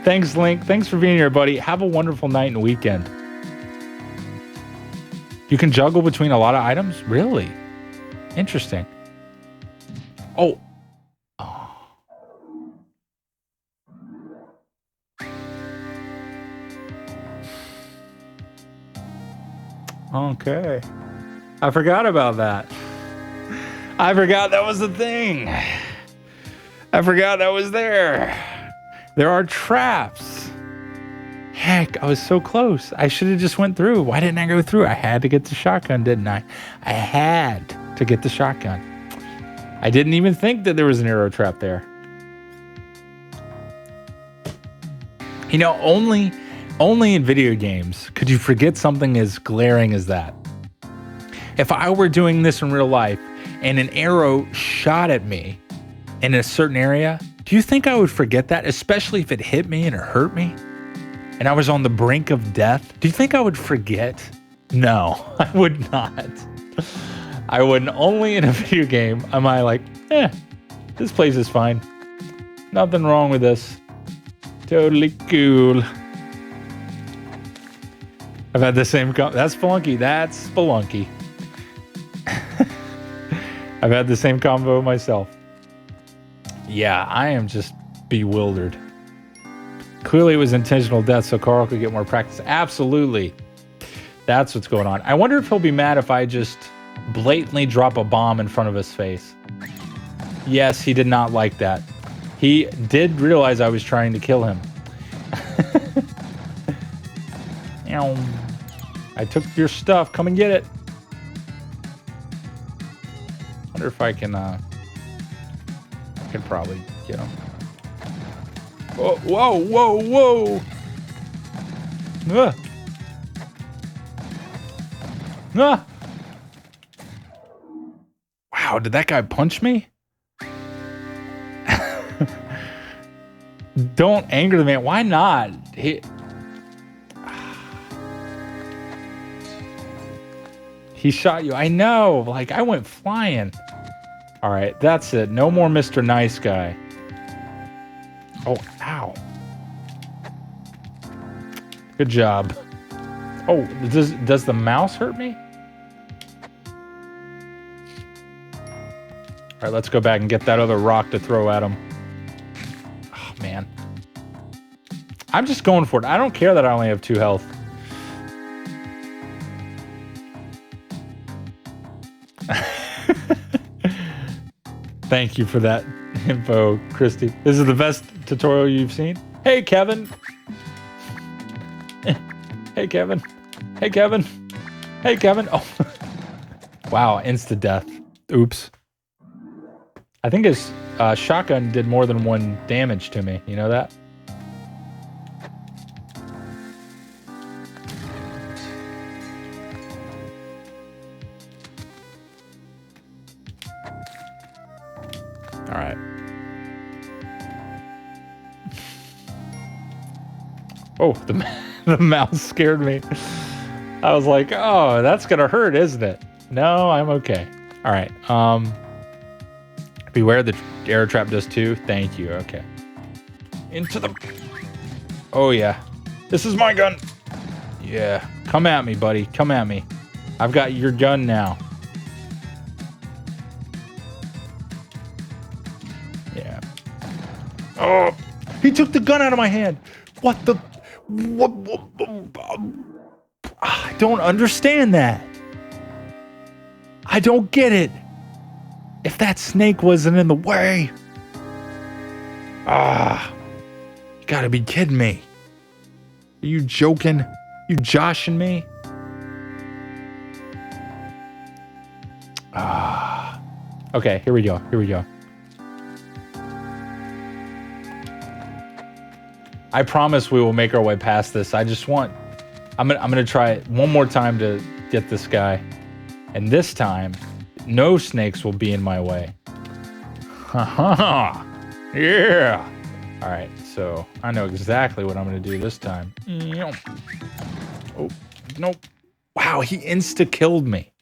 Thanks, Link. Thanks for being here, buddy. Have a wonderful night and weekend. You can juggle between a lot of items? Really? Interesting. Oh. Okay. I forgot about that. I forgot that was the thing. I forgot that was there. There are traps. Heck, I was so close. I should have just went through. Why didn't I go through? I had to get the shotgun, didn't I? I had to get the shotgun. I didn't even think that there was an arrow trap there. You know, only in video games could you forget something as glaring as that. If I were doing this in real life and an arrow shot at me in a certain area, do you think I would forget that? Especially if it hit me and it hurt me and I was on the brink of death. Do you think I would forget? No, I would not. I wouldn't. Only in a video game am I like, this place is fine. Nothing wrong with this. Totally cool. I've had the same... That's Spelunky. That's Spelunky. I've had the same combo myself. Yeah, I am just bewildered. Clearly it was intentional death so Carl could get more practice. Absolutely. That's what's going on. I wonder if he'll be mad if I just blatantly drop a bomb in front of his face. Yes, he did not like that. He did realize I was trying to kill him. I took your stuff. Come and get it. Wonder if I can probably get him. Whoa, whoa, whoa, whoa. Wow, did that guy punch me? Don't anger the man. Why not? He shot you. I know. Like, I went flying. All right, that's it. No more Mr. Nice Guy. Oh, ow. Good job. Oh, does the mouse hurt me? All right, let's go back and get that other rock to throw at him. Oh, man. I'm just going for it. I don't care that I only have 2 health. Thank you for that info, Christy. This is the best tutorial you've seen. Hey, Kevin. Hey, Kevin. Hey, Kevin. Hey, Kevin. Oh, wow. Insta death. Oops. I think his shotgun did more than 1 damage to me. You know that? All right. Oh, the mouse scared me. I was like, oh, that's gonna hurt, isn't it? No, I'm okay. All right. Beware the arrow trap does too. Thank you. Okay. Into the... Oh, yeah. This is my gun. Yeah. Come at me, buddy. Come at me. I've got your gun now. Yeah. Oh! He took the gun out of my hand. What the... What? I don't understand that. I don't get it. If that snake wasn't in the way. You gotta be kidding me. Are you joking? You joshing me? Okay, here we go. I promise we will make our way past this. I'm gonna try it one more time to get this guy. And this time, no snakes will be in my way. Haha. Yeah. All right, so I know exactly what I'm gonna do this time. Oh, nope. Wow, he insta-killed me.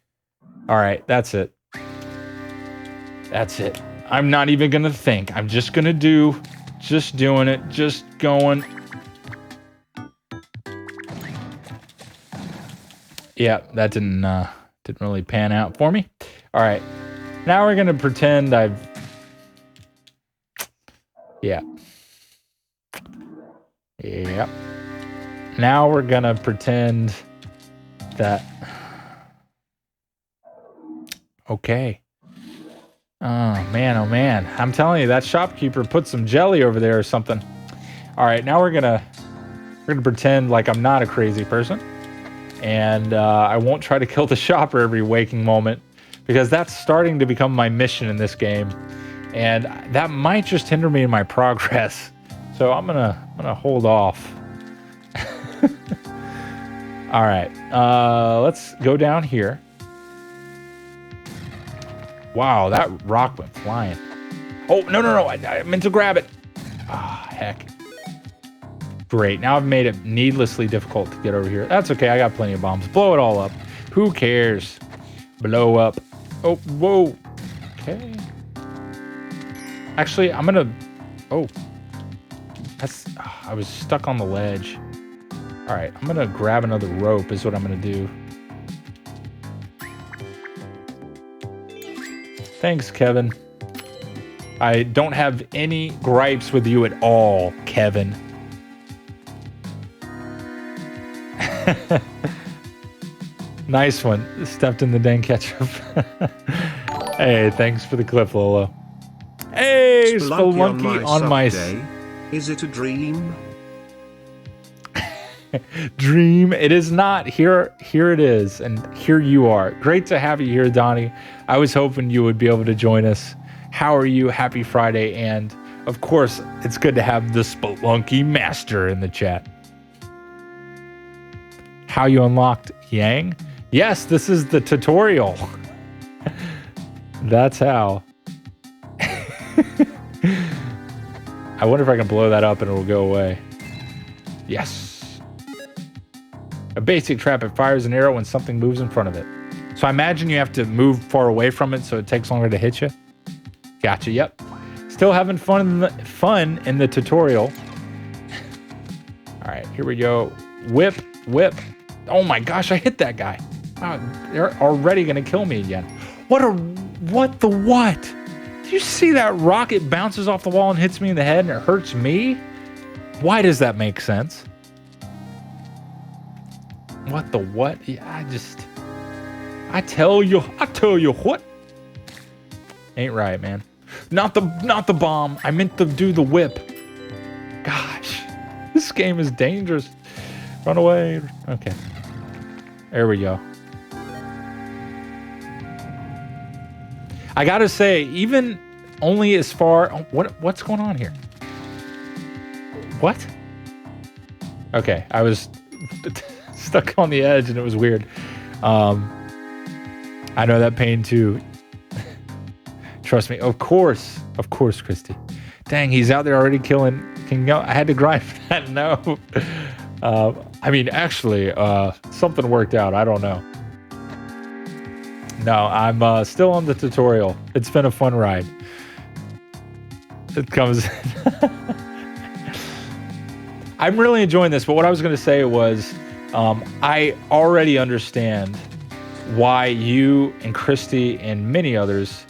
All right, that's it. I'm not even gonna think. I'm just gonna doing it, just going. Yeah, that didn't really pan out for me. All right, now we're gonna pretend Yep. Now we're gonna pretend that. Okay. Oh man. I'm telling you, that shopkeeper put some jelly over there or something. All right, now we're gonna pretend like I'm not a crazy person, and I won't try to kill the shopper every waking moment, because that's starting to become my mission in this game, and that might just hinder me in my progress. So I'm gonna hold off. All right, let's go down here. Wow, that rock went flying. Oh, no. I meant to grab it. Heck. Great. Now I've made it needlessly difficult to get over here. That's okay. I got plenty of bombs. Blow it all up. Who cares? Blow up. Oh, whoa. Okay. Actually, I'm going to... Oh. I was stuck on the ledge. All right. I'm going to grab another rope is what I'm going to do. Thanks, Kevin. I don't have any gripes with you at all, Kevin. Nice one. Stepped in the dang ketchup. Hey, thanks for the clip, Lolo. Hey, Spelunky on my day. Is it a dream? Dream. It is not. Here it is, and here you are. Great to have you here, Donnie. I was hoping you would be able to join us. How are you? Happy Friday, and of course, it's good to have the Spelunky Master in the chat. How you unlocked Yang? Yes, this is the tutorial. That's how. I wonder if I can blow that up and it will go away. Yes. A basic trap, it fires an arrow when something moves in front of it. So I imagine you have to move far away from it so it takes longer to hit you. Gotcha, yep. Still having fun in the tutorial. All right, here we go. Whip. Oh my gosh, I hit that guy. Wow, they're already gonna kill me again. What? Do you see that rocket bounces off the wall and hits me in the head and it hurts me? Why does that make sense? What the what? Yeah, I tell you what. Ain't right, man. Not the bomb. I meant to do the whip. Gosh, this game is dangerous. Run away. Okay. There we go. I gotta say, even only as far... What's going on here? What? Okay, I was stuck on the edge and it was weird. I know that pain too. Trust me. Of course, Christy. Dang, he's out there already killing King. I had to grind for that. No. I mean, actually, something worked out. I don't know. No, I'm still on the tutorial. It's been a fun ride. It comes... I'm really enjoying this, but what I was going to say was I already understand why you and Christy and many others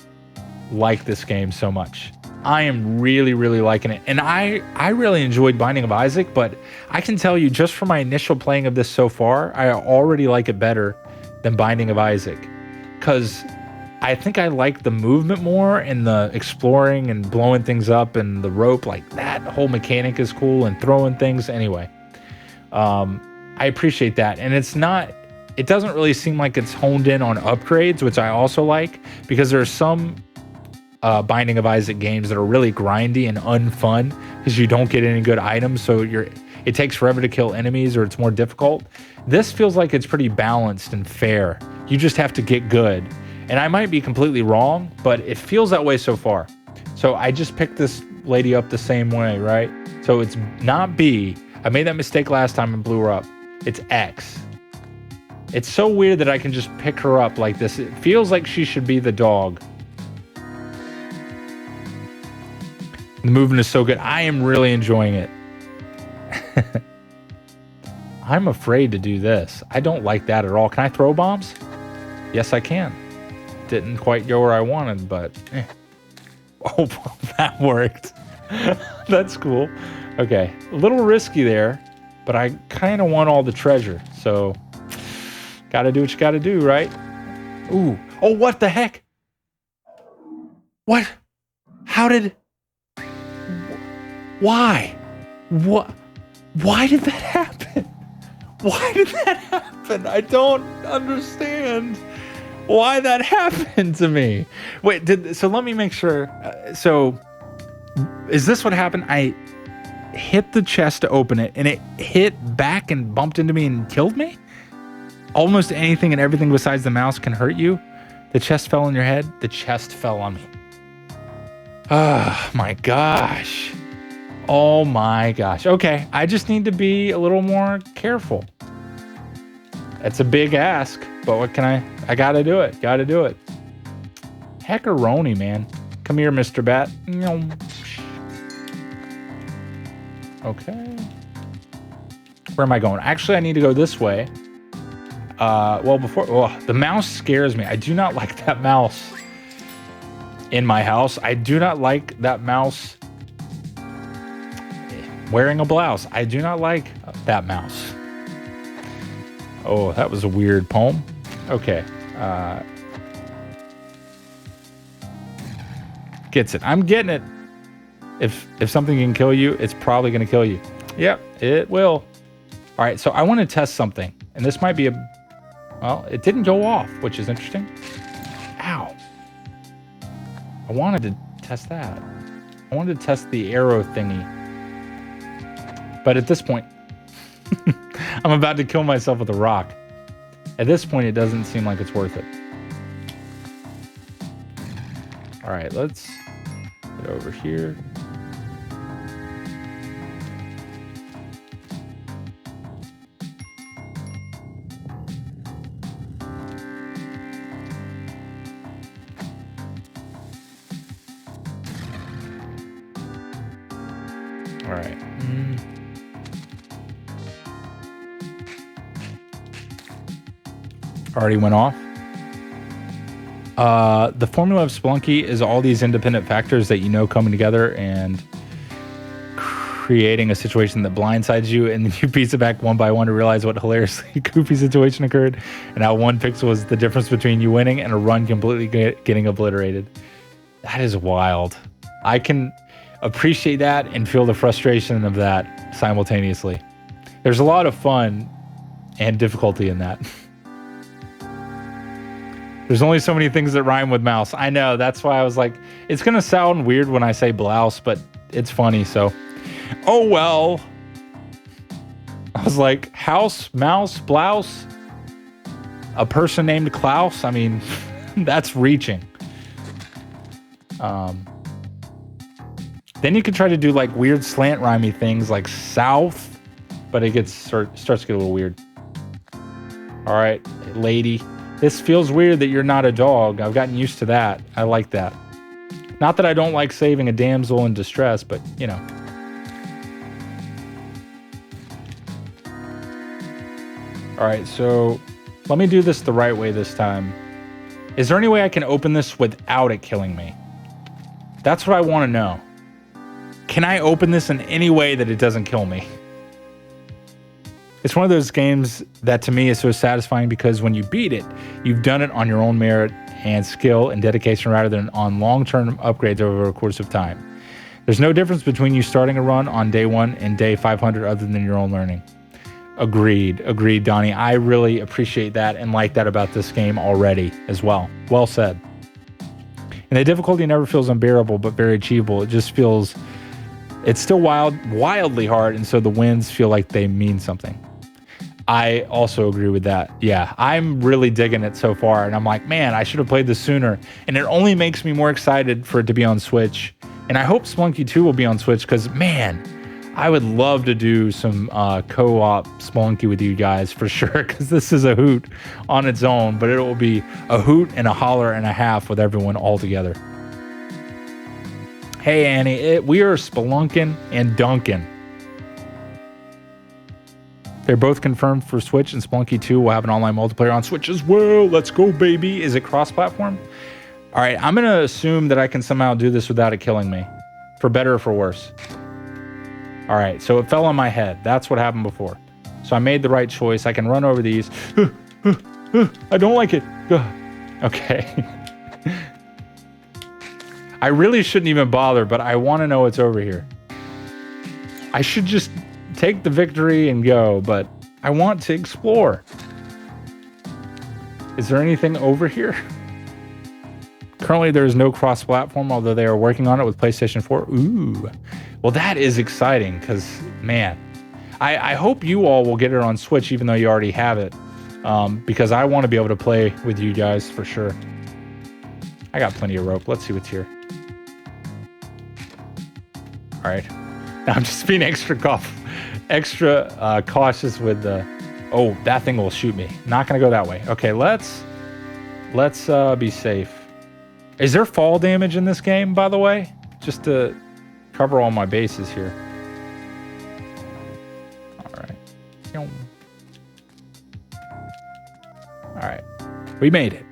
like this game so much. I am really, really liking it. And I really enjoyed Binding of Isaac, but I can tell you just from my initial playing of this so far, I already like it better than Binding of Isaac. Because I think I like the movement more and the exploring and blowing things up and the rope. Like that whole mechanic is cool and throwing things. Anyway, I appreciate that. And it doesn't really seem like it's honed in on upgrades, which I also like, because there are some Binding of Isaac games that are really grindy and unfun because you don't get any good items. So it takes forever to kill enemies or it's more difficult. This feels like it's pretty balanced and fair. You just have to get good. And I might be completely wrong, but it feels that way so far. So I just picked this lady up the same way, right? So it's not B. I made that mistake last time and blew her up. It's X. It's so weird that I can just pick her up like this. It feels like she should be the dog. The movement is so good. I am really enjoying it. I'm afraid to do this. I don't like that at all. Can I throw bombs? Yes, I can. Didn't quite go where I wanted, but oh, that worked. That's cool. Okay, a little risky there, but I kind of want all the treasure, so gotta do what you gotta do, right? Ooh, oh, what the heck? What? How did? Why? What? Why did that happen? Why did that happen? I don't understand why that happened to me. Wait, so let me make sure. So is this what happened? I hit the chest to open it and it hit back and bumped into me and killed me? Almost anything and everything besides the mouse can hurt you. The chest fell on your head. The chest fell on me. Oh my gosh. Oh my gosh. Okay, I just need to be a little more careful. It's a big ask, but what can I gotta do it. Gotta do it. Heckaroni, man. Come here, Mr. Bat. Okay. Where am I going? Actually, I need to go this way. The mouse scares me. I do not like that mouse in my house. I do not like that mouse wearing a blouse. I do not like that mouse. Oh, that was a weird poem. Okay. Gets it. I'm getting it. If something can kill you, it's probably going to kill you. Yep, it will. All right, so I want to test something. And this might be well, it didn't go off, which is interesting. Ow. I wanted to test that. I wanted to test the arrow thingy. But at this point, I'm about to kill myself with a rock. At this point, it doesn't seem like it's worth it. All right, let's get over here. All right. Already went off. The formula of Spelunky is all these independent factors that you know coming together and creating a situation that blindsides you, and then you piece it back one by one to realize what hilariously goofy situation occurred, and how one pixel was the difference between you winning and a run completely getting obliterated. That is wild. I can appreciate that and feel the frustration of that simultaneously. There's a lot of fun and difficulty in that. There's only so many things that rhyme with mouse. I know, that's why I was like, it's gonna sound weird when I say blouse, but it's funny, so. Oh well. I was like, house, mouse, blouse, a person named Klaus. I mean, that's reaching. Then you could try to do like weird slant rhymey things like south, but it starts to get a little weird. All right, lady. This feels weird that you're not a dog. I've gotten used to that. I like that. Not that I don't like saving a damsel in distress, but you know. All right, so let me do this the right way this time. Is there any way I can open this without it killing me? That's what I want to know. Can I open this in any way that it doesn't kill me? It's one of those games that to me is so satisfying because when you beat it, you've done it on your own merit and skill and dedication rather than on long-term upgrades over a course of time. There's no difference between you starting a run on day 1 and day 500 other than your own learning. Agreed, Donnie. I really appreciate that and like that about this game already as well. Well said. And the difficulty never feels unbearable, but very achievable. It just feels, it's still wildly hard, and so the wins feel like they mean something. I also agree with that. Yeah, I'm really digging it so far, and I'm like, man, I should have played this sooner. And it only makes me more excited for it to be on Switch. And I hope Spelunky 2 will be on Switch, because, man, I would love to do some co-op Spelunky with you guys for sure, because this is a hoot on its own, but it will be a hoot and a holler and a half with everyone all together. Hey, Annie, we are spelunking and dunking. They're both confirmed for Switch, and Spelunky 2 will have an online multiplayer on Switch as well. Let's go, baby. Is it cross-platform? All right, I'm going to assume that I can somehow do this without it killing me, for better or for worse. All right, so it fell on my head. That's what happened before. So I made the right choice. I can run over these. I don't like it. Okay. I really shouldn't even bother, but I want to know what's over here. I should just take the victory and go, but I want to explore. Is there anything over here? Currently, there is no cross-platform, although they are working on it with PlayStation 4. Ooh. Well, that is exciting because, man, I hope you all will get it on Switch, even though you already have it, because I want to be able to play with you guys for sure. I got plenty of rope. Let's see what's here. All right. Now I'm just being extra cautious with the... Oh, that thing will shoot me. Not going to go that way. Okay, let's be safe. Is there fall damage in this game, by the way? Just to cover all my bases here. All right. All right. We made it.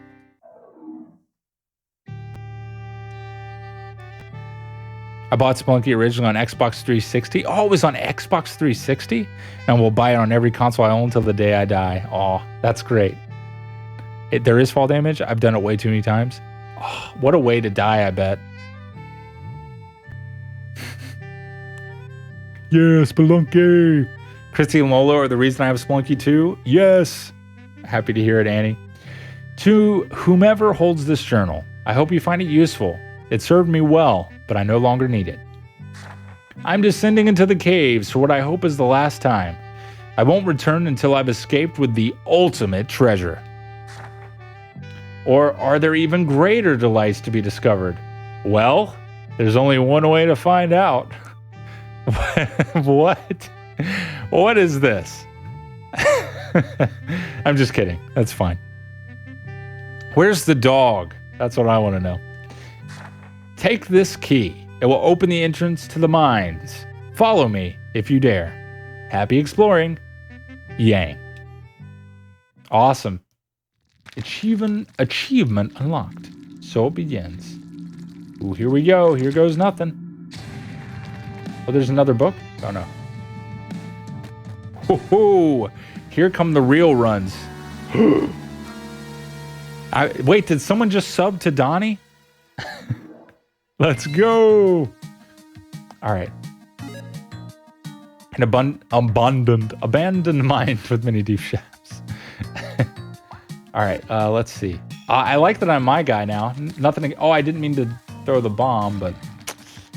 I bought Spelunky originally on Xbox 360. Oh, it was on Xbox 360? And we'll buy it on every console I own until the day I die. Oh, that's great. There is fall damage. I've done it way too many times. Oh, what a way to die, I bet. Yeah, Spelunky. Christy and Lola are the reason I have Spelunky 2. Yes. Happy to hear it, Annie. To whomever holds this journal, I hope you find it useful. It served me well, but I no longer need it. I'm descending into the caves for what I hope is the last time. I won't return until I've escaped with the ultimate treasure. Or are there even greater delights to be discovered? Well, there's only one way to find out. What? What is this? I'm just kidding. That's fine. Where's the dog? That's what I want to know. Take this key. It will open the entrance to the mines. Follow me if you dare. Happy exploring. Yang. Awesome. Achievement unlocked. So it begins. Ooh, here we go. Here goes nothing. Oh, there's another book? Oh, no. Ho-ho! Here come the real runs. Wait, did someone just sub to Donnie? Let's go! All right. An abandoned mine with many deep shafts. All right, let's see. I like that I'm my guy now. Nothing. Oh, I didn't mean to throw the bomb, but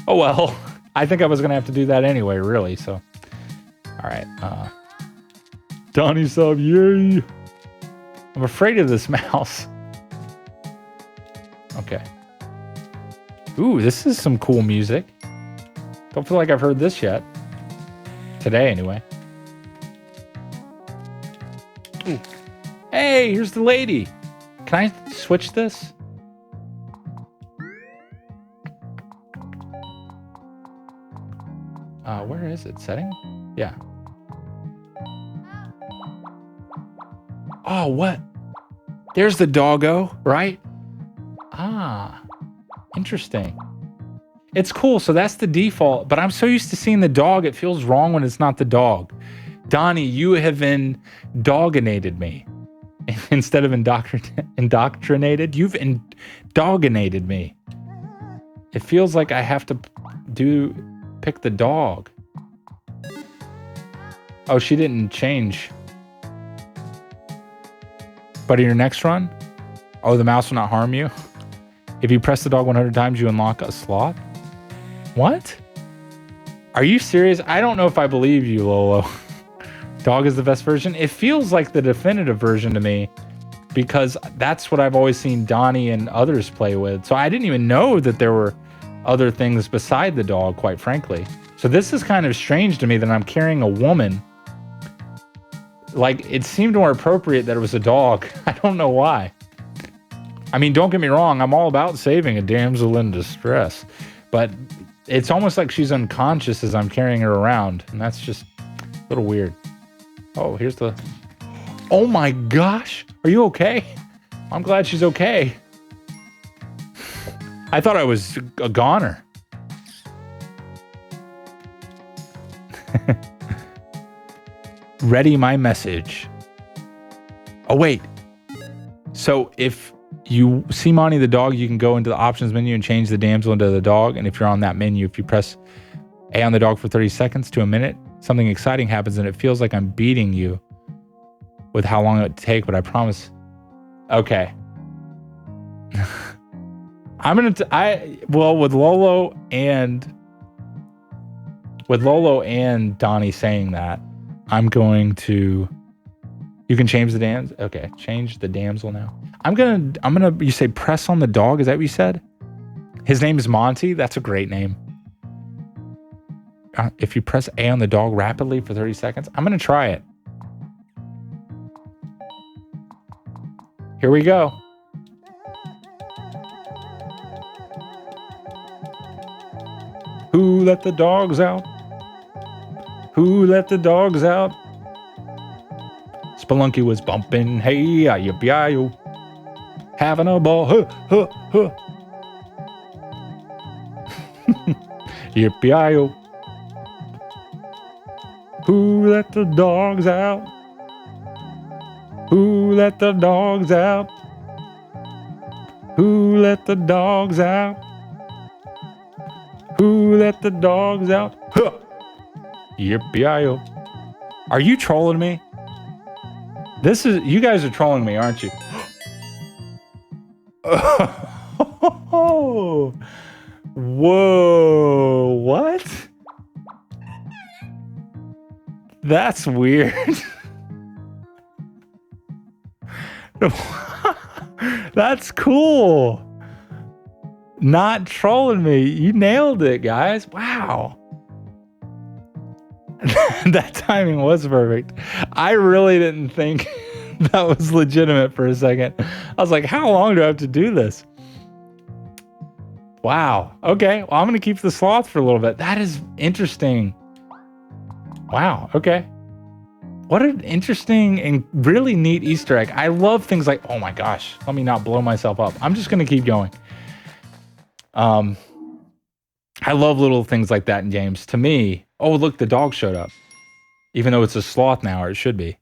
oh well. I think I was gonna have to do that anyway, really. So, all right. Donnie sub, yay! I'm afraid of this mouse. Okay. Ooh, this is some cool music. Don't feel like I've heard this yet. Today, anyway. Ooh. Hey, here's the lady. Can I switch this? Where is it? Setting? Yeah. Oh, what? There's the doggo, right? Ah, interesting. It's cool. So that's the default, but I'm so used to seeing the dog. It feels wrong when it's not the dog. Donnie, you have indoctrinated me. instead of indoctrinated. You've indoginated me. It feels like I have to pick the dog. Oh, she didn't change. But in your next run, oh, the mouse will not harm you. If you press the dog 100 times, you unlock a sloth. What? Are you serious? I don't know if I believe you, Lolo. Dog is the best version. It feels like the definitive version to me because that's what I've always seen Donnie and others play with. So I didn't even know that there were other things beside the dog, quite frankly. So this is kind of strange to me that I'm carrying a woman. Like, it seemed more appropriate that it was a dog. I don't know why. I mean, don't get me wrong. I'm all about saving a damsel in distress. But it's almost like she's unconscious as I'm carrying her around. And that's just a little weird. Oh, here's the... Oh my gosh. Are you okay? I'm glad she's okay. I thought I was a goner. Ready my message. Oh, wait. So if you see Monty the dog, you can go into the options menu and change the damsel into the dog. And if you're on that menu, if you press A on the dog for 30 seconds to a minute, something exciting happens and it feels like I'm beating you with how long it would take, but I promise. Okay. With Lolo and Donnie saying that, I'm going to, you can change the damsel. Okay, change the damsel now. You say press on the dog. Is that what you said? His name is Monty. That's a great name. If you press A on the dog rapidly for 30 seconds, I'm going to try it. Here we go. Who let the dogs out? Who let the dogs out? Spelunky was bumping, hey, yippee-yi-yo. Having a ball, huh, huh, huh. Yippee-yi-yo. Who let the dogs out? Who let the dogs out? Who let the dogs out? Who let the dogs out? Huh. Yippee-yi-yo. Are you trolling me? You guys are trolling me, aren't you? Oh, whoa, what? That's weird. That's cool. Not trolling me. You nailed it, guys. Wow. That timing was perfect. I really didn't think that was legitimate for a second. I was like, how long do I have to do this? Wow. Okay. Well, I'm going to keep the sloth for a little bit. That is interesting. Wow. Okay. What an interesting and really neat Easter egg. I love things like, oh my gosh, let me not blow myself up. I'm just going to keep going. I love little things like that in games. To me, oh, look, the dog showed up. Even though it's a sloth now, or it should be.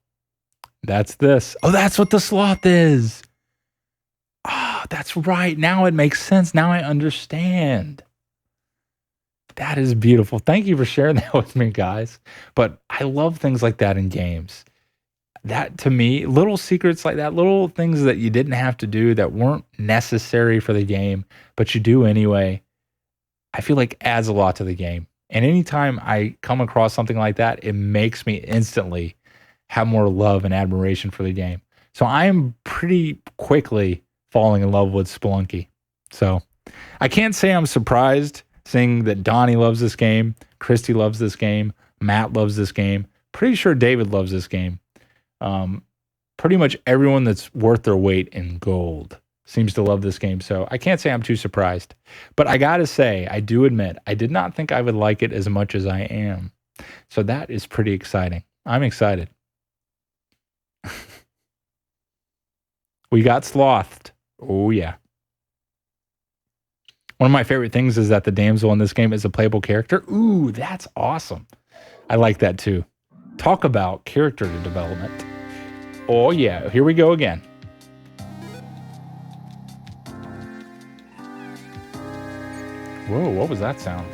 That's this. Oh, that's what the sloth is. Oh, that's right. Now it makes sense. Now I understand. That is beautiful. Thank you for sharing that with me, guys. But I love things like that in games. That, to me, little secrets like that, little things that you didn't have to do that weren't necessary for the game, but you do anyway, I feel like adds a lot to the game. And anytime I come across something like that, it makes me instantly have more love and admiration for the game. So I am pretty quickly falling in love with Spelunky. So I can't say I'm surprised seeing that Donnie loves this game, Christy loves this game, Matt loves this game. Pretty sure David loves this game. Pretty much everyone that's worth their weight in gold seems to love this game. So I can't say I'm too surprised. But I got to say, I do admit, I did not think I would like it as much as I am. So that is pretty exciting. I'm excited. We got slothed. Oh, yeah. One of my favorite things is that the damsel in this game is a playable character. Ooh, that's awesome. I like that too. Talk about character development. Oh, yeah. Here we go again. Whoa, what was that sound?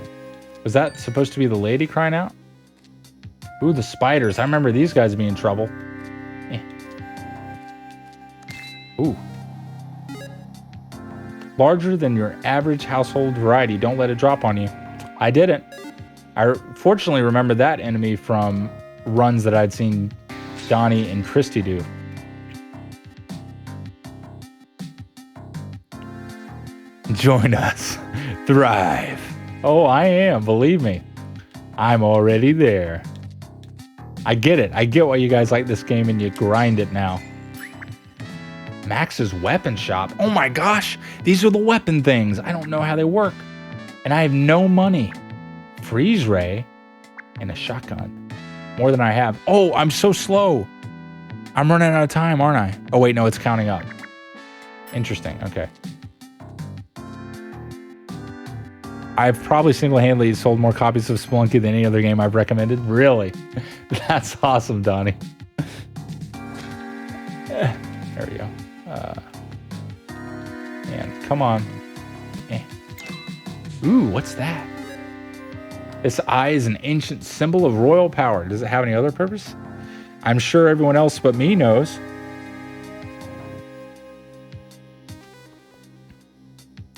Was that supposed to be the lady crying out? Ooh, the spiders. I remember these guys being in trouble. Ooh. Larger than your average household variety. Don't let it drop on you. I didn't. I fortunately remember that enemy from runs that I'd seen Donnie and Christy do. Join us. Thrive. Oh, I am. Believe me. I'm already there. I get it. I get why you guys like this game and you grind it now. Max's weapon shop. Oh my gosh. These are the weapon things. I don't know how they work. And I have no money. Freeze ray and a shotgun. More than I have. Oh, I'm so slow. I'm running out of time, aren't I? Oh, wait, no, it's counting up. Interesting. Okay. I've probably single-handedly sold more copies of Spelunky than any other game I've recommended. Really? That's awesome, Donnie. There we go. And come on. Ooh, what's that? This eye is an ancient symbol of royal power. Does it have any other purpose? I'm sure everyone else but me knows.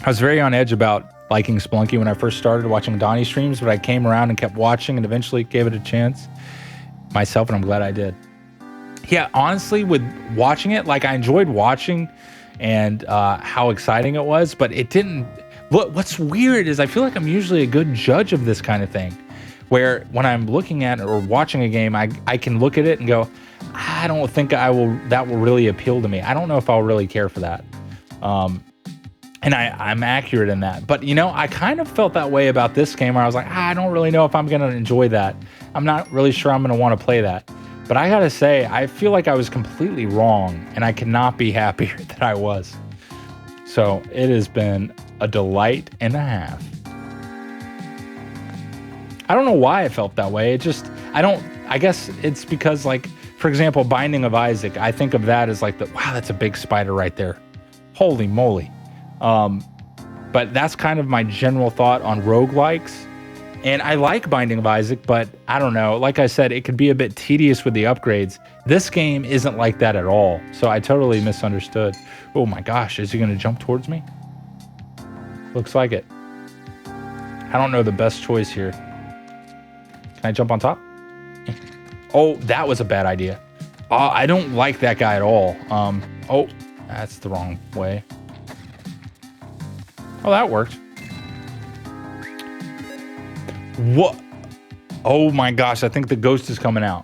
I was very on edge about liking Spelunky when I first started watching Donnie streams, but I came around and kept watching and eventually gave it a chance myself, and I'm glad I did. Yeah, honestly, with watching it, like I enjoyed watching and how exciting it was, but it didn't... What's weird is I feel like I'm usually a good judge of this kind of thing, where when I'm looking at or watching a game, I can look at it and go, I don't think that will really appeal to me. I don't know if I'll really care for that. And I'm accurate in that. But, you know, I kind of felt that way about this game where I was like, I don't really know if I'm going to enjoy that. I'm not really sure I'm going to want to play that. But I got to say, I feel like I was completely wrong, and I cannot be happier that I was. So it has been a delight and a half. I don't know why I felt that way. I guess it's because, like, for example, Binding of Isaac, I think of that as like wow, that's a big spider right there. Holy moly. But that's kind of my general thought on roguelikes. And I like Binding of Isaac, but I don't know. Like I said, it could be a bit tedious with the upgrades. This game isn't like that at all. So I totally misunderstood. Oh my gosh, is he going to jump towards me? Looks like it. I don't know the best choice here. Can I jump on top? Oh, that was a bad idea. I don't like that guy at all. Oh, that's the wrong way. Oh, that worked. What? Oh my gosh, I think the ghost is coming out.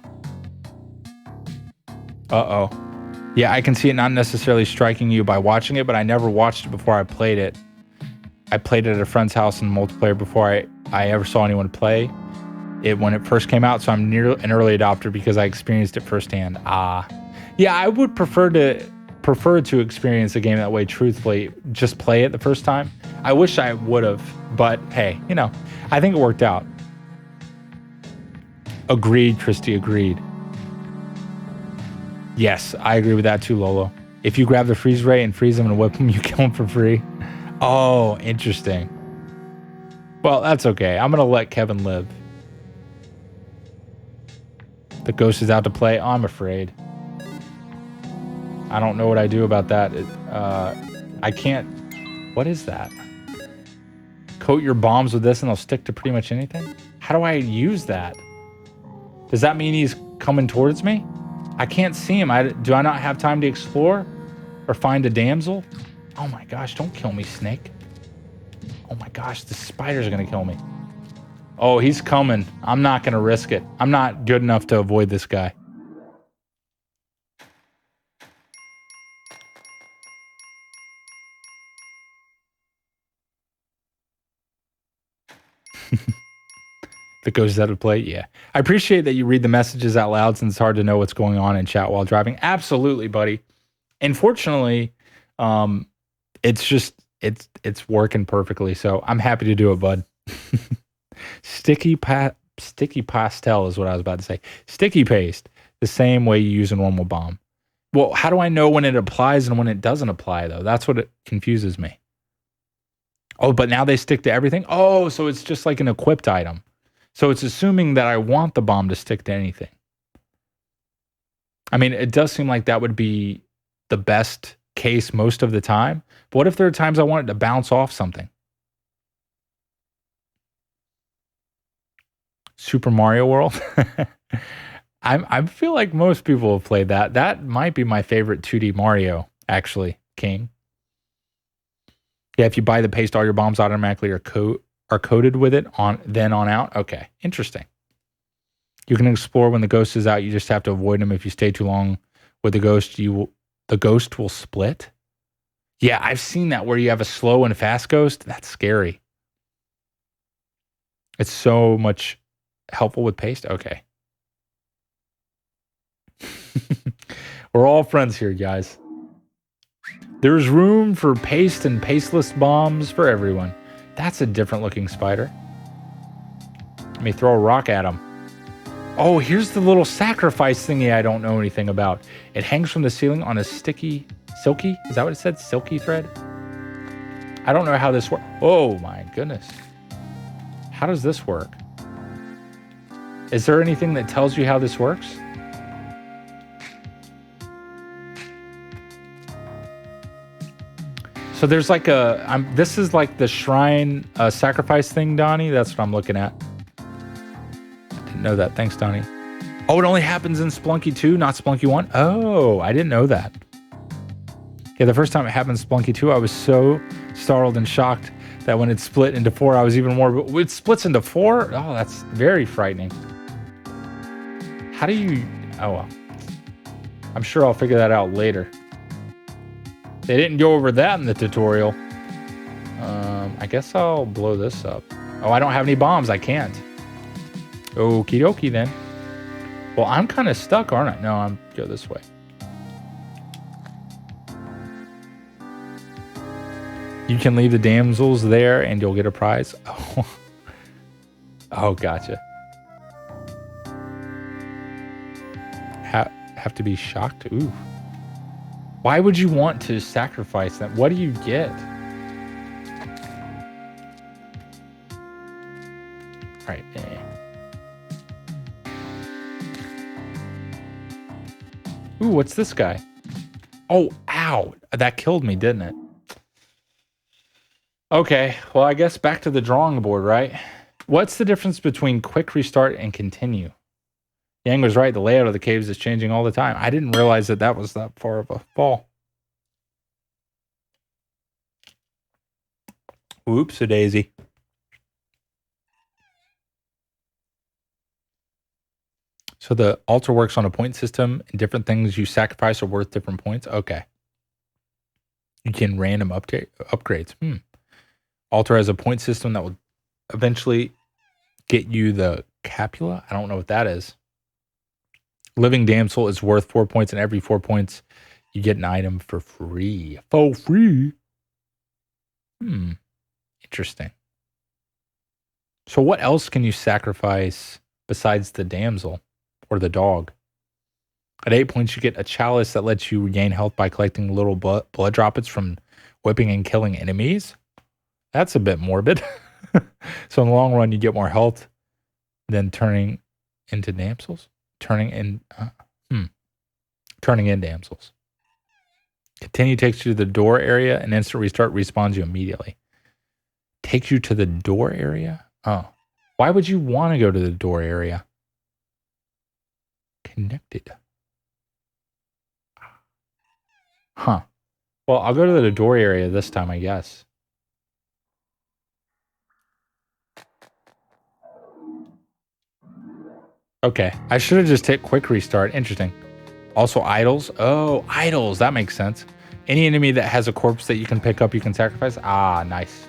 Uh-oh. Yeah, I can see it not necessarily striking you by watching it, but I never watched it before I played it. I played it at a friend's house in multiplayer before I ever saw anyone play it when it first came out, so I'm an early adopter because I experienced it firsthand. Yeah, I would prefer to experience a game that way, truthfully. Just play it the first time. I wish I would have, but hey, you know, I think it worked out. Agreed, Christy, agreed. Yes, I agree with that too, Lolo. If you grab the freeze ray and freeze him and whip him, you kill him for free. Oh, interesting. Well, that's okay. I'm going to let Kevin live. The ghost is out to play. Oh, I'm afraid. I don't know what I do about that. I can't... What is that? Coat your bombs with this and they'll stick to pretty much anything? How do I use that? Does that mean he's coming towards me? I can't see him. Do I not have time to explore? Or find a damsel? Oh my gosh, don't kill me, snake. Oh my gosh, the spiders are going to kill me. Oh, he's coming. I'm not going to risk it. I'm not good enough to avoid this guy. The ghost out of play? Yeah. I appreciate that you read the messages out loud since it's hard to know what's going on in chat while driving. Absolutely, buddy. Unfortunately, it's working perfectly, so I'm happy to do it, bud. Sticky pastel is what I was about to say. Sticky paste, the same way you use a normal bomb. Well, how do I know when it applies and when it doesn't apply, though? That's what it confuses me. Oh, but now they stick to everything? Oh, so it's just like an equipped item. So it's assuming that I want the bomb to stick to anything. I mean, it does seem like that would be the best case most of the time. But what if there are times I want it to bounce off something? Super Mario World? I feel like most people have played that. That might be my favorite 2D Mario, actually, King. Yeah, if you buy the paste, all your bombs automatically are coated with it then on out. Okay, interesting. You can explore when the ghost is out. You just have to avoid him. If you stay too long with the ghost, the ghost will split. Yeah, I've seen that where you have a slow and fast ghost. That's scary. It's so much helpful with paste. Okay. We're all friends here, guys. There's room for paste and pasteless bombs for everyone. That's a different looking spider. Let me throw a rock at him. Oh, here's the little sacrifice thingy I don't know anything about. It hangs from the ceiling on a silky, is that what it said? Silky thread? I don't know how this works. Oh my goodness. How does this work? Is there anything that tells you how this works? So there's like this is like the shrine sacrifice thing, Donnie. That's what I'm looking at. Didn't know that. Thanks, Donnie. Oh, it only happens in Spelunky 2, not Spelunky 1? Oh, I didn't know that. Yeah, the first time it happened in Spelunky 2, I was so startled and shocked that when it split into 4, I was even more... It splits into 4? Oh, that's very frightening. How do you... Oh, well. I'm sure I'll figure that out later. They didn't go over that in the tutorial. I guess I'll blow this up. Oh, I don't have any bombs. I can't. Okie dokie then. Well, I'm kind of stuck, aren't I? No, I'm go this way. You can leave the damsels there and you'll get a prize. Oh, oh, gotcha. Have to be shocked? Ooh. Why would you want to sacrifice them? What do you get? All right. Ooh, what's this guy? Oh, ow. That killed me, didn't it? Okay. Well, I guess back to the drawing board, right? What's the difference between quick restart and continue? Yang was right. The layout of the caves is changing all the time. I didn't realize that was that far of a fall. Oops-a-daisy. So the altar works on a point system, and different things you sacrifice are worth different points. Okay. You can random upgrades. Altar has a point system that will eventually get you the capula. I don't know what that is. Living Damsel is worth 4 points, and every 4 points, you get an item for free. For free? Interesting. So what else can you sacrifice besides the damsel or the dog? At 8 points, you get a chalice that lets you regain health by collecting little blood droplets from whipping and killing enemies. That's a bit morbid. So in the long run, you get more health than turning into damsels. Turning in damsels. Continue takes you to the door area, and instant restart respawns you immediately. Takes you to the door area? Oh. Why would you want to go to the door area? Connected. Huh. Well, I'll go to the door area this time, I guess. Okay. I should have just hit quick restart. Interesting. Also idols. Oh, idols. That makes sense. Any enemy that has a corpse that you can pick up, you can sacrifice. Ah, nice.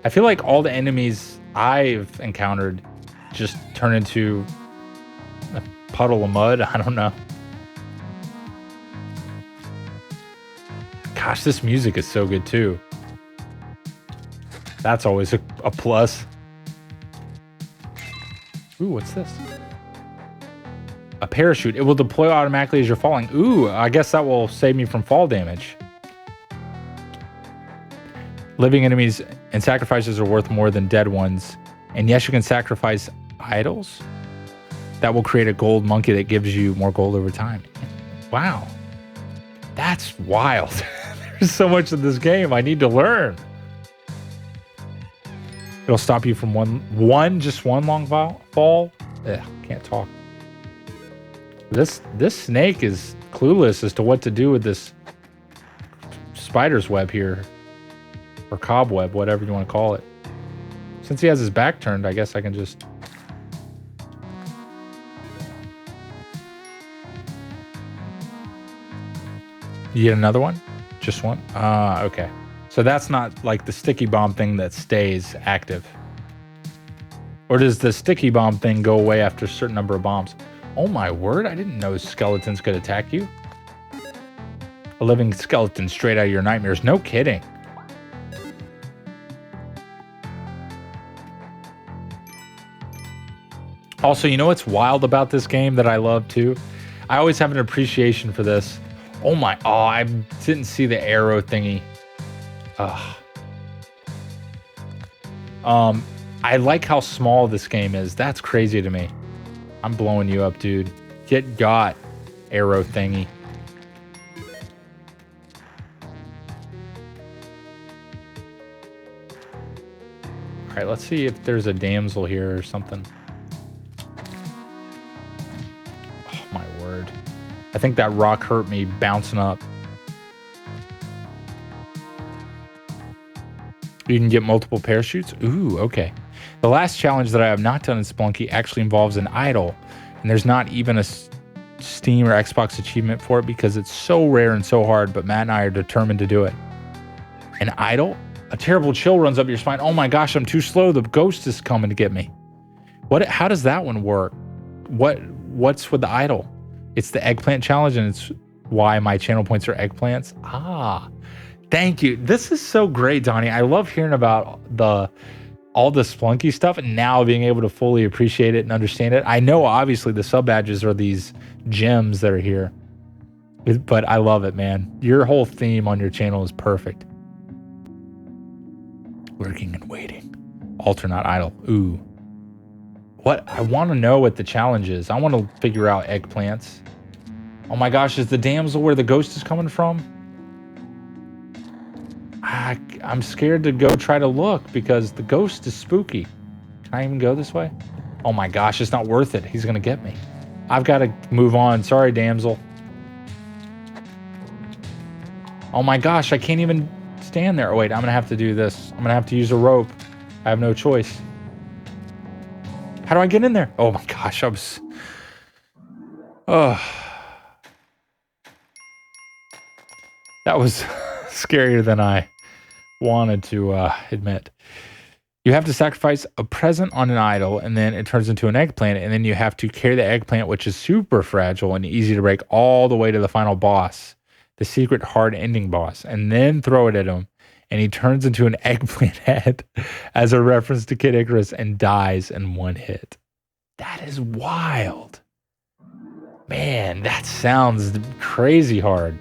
I feel like all the enemies I've encountered just turn into a puddle of mud. I don't know. Gosh, this music is so good too. That's always a plus. Ooh, what's this? A parachute. It will deploy automatically as you're falling. Ooh, I guess that will save me from fall damage. Living enemies and sacrifices are worth more than dead ones. And yes, you can sacrifice idols. That will create a gold monkey that gives you more gold over time. Wow. That's wild. There's so much of this game I need to learn. It'll stop you from just one long fall. Ugh, can't talk. This snake is clueless as to what to do with this spider's web here. Or cobweb, whatever you want to call it. Since he has his back turned, I guess I can just... You get another one? Just one? Okay. So that's not like the sticky bomb thing that stays active. Or does the sticky bomb thing go away after a certain number of bombs? Oh my word, I didn't know skeletons could attack you. A living skeleton straight out of your nightmares. No kidding. Also, you know what's wild about this game that I love too? I always have an appreciation for this. Oh, I didn't see the arrow thingy. I like how small this game is. That's crazy to me. I'm blowing you up, dude. Got arrow thingy. All right, let's see if there's a damsel here or something. Oh, my word. I think that rock hurt me bouncing up. You can get multiple parachutes? Ooh, okay. The last challenge that I have not done in Spelunky actually involves an idol. And there's not even a Steam or Xbox achievement for it because it's so rare and so hard, but Matt and I are determined to do it. An idol? A terrible chill runs up your spine. Oh my gosh, I'm too slow. The ghost is coming to get me. How does that one work? What's with the idol? It's the eggplant challenge, and it's why my channel points are eggplants. Ah, thank you. This is so great, Donnie. I love hearing about all the Spelunky stuff and now being able to fully appreciate it and understand it. I know obviously the sub badges are these gems that are here, but I love it, man. Your whole theme on your channel is perfect. Lurking and waiting. Altar, not idol. Ooh. What? I want to know what the challenge is. I want to figure out eggplants. Oh my gosh, is the damsel where the ghost is coming from? I'm scared to go try to look because the ghost is spooky. Can I even go this way? Oh my gosh, it's not worth it. He's going to get me. I've got to move on. Sorry, damsel. Oh my gosh, I can't even stand there. Oh, wait, I'm going to have to do this. I'm going to have to use a rope. I have no choice. How do I get in there? Oh my gosh, Oh. That was scarier than I wanted to admit. You have to sacrifice a present on an idol, and then it turns into an eggplant, and then you have to carry the eggplant, which is super fragile and easy to break, all the way to the final boss, the secret hard ending boss, and then throw it at him, and he turns into an eggplant head as a reference to Kid Icarus and dies in one hit. That is wild. Man, that sounds crazy hard.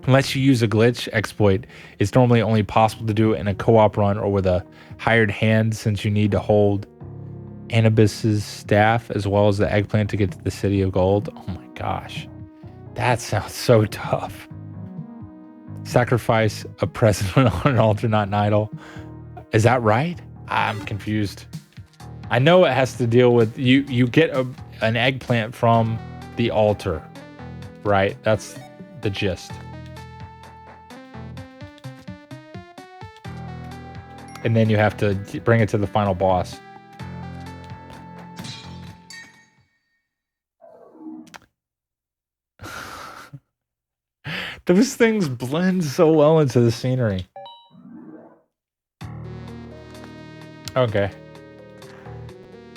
Unless you use a glitch exploit, it's normally only possible to do it in a co-op run or with a hired hand, since you need to hold Anubis's staff as well as the eggplant to get to the City of Gold. Oh my gosh. That sounds so tough. Sacrifice a present on an altar, not an idol. Is that right? I'm confused. I know it has to deal with you get an eggplant from the altar, right? That's the gist. And then you have to bring it to the final boss. Those things blend so well into the scenery. Okay.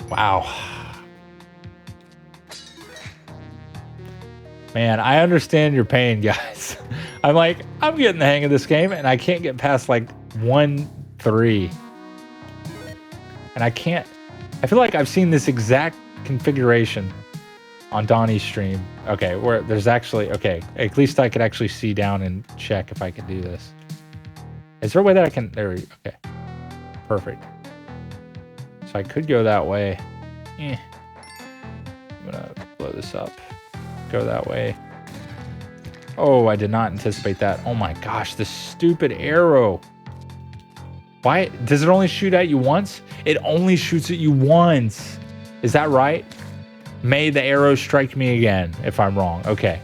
Wow. Man, I understand your pain, guys. I'm getting the hang of this game, and I can't get past like 1-3. And I feel like I've seen this exact configuration on Donnie's stream. Okay, where there's actually, okay, at least I could actually see down and check if I can do this. Is there a way that I can, there we go, okay. Perfect. So I could go that way. I'm gonna blow this up. Go that way. Oh, I did not anticipate that. Oh my gosh, this stupid arrow. Why? Does it only shoot at you once? It only shoots at you once. Is that right? May the arrow strike me again if I'm wrong. Okay.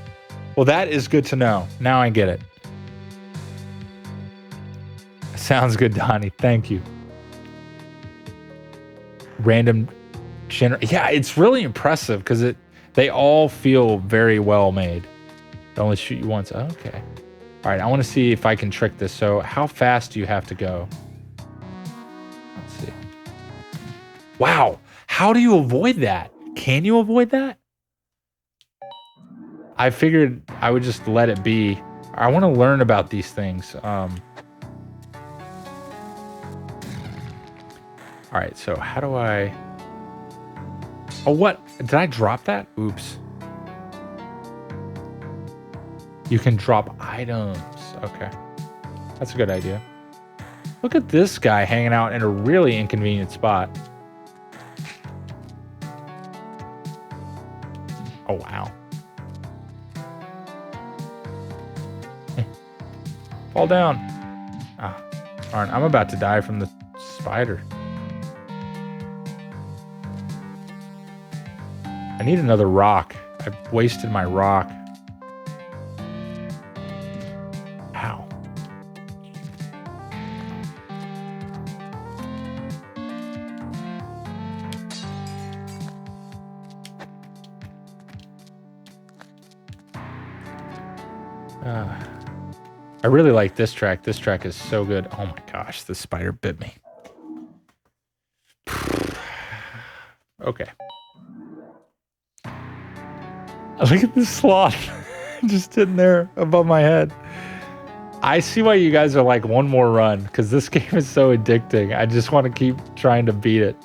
Well, that is good to know. Now I get it. Sounds good, Donnie. Thank you. Random yeah, it's really impressive because they all feel very well made. They only shoot you once. Okay. All right, I want to see if I can trick this. So how fast do you have to go? Let's see. Wow. How do you avoid that? Can you avoid that? I figured I would just let it be. I want to learn about these things. All right, so how do I... Oh, what? Did I drop that? Oops. You can drop items. Okay. That's a good idea. Look at this guy hanging out in a really inconvenient spot. Oh, wow. Fall down. Ah, darn. I'm about to die from the spider. I need another rock. I've wasted my rock. Ow. I really like this track. This track is so good. Oh my gosh, the spider bit me. Okay. Look at this sloth just sitting there above my head. I see why you guys are like, one more run, because this game is so addicting. I just want to keep trying to beat it.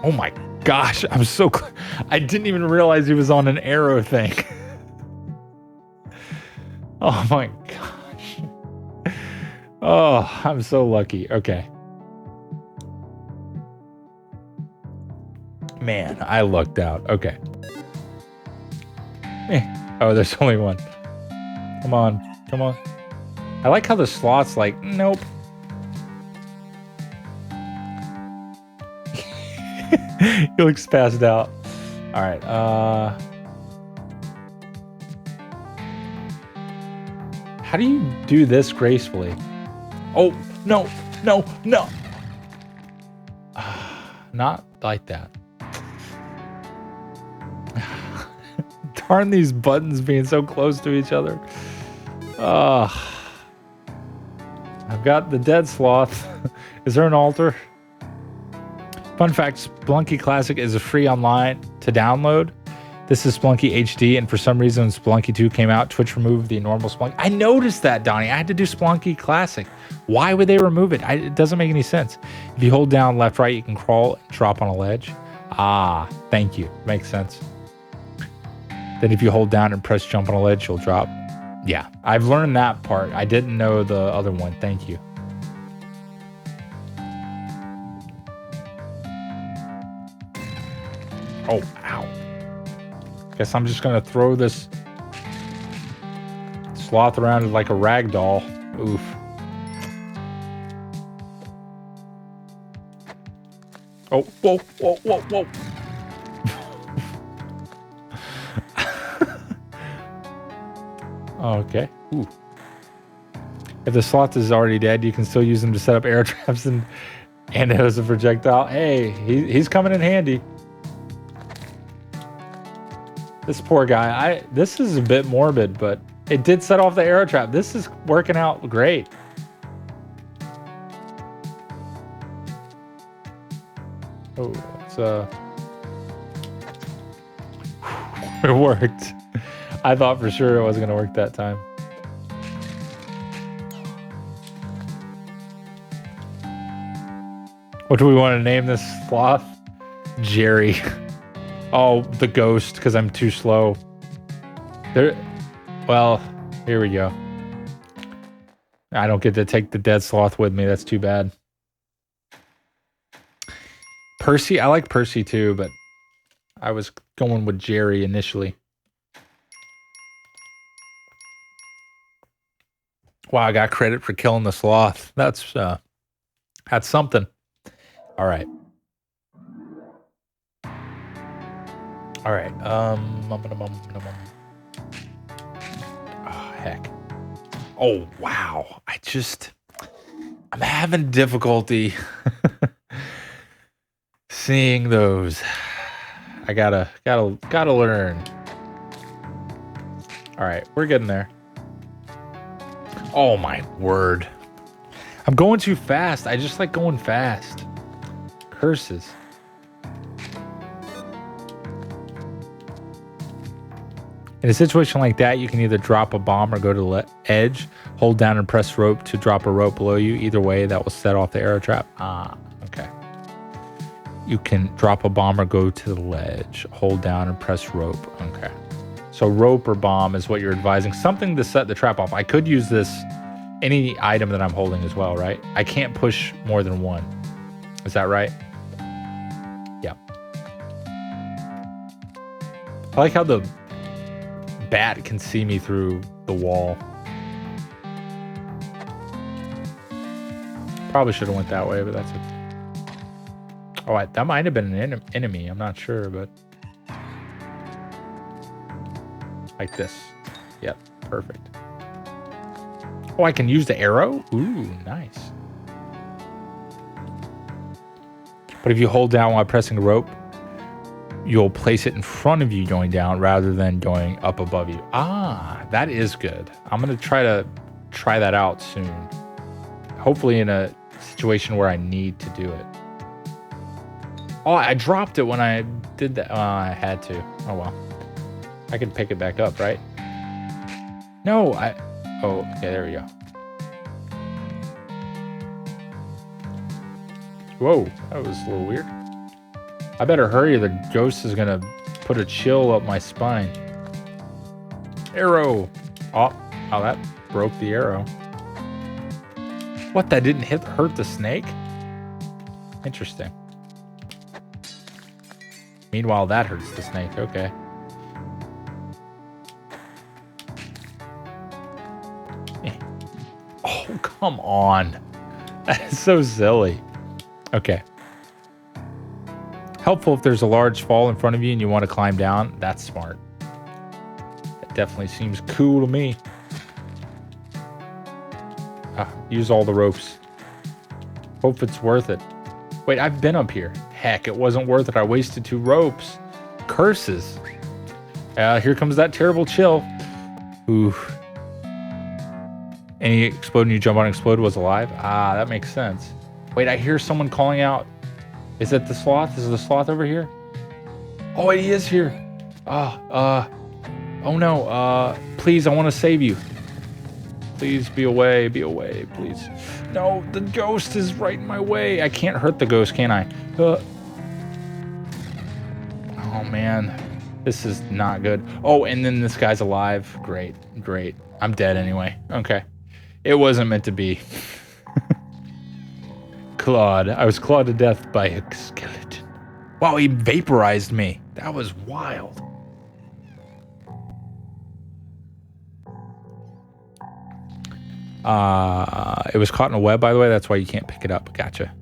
Oh my gosh, I'm so... I didn't even realize he was on an arrow thing. Oh my gosh. Oh, I'm so lucky. Okay. Man, I lucked out. Okay. Oh, there's only one. Come on. Come on. I like how the sloth's like, nope. He looks passed out. All right. How do you do this gracefully? Oh, no, no, no. Not like that. Darn these buttons being so close to each other. I've got the dead sloth. Is there an altar? Fun fact, Spelunky Classic is a free online to download. This is Spelunky HD, and for some reason when Spelunky 2 came out, Twitch removed the normal Spelunky. I noticed that, Donnie. I had to do Spelunky Classic. Why would they remove it? It doesn't make any sense. If you hold down left, right, you can crawl and drop on a ledge. Ah, thank you. Makes sense. Then if you hold down and press jump on a ledge, you'll drop. Yeah, I've learned that part. I didn't know the other one. Thank you. Oh, ow. Guess I'm just going to throw this sloth around like a rag doll. Oof. Oh, whoa, whoa, whoa, whoa. Okay. Ooh. If the sloth is already dead, you can still use them to set up air traps and it as a projectile. Hey, he's coming in handy. This poor guy. This is a bit morbid, but it did set off the arrow trap. This is working out great. Oh, it's it worked. I thought for sure it wasn't going to work that time. What do we want to name this sloth? Jerry. Oh, the ghost, because I'm too slow. There. Well, here we go. I don't get to take the dead sloth with me. That's too bad. Percy, I like Percy too, but I was going with Jerry initially. Wow, I got credit for killing the sloth. That's something. All right. All right. Oh, heck. Oh, wow. I'm having difficulty seeing those. I gotta learn. All right, we're getting there. Oh my word. I'm going too fast. I just like going fast. Curses. In a situation like that, you can either drop a bomb or go to the edge, hold down and press rope to drop a rope below you. Either way, that will set off the arrow trap. Ah, okay. You can drop a bomb or go to the ledge, hold down and press rope. Okay. So rope or bomb is what you're advising. Something to set the trap off. I could use this, any item that I'm holding as well, right? I can't push more than one. Is that right? Yeah. I like how the bat can see me through the wall. Probably should have went that way, but that's okay. Oh, that might have been an enemy. I'm not sure, but like this. Yep, perfect. Oh, I can use the arrow? Ooh, nice. But if you hold down while pressing a rope, you'll place it in front of you going down rather than going up above you. Ah, that is good. I'm going to try that out soon. Hopefully in a situation where I need to do it. Oh, I dropped it when I did that. I had to. Oh, well. I can pick it back up, right? No, oh, okay, there we go. Whoa, that was a little weird. I better hurry. The ghost is going to put a chill up my spine. Arrow. Oh, that broke the arrow. What, that didn't hurt the snake? Interesting. Meanwhile, that hurts the snake. Okay. Oh, come on. That is so silly. Okay. Helpful if there's a large fall in front of you and you want to climb down. That's smart. That definitely seems cool to me. Use all the ropes. Hope it's worth it. Wait, I've been up here. Heck, it wasn't worth it. I wasted 2 ropes. Curses. Here comes that terrible chill. Ooh. Any explode and you jump on explode was alive? Ah, that makes sense. Wait, I hear someone calling out. Is it the sloth? Is the sloth over here? Oh, he is here. Oh no. Please, I want to save you. Please be away, please. No, the ghost is right in my way. I can't hurt the ghost, can I? Oh man, this is not good. Oh, and then this guy's alive. Great. I'm dead anyway. Okay. It wasn't meant to be. Clawed. I was clawed to death by a skeleton. Wow, he vaporized me. That was wild. It was caught in a web, by the way. That's why you can't pick it up. Gotcha.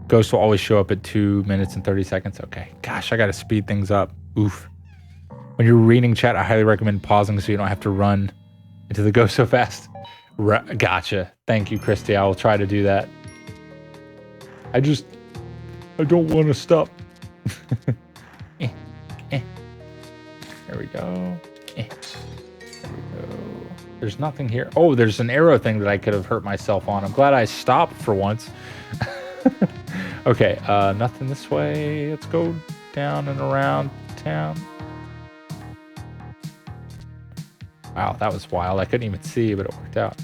Ghost will always show up at 2 minutes and 30 seconds. Okay. Gosh, I got to speed things up. Oof. When you're reading chat, I highly recommend pausing so you don't have to run into the ghost so fast. Gotcha. Thank you, Christy. I will try to do that. I don't want to stop. There we go. There we go. There's nothing here. Oh, there's an arrow thing that I could have hurt myself on. I'm glad I stopped for once. Okay, nothing this way. Let's go down and around town. Wow, that was wild. I couldn't even see, but it worked out.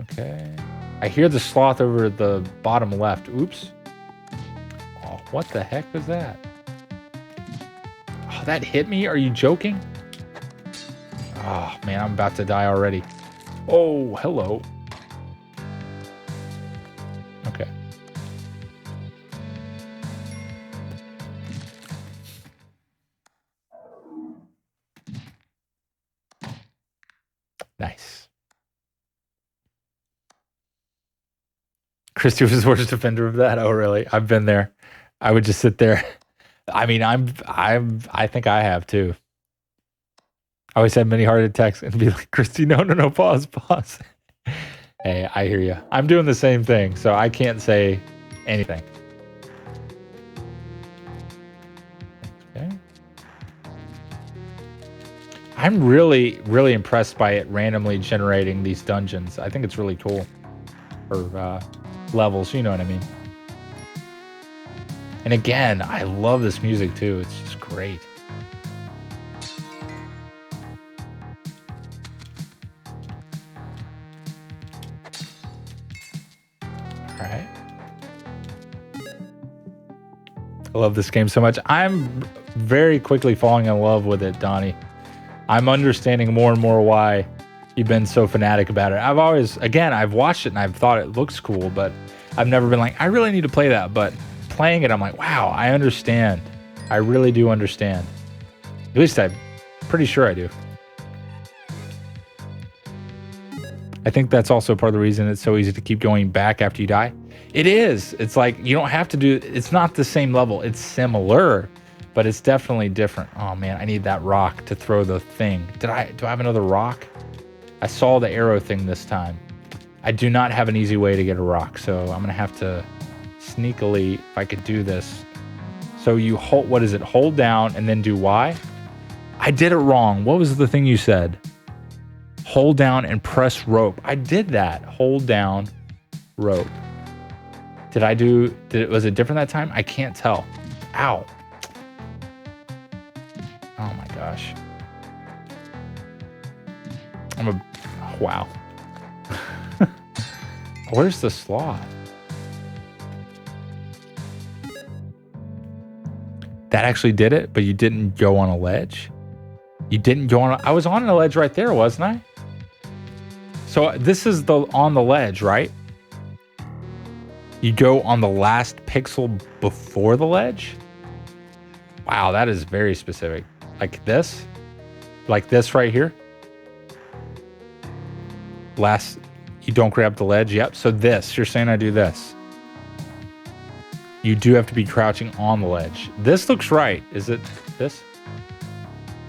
Okay. I hear the sloth over the bottom left. Oops. Oh, What the heck was that? Oh, that hit me? Are you joking? Oh, man, I'm about to die already. Oh, hello. Okay. Nice. Christy was the worst defender of that. Oh, really? I've been there. I would just sit there. I mean, I think I have too. I always had many heart attacks and be like, Christy, no, pause. Hey, I hear you. I'm doing the same thing, so I can't say anything. Okay. I'm really, really impressed by it randomly generating these dungeons. I think it's really cool. Or levels, you know what I mean. And again, I love this music too. It's just great. All right. I love this game so much. I'm very quickly falling in love with it, Donnie. I'm understanding more and more why you've been so fanatic about it. I've watched it and I've thought it looks cool, but I've never been like, I really need to play that. But playing it, I'm like, wow, I understand. I really do understand. At least I'm pretty sure I do. I think that's also part of the reason it's so easy to keep going back after you die. It is. It's like you don't have to do, it's not the same level. It's similar, but it's definitely different. Oh man, I need that rock to throw the thing. Do I have another rock? I saw the arrow thing this time. I do not have an easy way to get a rock, so I'm gonna have to sneakily, if I could do this. So you hold, what is it? Hold down and then do Y? I did it wrong. What was the thing you said? Hold down and press rope. I did that. Hold down, rope. Was it different that time? I can't tell. Ow. Oh my gosh. Wow. Where's the sloth? That actually did it, but you didn't go on a ledge? You didn't go on I was on a ledge right there, wasn't I? So this is on the ledge, right? You go on the last pixel before the ledge? Wow, that is very specific. Like this? Like this right here? You don't grab the ledge? Yep. So this, you're saying I do this. You do have to be crouching on the ledge. This looks right. Is it this?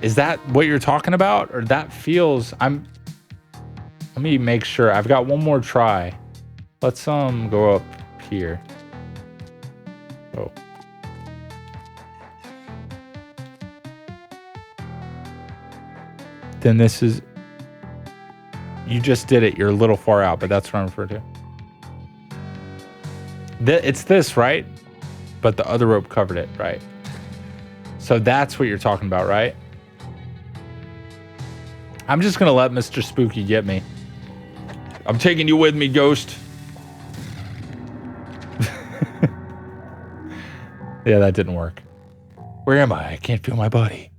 Is that what you're talking about? Or that feels, let me make sure. I've got one more try. Let's go up here. Oh. Then this is, you just did it. You're a little far out, but that's what I'm referring to. It's this, right? But the other rope covered it, right? So that's what you're talking about, right? I'm just going to let Mr. Spooky get me. I'm taking you with me, ghost. Yeah, that didn't work. Where am I? I can't feel my body.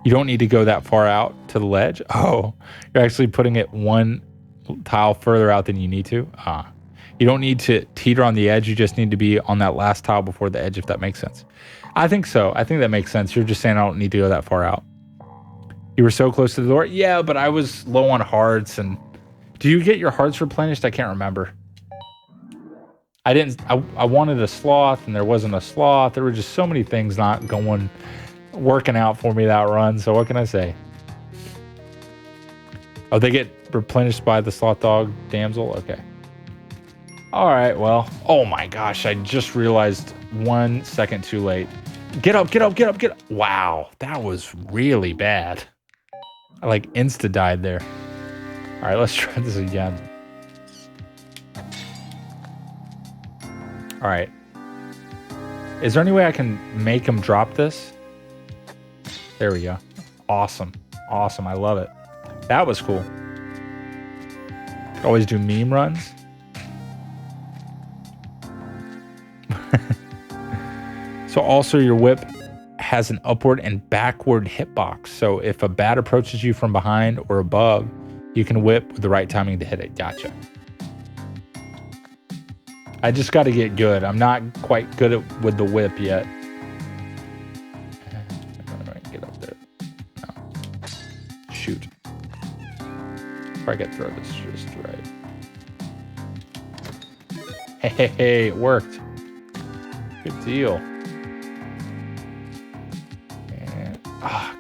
You don't need to go that far out to the ledge. Oh, you're actually putting it one tile further out than you need to. You don't need to teeter on the edge. You just need to be on that last tile before the edge, if that makes sense. I think so. I think that makes sense. You're just saying I don't need to go that far out. You were so close to the door. Yeah, but I was low on hearts. And do you get your hearts replenished? I can't remember. I wanted a sloth and there wasn't a sloth. There were just so many things not working out for me that run. So what can I say? Oh, they get replenished by the sloth dog damsel? Okay. All right, well. Oh my gosh, I just realized 1 second too late. Get up. Wow, that was really bad. I like insta-died there. All right, let's try this again. All right. Is there any way I can make him drop this? There we go. Awesome. I love it. That was cool. Always do meme runs. So also your whip has an upward and backward hitbox. So if a bat approaches you from behind or above, you can whip with the right timing to hit it. Gotcha. I just got to get good. I'm not quite good with the whip yet. Get up there. No. Shoot. If I could throw this just right. Hey, it worked. Good deal. And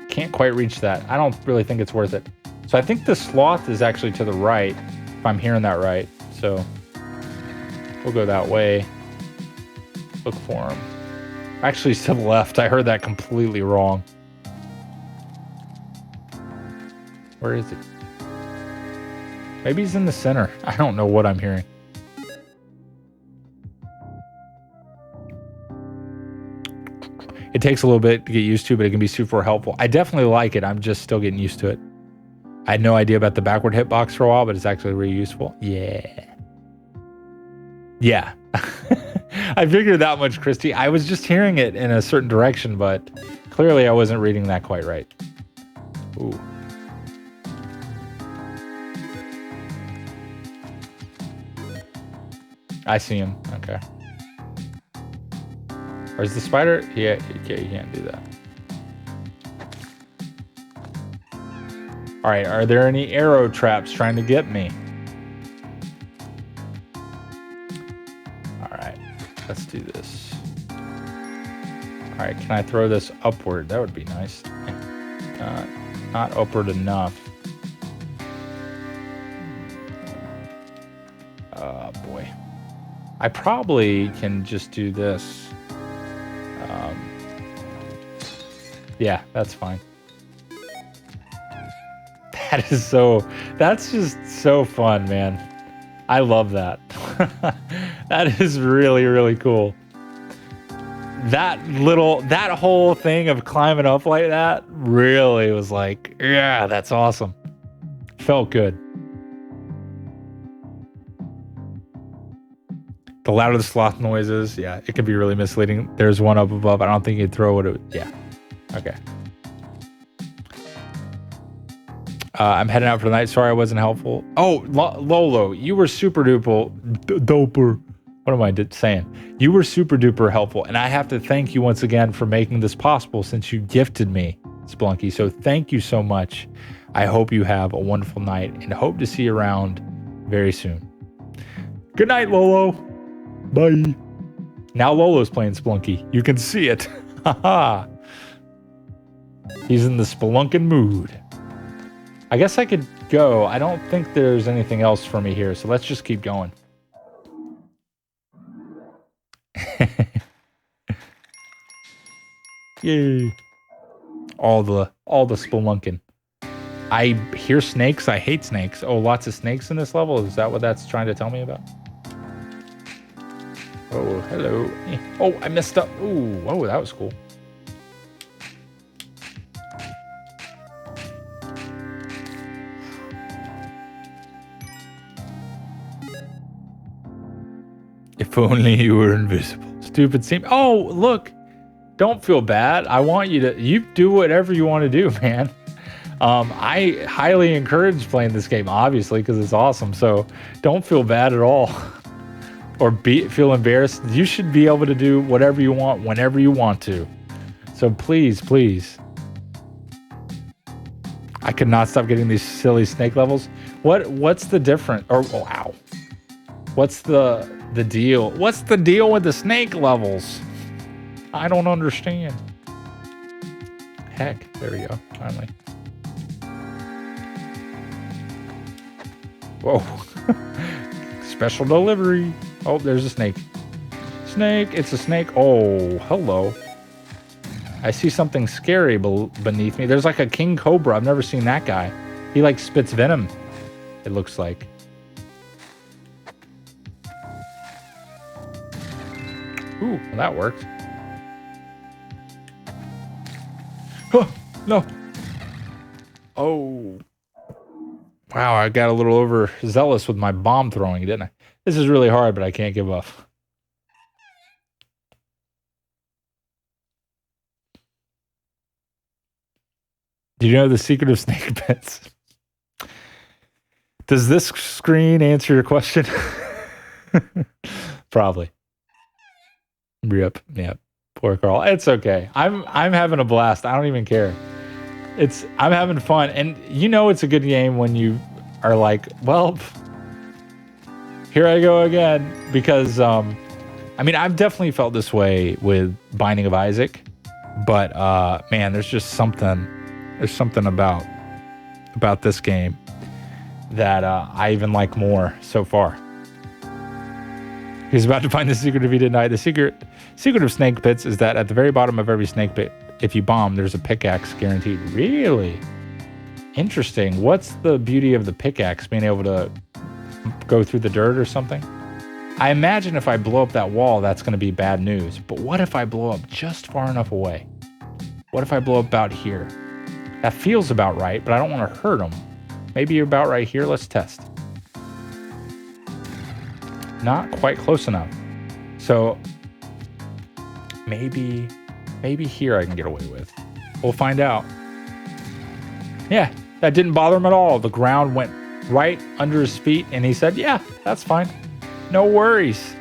can't quite reach that. I don't really think it's worth it. So I think the sloth is actually to the right, if I'm hearing that right. So we'll go that way. Look for him. Actually, it's to the left. I heard that completely wrong. Where is he? Maybe he's in the center. I don't know what I'm hearing. It takes a little bit to get used to, but it can be super helpful. I definitely like it. I'm just still getting used to it. I had no idea about the backward hitbox for a while, but it's actually really useful. Yeah. Yeah. I figured that much, Christy. I was just hearing it in a certain direction, but clearly I wasn't reading that quite right. Ooh. I see him. Okay. Where's the spider? Yeah, okay, you can't do that. All right, are there any arrow traps trying to get me? All right, let's do this. All right, can I throw this upward? That would be nice. Not upward enough. Oh, boy. I probably can just do this. Yeah, that's fine. That's just so fun, man. I love that. That is really, really cool. That whole thing of climbing up like that really was like, yeah, that's awesome. Felt good. The louder the sloth noises, yeah, it can be really misleading. There's one up above. I don't think you'd throw it. Yeah. Okay. I'm heading out for the night. Sorry I wasn't helpful. Oh, Lolo, you were super duper doper. What am I saying? You were super duper helpful, and I have to thank you once again for making this possible since you gifted me, Spelunky. So thank you so much. I hope you have a wonderful night and hope to see you around very soon. Good night, Lolo. Bye. Now Lolo's playing Spelunky. You can see it. Haha. He's in the spelunking mood. I guess I could go. I don't think there's anything else for me here, so let's just keep going. Yay. All the spelunking. I hear snakes. I hate snakes. Oh, lots of snakes in this level? Is that what that's trying to tell me about? Oh, hello. Oh, I messed up. Ooh, whoa, that was cool. If only you were invisible. Stupid seem. Oh, look. Don't feel bad. I want you to. You do whatever you want to do, man. I highly encourage playing this game, obviously, because it's awesome. So don't feel bad at all. Or feel embarrassed. You should be able to do whatever you want whenever you want to. So please, please. I could not stop getting these silly snake levels. What's the difference? Oh, ow. What's the deal? What's the deal with the snake levels? I don't understand. Heck, there we go. Finally. Whoa. Special delivery. Oh, there's a snake. Snake, it's a snake. Oh, hello. I see something scary beneath me. There's like a king cobra. I've never seen that guy. He like spits venom, it looks like. Ooh, well, that worked. Oh, no. Oh. Wow, I got a little overzealous with my bomb throwing, didn't I? This is really hard, but I can't give up. Do you know the secret of snake pits? Does this screen answer your question? Probably. Yep. Poor Carl. It's okay. I'm having a blast. I don't even care. I'm having fun. And it's a good game when you are like, well, here I go again. Because I've definitely felt this way with Binding of Isaac. But man, there's just something about this game that I even like more so far. He's about to find the secret if he didn't die. The secret of snake pits is that at the very bottom of every snake pit, if you bomb, there's a pickaxe guaranteed. Really? Interesting. What's the beauty of the pickaxe? Being able to go through the dirt or something? I imagine if I blow up that wall, that's going to be bad news. But what if I blow up just far enough away? What if I blow up about here? That feels about right, but I don't want to hurt him. Maybe you're about right here. Let's test. Not quite close enough. So maybe here I can get away with. We'll find out. Yeah, that didn't bother him at all. The ground went right under his feet and he said, yeah, that's fine. No worries.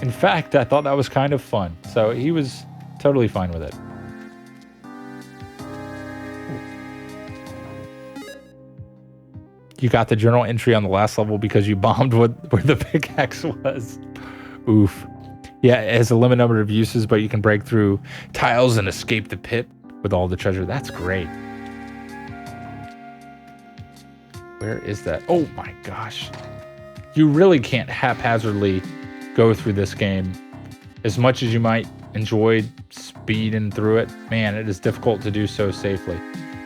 In fact, I thought that was kind of fun. So he was totally fine with it. You got the journal entry on the last level because you bombed where the pickaxe was. Oof. Yeah, it has a limited number of uses, but you can break through tiles and escape the pit with all the treasure. That's great. Where is that? Oh my gosh. You really can't haphazardly go through this game. As much as you might enjoy speeding through it, man, it is difficult to do so safely.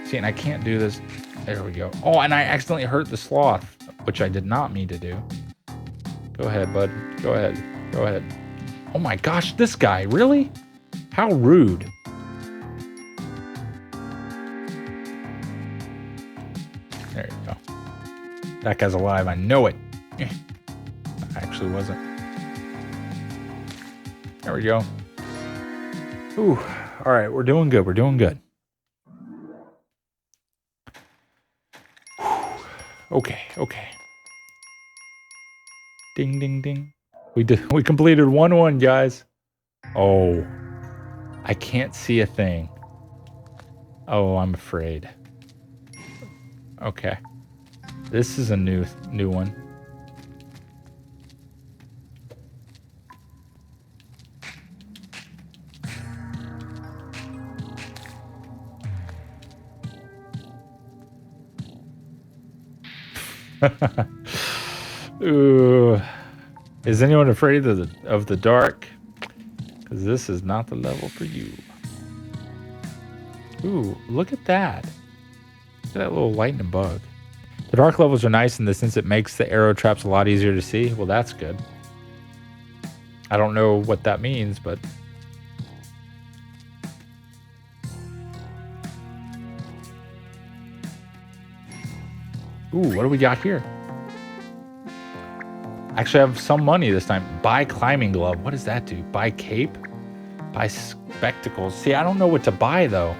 See, and I can't do this. There we go. Oh, and I accidentally hurt the sloth, which I did not mean to do. Go ahead, bud. Go ahead. Oh my gosh, this guy, really? How rude. There you go. That guy's alive, I know it. I actually wasn't. There we go. Ooh, all right, we're doing good. Okay. Ding, ding, ding. We completed 1-1, guys. Oh, I can't see a thing. Oh, I'm afraid. Okay. This is a new one. Ooh. Is anyone afraid of the dark? Because this is not the level for you. Ooh, look at that. Look at that little lightning bug. The dark levels are nice in the sense it makes the arrow traps a lot easier to see. Well, that's good. I don't know what that means, but... Ooh, what do we got here? Actually, I have some money this time. Buy climbing glove. What does that do? Buy cape? Buy spectacles. See, I don't know what to buy, though.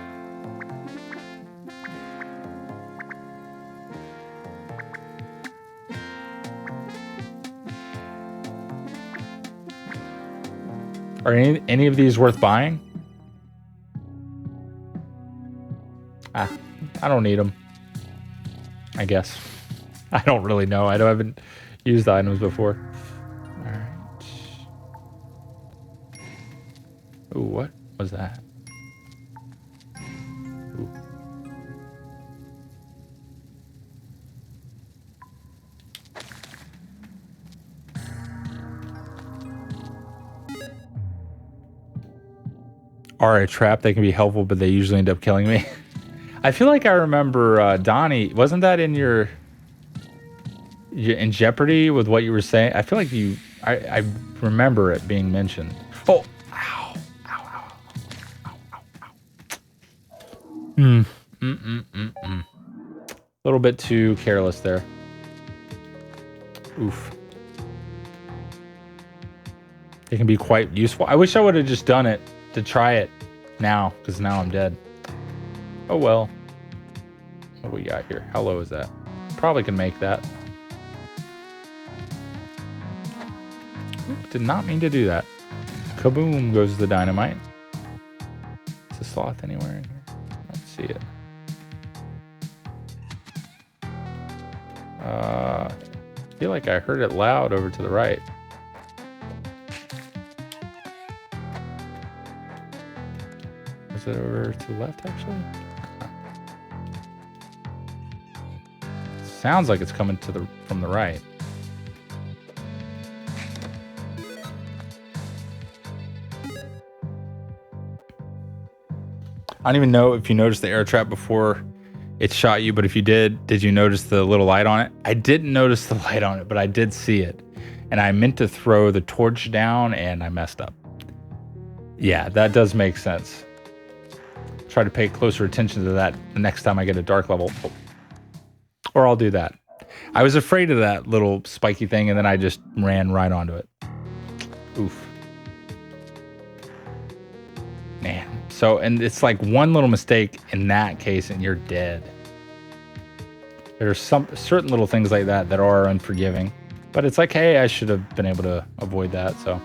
Are any of these worth buying? I don't need them. I guess. I don't really know. I haven't used the items before. All right. Ooh, what was that? Ooh. Are a trap. They can be helpful, but they usually end up killing me. I feel like I remember Donnie. Wasn't that in your in jeopardy with what you were saying? I feel like I remember it being mentioned. Oh, ow, ow, ow, ow, ow, ow. A little bit too careless there. Oof. It can be quite useful. I wish I would have just done it to try it now, because now I'm dead. Oh well. What we got here? How low is that? Probably can make that. Oop, did not mean to do that. Kaboom goes the dynamite. Is the sloth anywhere in here? I don't see it. I feel like I heard it loud over to the right. Is it over to the left, actually? Sounds like it's coming from the right. I don't even know if you noticed the air trap before it shot you, but if you did you notice the little light on it? I didn't notice the light on it, but I did see it. And I meant to throw the torch down and I messed up. Yeah, that does make sense. Try to pay closer attention to that the next time I get a dark level. Oh. Or I'll do that. I was afraid of that little spiky thing and then I just ran right onto it. Oof. Man. So, and it's like one little mistake in that case and you're dead. There's some certain little things like that that are unforgiving. But it's like, hey, I should have been able to avoid that, so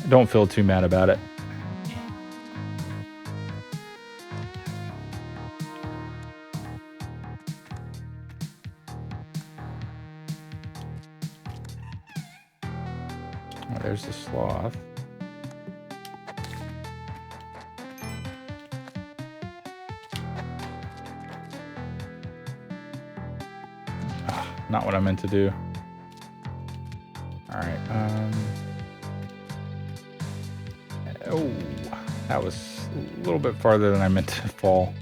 I don't feel too mad about it. Oh, there's the sloth. Not what I meant to do. All right. Oh, that was a little bit farther than I meant to fall.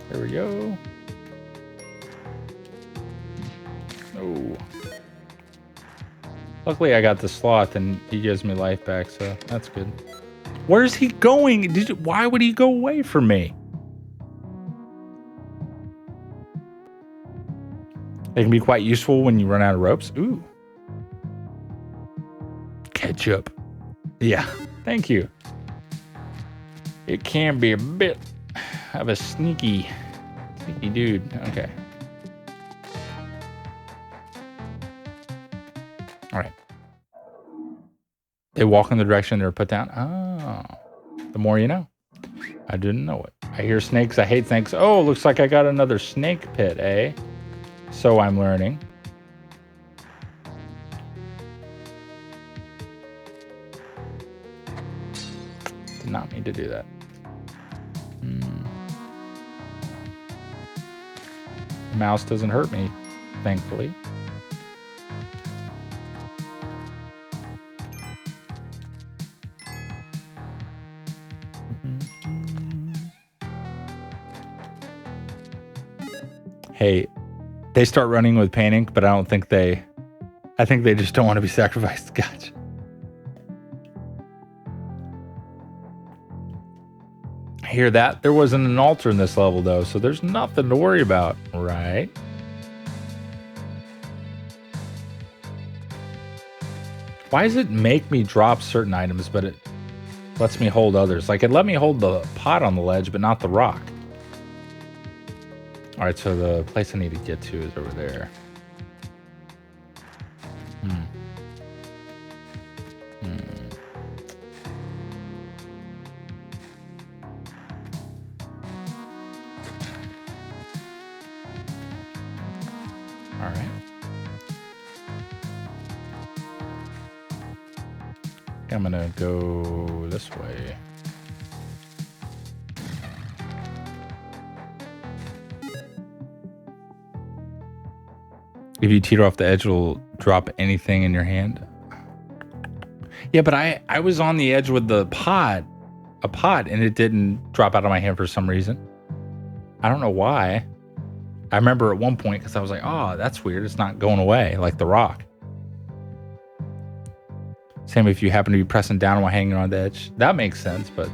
There we go. Oh. Luckily, I got the sloth and he gives me life back, so that's good. Where's he going? Why would he go away from me? They can be quite useful when you run out of ropes. Ooh. Ketchup. Yeah, thank you. It can be a bit of a sneaky dude. Okay. All right. They walk in the direction they were put down. Oh, the more you know. I didn't know it. I hear snakes. I hate snakes. Oh, looks like I got another snake pit, eh? So I'm learning. Did not mean to do that. The mouse doesn't hurt me, thankfully. Hey, they start running with paint ink, but I think they just don't want to be sacrificed. Gotcha. I hear that. There wasn't an altar in this level, though, so there's nothing to worry about, right? Why does it make me drop certain items, but it lets me hold others? Like, it let me hold the pot on the ledge, but not the rock. All right, so the place I need to get to is over there. All right. I'm gonna go this way. If you teeter off the edge, it'll drop anything in your hand. Yeah, but I was on the edge with a pot, and it didn't drop out of my hand for some reason. I don't know why. I remember at one point, because I was like, oh, that's weird. It's not going away, like the rock. Same if you happen to be pressing down while hanging on the edge. That makes sense, but...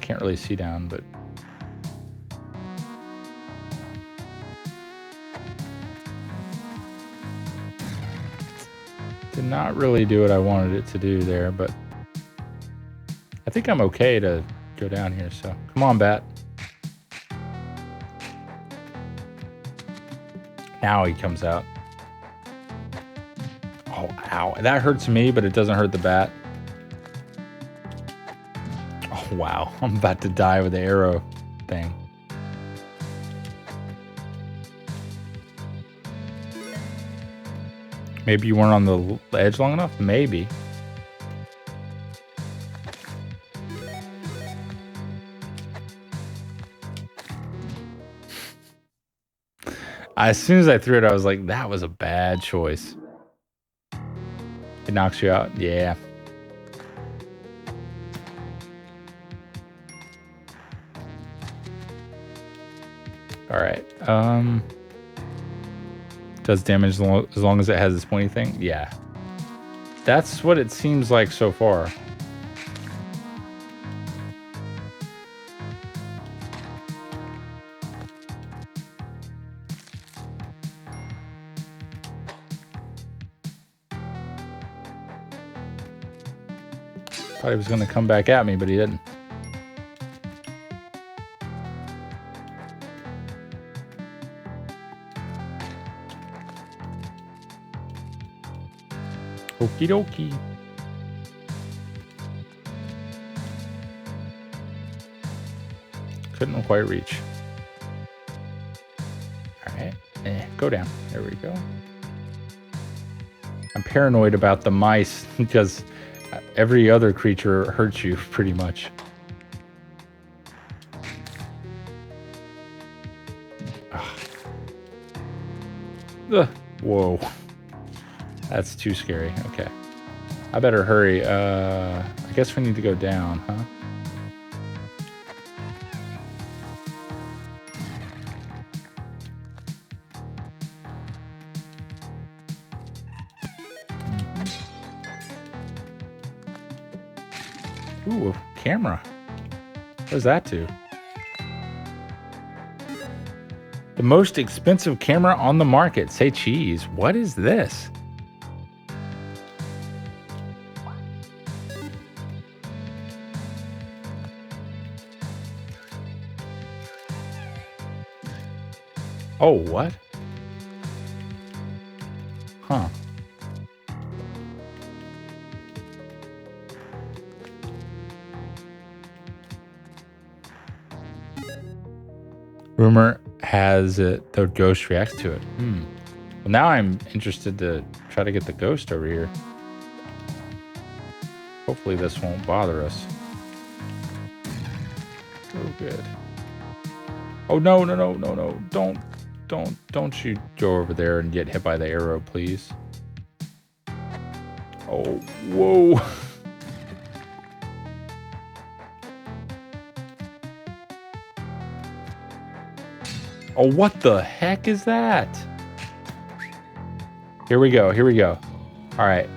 can't really see down, but did not really do what I wanted it to do there, but I think I'm okay to go down here, so come on, bat. Now he comes out. Oh, ow. That hurts me, but it doesn't hurt the bat. Oh, wow. I'm about to die with the arrow thing. Maybe you weren't on the edge long enough? Maybe. As soon as I threw it, I was like, that was a bad choice. It knocks you out? Yeah. All right. Does damage as long as it has this pointy thing? Yeah. That's what it seems like so far. Thought he was going to come back at me, but he didn't. Okie dokie. Couldn't quite reach. All right. Go down. There we go. I'm paranoid about the mice because every other creature hurts you pretty much. Ugh. Whoa. That's too scary. Okay. I better hurry. I guess we need to go down, huh? Ooh, a camera. What does that do? The most expensive camera on the market. Say cheese. What is this? Oh, what? Huh. Rumor has it the ghost reacts to it. Well, now I'm interested to try to get the ghost over here. Hopefully this won't bother us. Oh, good. Oh, no, no, no, no, no. Don't you go over there and get hit by the arrow, please. Oh, whoa. Oh, what the heck is that? Here we go. Here we go. All right.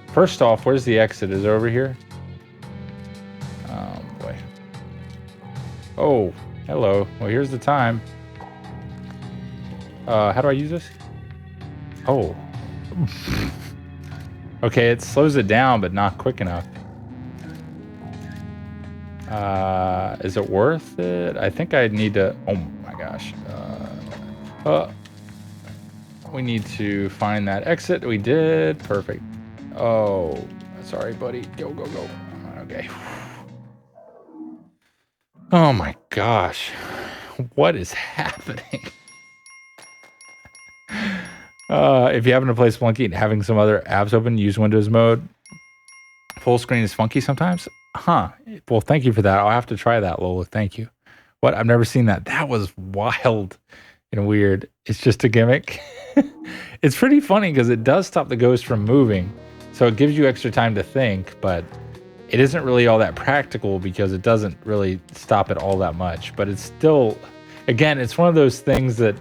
First off, where's the exit? Is it over here? Oh, boy. Oh, hello. Well, here's the time. How do I use this? Oh. Okay, it slows it down, but not quick enough. Is it worth it? I think I need to... Oh, my gosh. We need to find that exit. We did. Perfect. Oh, sorry, buddy. Go, go, go. Okay. Oh, my gosh. What is happening? If you happen to play Spelunky and having some other apps open, use Windows mode. Full screen is funky sometimes. Huh. Well, thank you for that. I'll have to try that, Lola. Thank you. What? I've never seen that. That was wild and weird. It's just a gimmick. It's pretty funny because it does stop the ghost from moving. So it gives you extra time to think, but it isn't really all that practical because it doesn't really stop it all that much. But it's still, again, it's one of those things that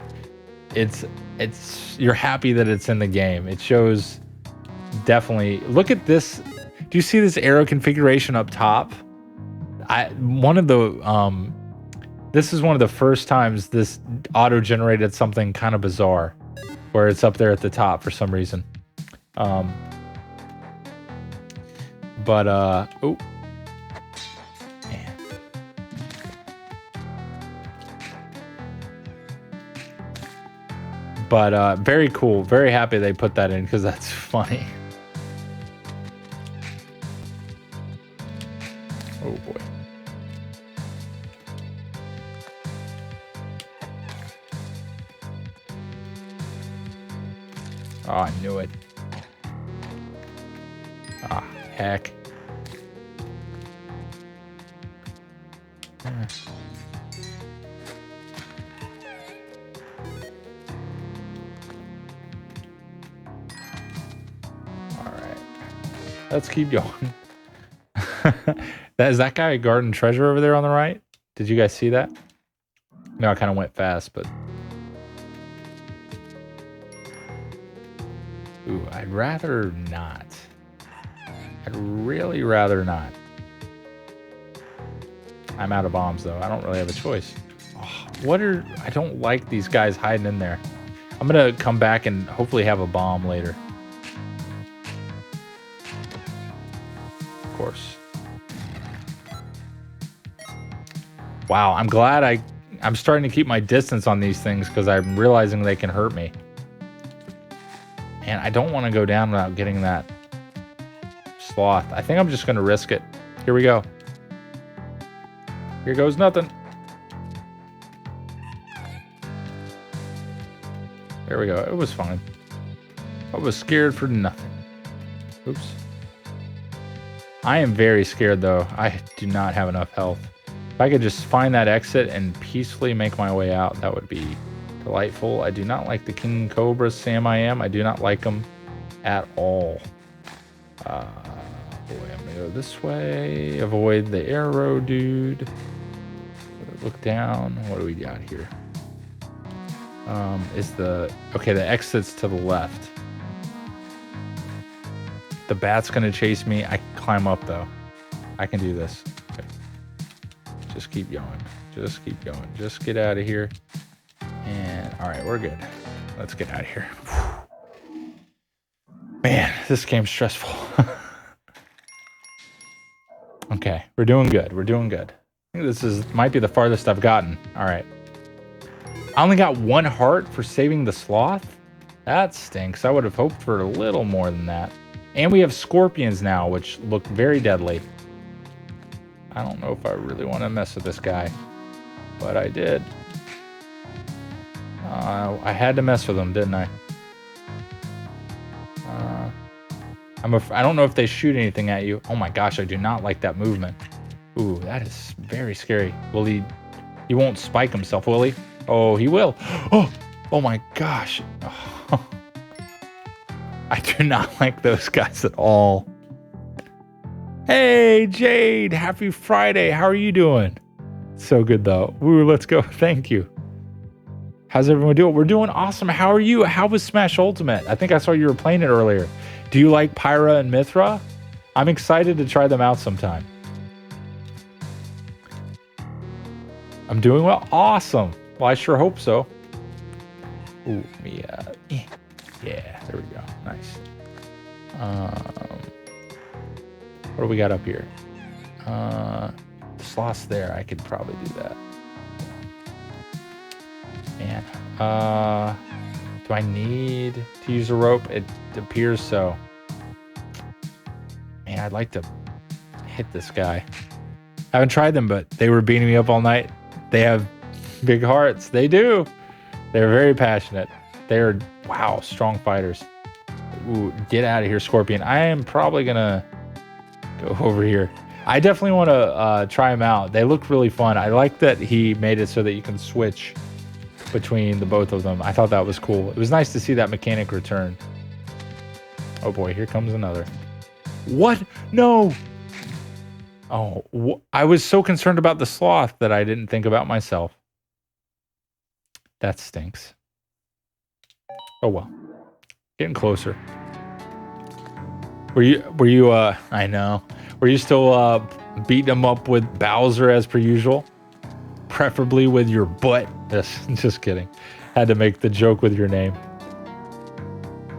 you're happy that it's in the game. It shows definitely. Look at this. Do you see this arrow configuration up top? One of the this is one of the first times this auto-generated something kind of bizarre, where it's up there at the top for some reason. Oh, man. But very cool. Very happy they put that in because that's funny. Oh boy. Oh, I knew it. Ah, heck. Alright. Let's keep going. Is that guy a garden treasure over there on the right? Did you guys see that? No, I kind of went fast, but... Ooh, I'd rather not. I'd really rather not. I'm out of bombs, though. I don't really have a choice. Oh, I don't like these guys hiding in there. I'm gonna come back and hopefully have a bomb later. Of course. Wow, I'm glad I'm starting to keep my distance on these things because I'm realizing they can hurt me. And I don't want to go down without getting that sloth. I think I'm just going to risk it. Here we go. Here goes nothing. There we go. It was fine. I was scared for nothing. Oops. I am very scared, though. I do not have enough health. If I could just find that exit and peacefully make my way out, that would be delightful. I do not like the King Cobra Sam I am. I do not like them at all. Boy, I'm gonna go this way. Avoid the arrow, dude. Look down. What do we got here? Okay, the exit's to the left. The bat's gonna chase me. I can climb up though. I can do this. Okay. Just keep going. Just keep going. Just get out of here. And all right, we're good. Let's get out of here. Man, this game's stressful. Okay, we're doing good. We're doing good. I think this might be the farthest I've gotten. All right. I only got 1 heart for saving the sloth? That stinks. I would have hoped for a little more than that. And we have scorpions now, which look very deadly. I don't know if I really want to mess with this guy, but I did. I had to mess with them, didn't I? I don't know if they shoot anything at you. Oh my gosh, I do not like that movement. Ooh, that is very scary. Will he won't spike himself, will he? Oh, he will. Oh my gosh. Oh. I do not like those guys at all. Hey, Jade, happy Friday. How are you doing? So good though. Ooh, let's go. Thank you. How's everyone doing? We're doing awesome. How are you? How was Smash Ultimate? I think I saw you were playing it earlier. Do you like Pyra and Mithra? I'm excited to try them out sometime. I'm doing well. Awesome. Well, I sure hope so. Ooh, yeah, there we go. Nice. What do we got up here? The sloth's there. I could probably do that. Man, do I need to use a rope? It appears so. Man, I'd like to hit this guy. I haven't tried them, but they were beating me up all night. They have big hearts. They do. They're very passionate. They're, wow, strong fighters. Ooh, get out of here, Scorpion. I am probably going to go over here. I definitely want to try them out. They look really fun. I like that he made it so that you can switch between the both of them. I thought that was cool. It was nice to see that mechanic return. Oh boy, here comes another. What? No! Oh, I was so concerned about the sloth that I didn't think about myself. That stinks. Oh well. Getting closer. Were you I know. Were you still beating them up with Bowser as per usual. Preferably with your butt. Just kidding. Had to make the joke with your name.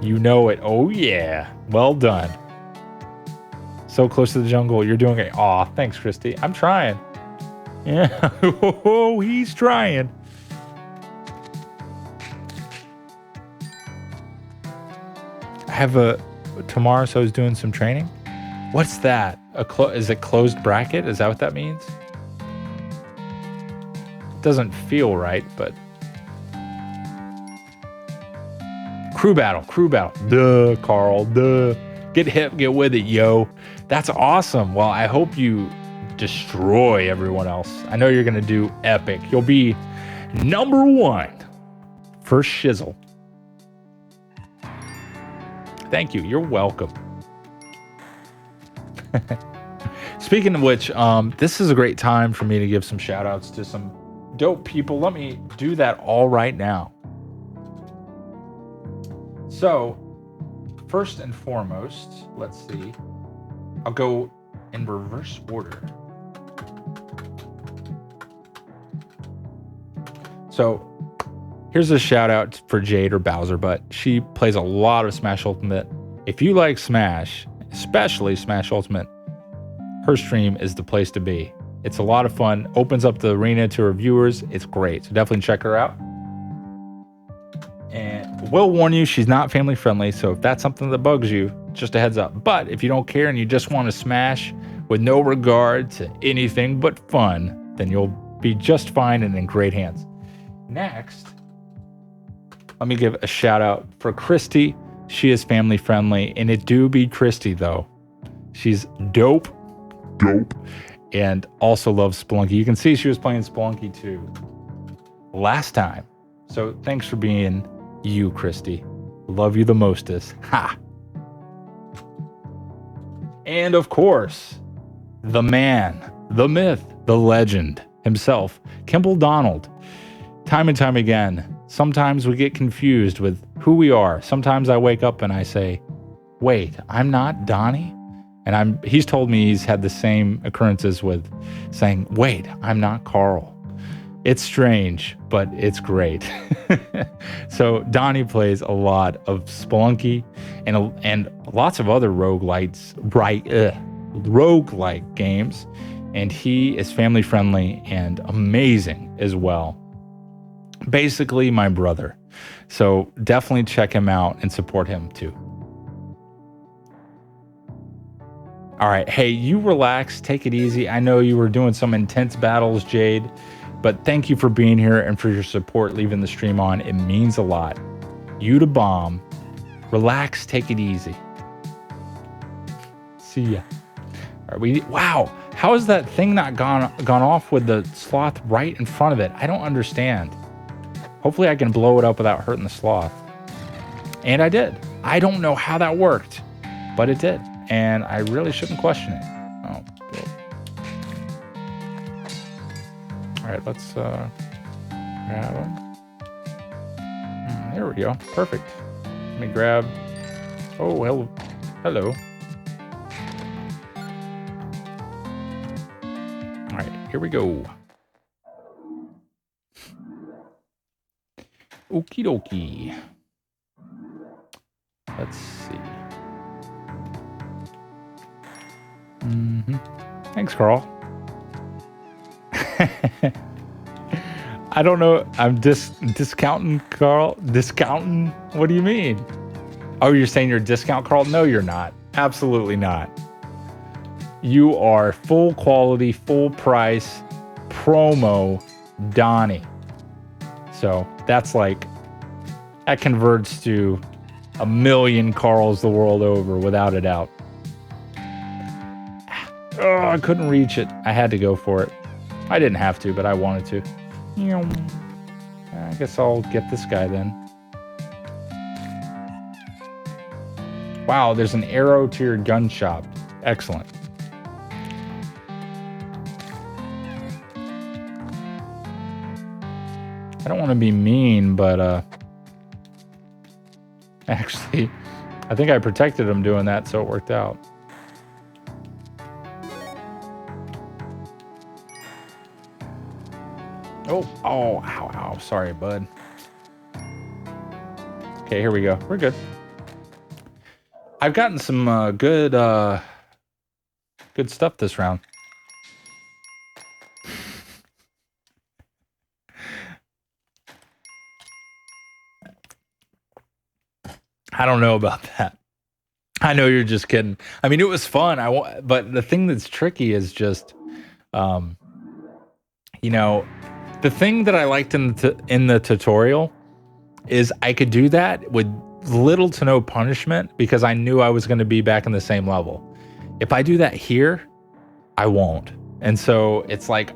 You know it. Oh, yeah. Well done. So close to the jungle. You're doing it. Aw, thanks, Christy. I'm trying. Yeah. Oh, he's trying. I have tomorrow, so I was doing some training. What's that? Is it closed bracket? Is that what that means? It doesn't feel right, but... Crew battle. Duh, Carl, duh. Get hip, get with it, yo. That's awesome. Well, I hope you destroy everyone else. I know you're going to do epic. You'll be number 1 for shizzle. Thank you. You're welcome. Speaking of which, this is a great time for me to give some shout outs to some dope people. Let me do that all right now. So, first and foremost, let's see. I'll go in reverse order. So, here's a shout out for Jade or Bowser, but she plays a lot of Smash Ultimate. If you like Smash, especially Smash Ultimate, her stream is the place to be. It's a lot of fun. Opens up the arena to her viewers. It's great. So definitely check her out. And will warn you, she's not family friendly. So if that's something that bugs you, just a heads up. But if you don't care and you just want to smash with no regard to anything but fun, then you'll be just fine and in great hands. Next, let me give a shout out for Christy. She is family friendly, and it do be Christy though. She's dope. And also loves Spelunky. You can see she was playing Spelunky too last time. So thanks for being you, Christy. Love you the mostest. Ha! And of course, the man, the myth, the legend himself, Kimball Donald. Time and time again, sometimes we get confused with who we are. Sometimes I wake up and I say, wait, I'm not Donnie? And he's told me he's had the same occurrences with saying, wait, I'm not Carl. It's strange, but it's great. So Donnie plays a lot of Spelunky and lots of other roguelike games. And he is family friendly and amazing as well. Basically my brother. So definitely check him out and support him too. All right. Hey, you relax. Take it easy. I know you were doing some intense battles, Jade, but thank you for being here and for your support, leaving the stream on. It means a lot. You the bomb. Relax. Take it easy. See ya. All right, wow. How has that thing not gone off with the sloth right in front of it? I don't understand. Hopefully I can blow it up without hurting the sloth. And I did. I don't know how that worked, but it did. And I really shouldn't question it. Oh, good. All right, let's grab them. There we go. Perfect. Let me grab... Oh, well, hello. All right, here we go. Okie dokie. Let's see. Thanks, Carl. I don't know. I'm discounting, Carl. Discounting? What do you mean? Oh, you're saying you're discount, Carl? No, you're not. Absolutely not. You are full quality, full price, promo Donnie. So that's like, that converts to 1 million Carls the world over without a doubt. Oh, I couldn't reach it. I had to go for it. I didn't have to, but I wanted to. I guess I'll get this guy then. Wow, there's an arrow to your gun shop. Excellent. I don't want to be mean, but actually, I think I protected him doing that, so it worked out. Oh, ow, ow. Sorry, bud. Okay, here we go. We're good. I've gotten some good stuff this round. I don't know about that. I know you're just kidding. I mean, it was fun. But the thing that's tricky is just, you know, the thing that I liked in the tutorial is I could do that with little to no punishment because I knew I was going to be back in the same level. If I do that here, I won't. And so it's like,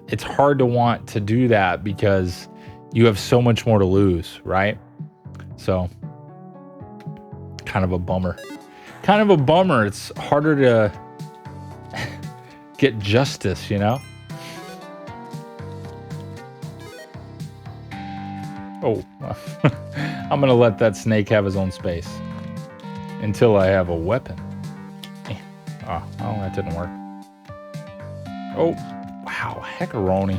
it's hard to want to do that because you have so much more to lose, right? So kind of a bummer. It's harder to get justice, you know? Oh, I'm going to let that snake have his own space until I have a weapon. Oh, that didn't work. Oh, wow, heckaroni.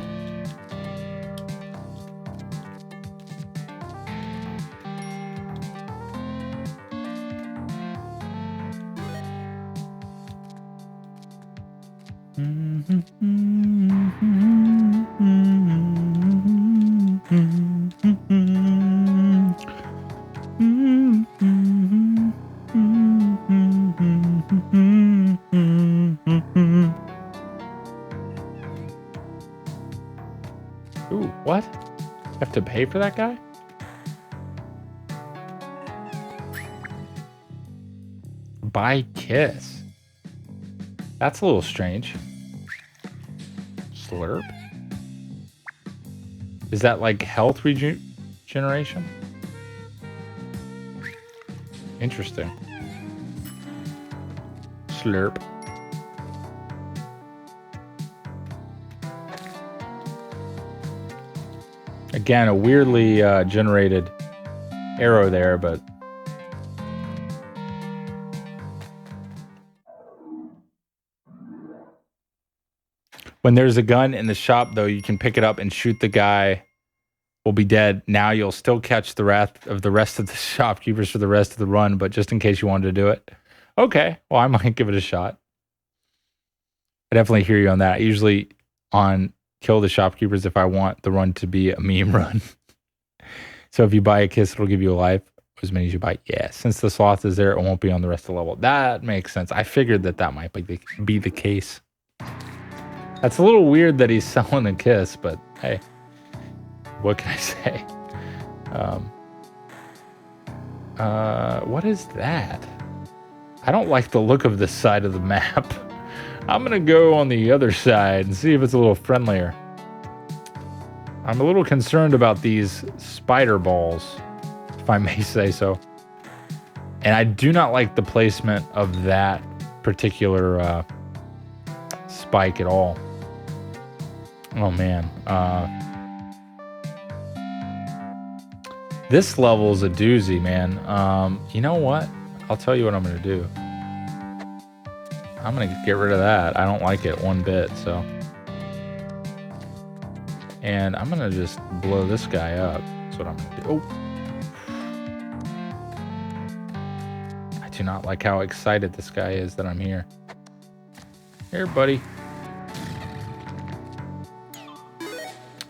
Ooh, what? You have to pay for that guy? Buy kiss. That's a little strange. Slurp? Is that like health regeneration? Interesting. Slurp. Again, a weirdly generated arrow there, but when there's a gun in the shop, though, you can pick it up and shoot the guy. Will be dead. Now you'll still catch the wrath of the rest of the shopkeepers for the rest of the run, but just in case you wanted to do it. Okay, well, I might give it a shot. I definitely hear you on that. I usually on kill the shopkeepers if I want the run to be a meme run. So if you buy a kiss, it'll give you a life. As many as you buy. Yeah, since the sloth is there, it won't be on the rest of the level. That makes sense. I figured that might be the case. That's a little weird that he's selling a kiss, but hey. What can I say? What is that? I don't like the look of this side of the map. I'm gonna go on the other side and see if it's a little friendlier. I'm a little concerned about these spider balls, if I may say so. And I do not like the placement of that particular spike at all. Oh man. This level is a doozy, man. You know what? I'll tell you what I'm going to do. I'm going to get rid of that. I don't like it one bit, so. And I'm going to just blow this guy up. That's what I'm going to do. Oh. I do not like how excited this guy is that I'm here. Here, buddy.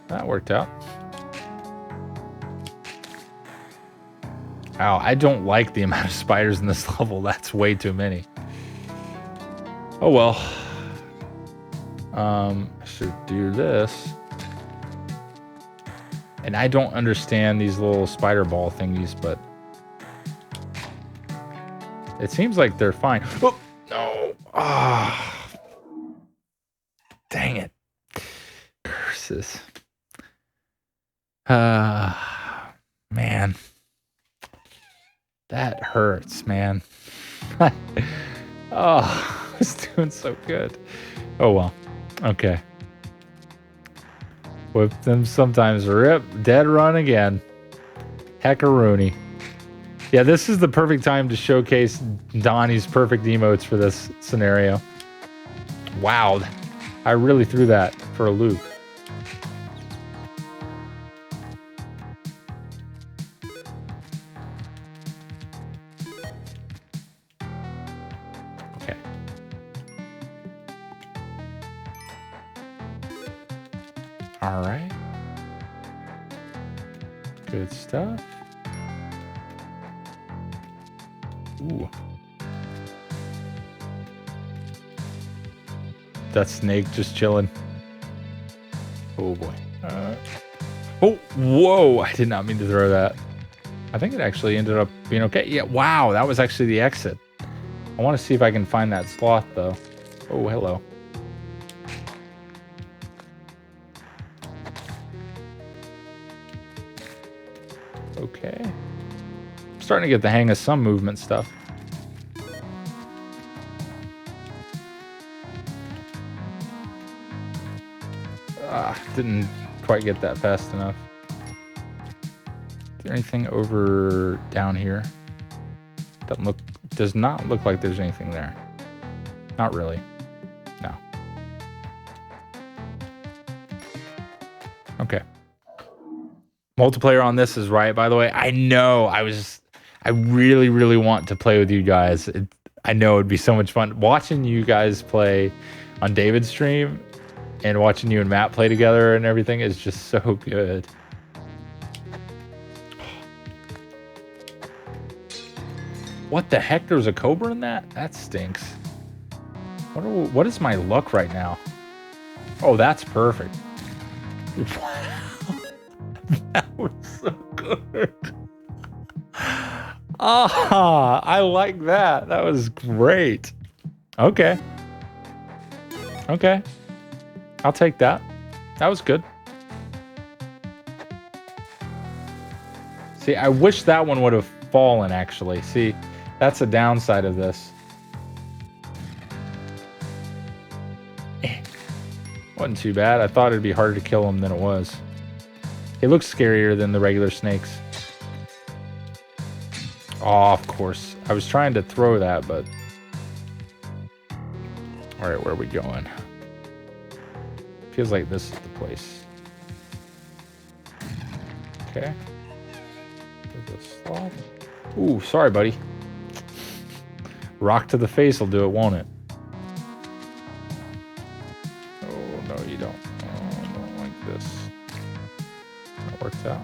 That worked out. Ow, I don't like the amount of spiders in this level. That's way too many. Oh well. I should do this. And I don't understand these little spider ball thingies, but it seems like they're fine. Oh, no. Ah. Dang it. Curses. Man. That hurts, man. Oh, I was doing so good. Oh, well. Okay. Whip them sometimes. Rip. Dead run again. Heckaroony. Yeah, this is the perfect time to showcase Donnie's perfect emotes for this scenario. Wow. I really threw that for a loop. All right. Good stuff. Ooh. That snake just chilling. Oh boy. Oh, whoa. I did not mean to throw that. I think it actually ended up being okay. Yeah, wow. That was actually the exit. I want to see if I can find that sloth, though. Oh, hello. Okay. I'm starting to get the hang of some movement stuff. Didn't quite get that fast enough. Is there anything over down here? Does not look like there's anything there. Not really. No. Okay. Multiplayer on this is right, by the way. I know. I really, really want to play with you guys. I know it'd be so much fun. Watching you guys play on David's stream and watching you and Matt play together and everything is just so good. What the heck? There was a cobra in that? That stinks. What is my luck right now? Oh, that's perfect. Wow. That was so good. Ah, I like that. That was great. Okay. Okay. I'll take that. That was good. See, I wish that one would have fallen, actually. See, that's the downside of this. Wasn't too bad. I thought it'd be harder to kill him than it was. It looks scarier than the regular snakes. Oh, of course. I was trying to throw that, but... Alright, where are we going? Feels like this is the place. Okay. There's a sloth. Ooh, sorry, buddy. Rock to the face will do it, won't it? Oh, no, you don't. Oh, I don't like this. That works out.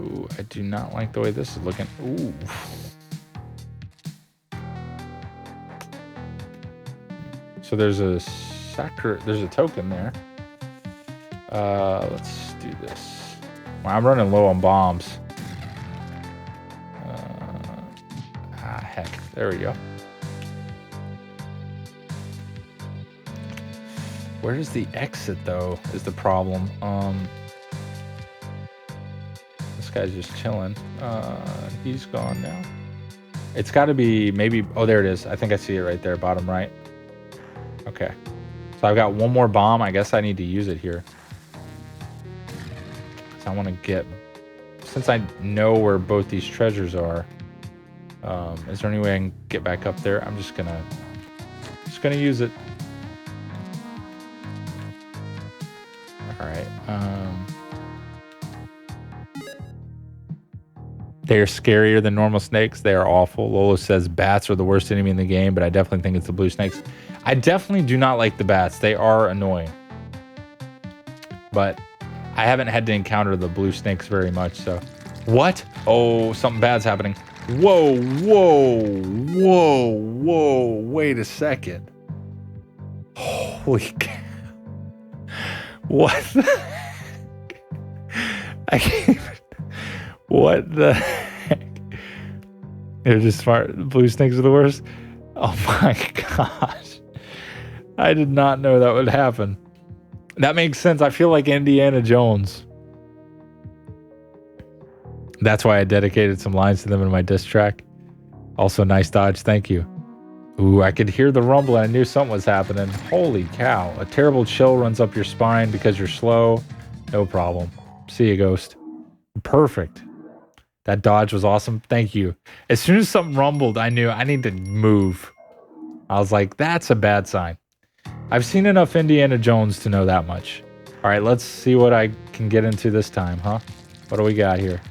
Ooh, I do not like the way this is looking. Ooh. So there's a token there. Let's do this. Well, I'm running low on bombs. Heck. There we go. Where's the exit, though, is the problem. This guy's just chilling. He's gone now. It's got to be maybe... Oh, there it is. I think I see it right there, bottom right. Okay. So I've got one more bomb. I guess I need to use it here. So I want to get... Since I know where both these treasures are, is there any way I can get back up there? I'm just gonna use it. All right. They are scarier than normal snakes. They are awful. Lolo says bats are the worst enemy in the game, but I definitely think it's the blue snakes. I definitely do not like the bats. They are annoying. But I haven't had to encounter the blue snakes very much, so. What? Oh, something bad's happening. Whoa, whoa, whoa, whoa. Wait a second. Holy cow. What the heck? I can't even... What the heck? They're just smart. Blue snakes are the worst. Oh my gosh. I did not know that would happen. That makes sense. I feel like Indiana Jones. That's why I dedicated some lines to them in my diss track. Also, nice dodge. Thank you. Ooh, I could hear the rumble and I knew something was happening. Holy cow. A terrible chill runs up your spine because you're slow. No problem. See you, Ghost. Perfect. That dodge was awesome. Thank you. As soon as something rumbled, I knew I need to move. I was like, that's a bad sign. I've seen enough Indiana Jones to know that much. All right, let's see what I can get into this time, huh? What do we got here?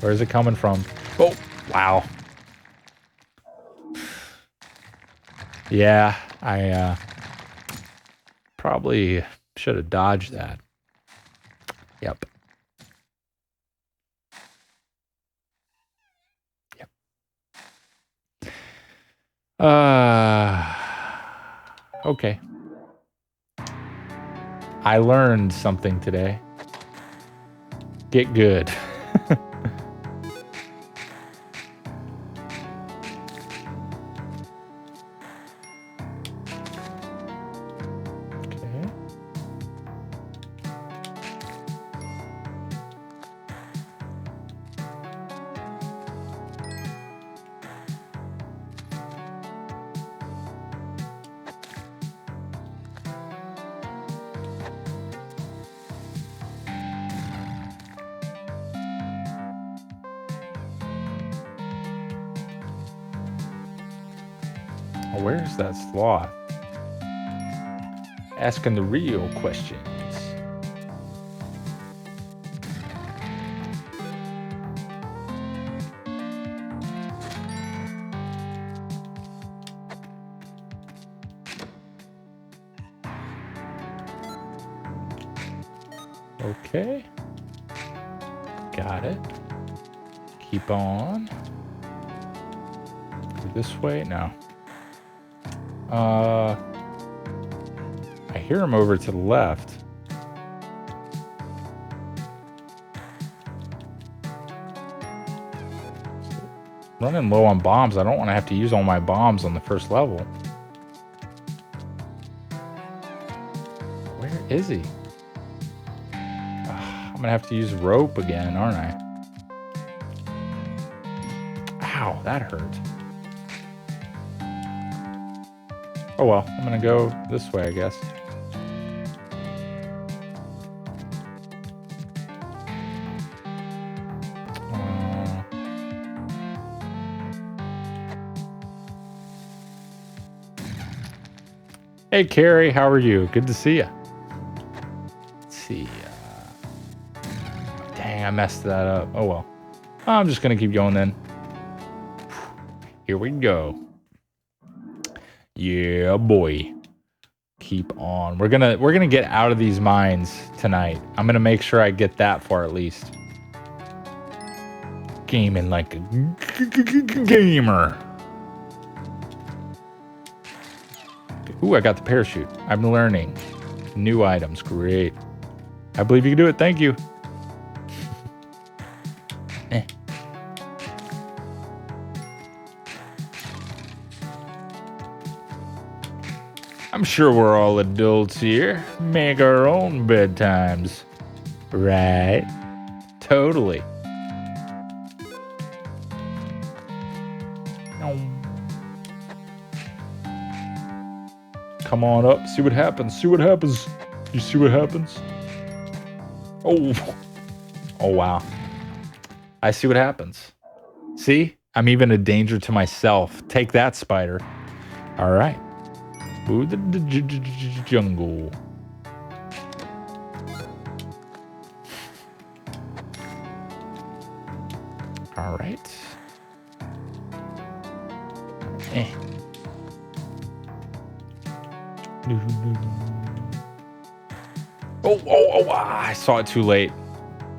Where is it coming from? Oh, wow. Yeah, Probably should have dodged that. Yep. Yep. Okay. I learned something today. Get good. Okay. Where's that sloth? Asking the real questions. Okay. Got it. Keep on. This way? No. I hear him over to the left. Running low on bombs. I don't want to have to use all my bombs on the first level. Where is he? I'm gonna have to use rope again, aren't I? Ow, that hurt. Oh well, I'm gonna go this way, I guess. Hey, Carrie, how are you? Good to see you. Let's see. Dang, I messed that up. Oh well. I'm just gonna keep going then. Here we go. Yeah, boy. Keep on. We're gonna get out of these mines tonight. I'm gonna make sure I get that far at least. Gaming like a gamer. Ooh, I got the parachute. I'm learning new items. Great. I believe you can do it. Thank you. I'm sure we're all adults here. Make our own bedtimes. Right? Totally. Come on up. See what happens. See what happens. You see what happens? Oh. Oh, wow. I see what happens. See? I'm even a danger to myself. Take that, spider. All right. Ooh, the jungle. All right. Oh, I saw it too late.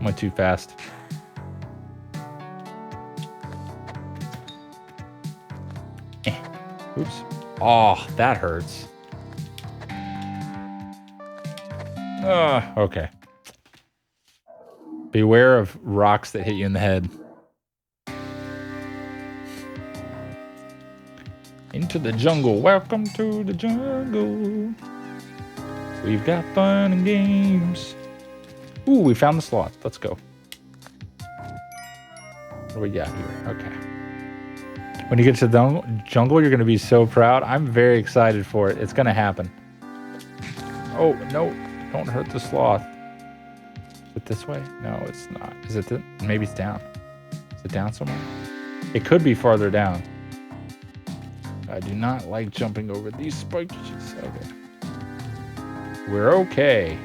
Went too fast. Oops. Oh, that hurts. Okay. Beware of rocks that hit you in the head. Into the jungle. Welcome to the jungle. We've got fun and games. Ooh, we found the sloth. Let's go. What do we got here? Okay. When you get to the jungle, you're going to be so proud. I'm very excited for it. It's going to happen. Oh, no. Don't hurt the sloth. Is it this way? No, it's not. Is it? Maybe it's down. Is it down somewhere? It could be farther down. I do not like jumping over these spikes. Okay. We're okay.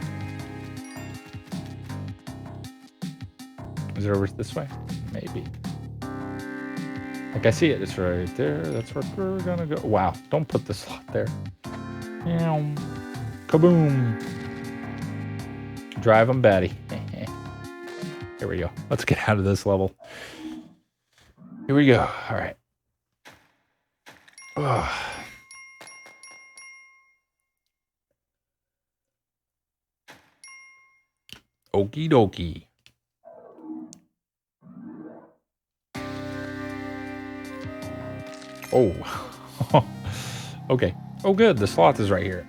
Is it over this way? Maybe. Like I see it. It's right there. That's where we're gonna go. Wow. Don't put the slot there. Kaboom. Drive them, Batty. Here we go. Let's get out of this level. Here we go. All right. Oh. Okie dokie. Oh. Okay. Oh, good. The sloth is right here.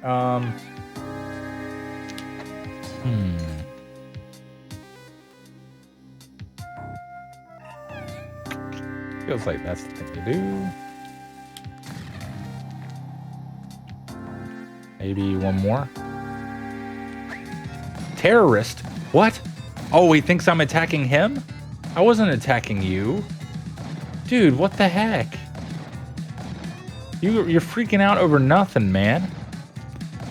Feels like that's the thing to do. Maybe one more. Terrorist? What? Oh, he thinks I'm attacking him? I wasn't attacking you. Dude, what the heck? You're freaking out over nothing, man.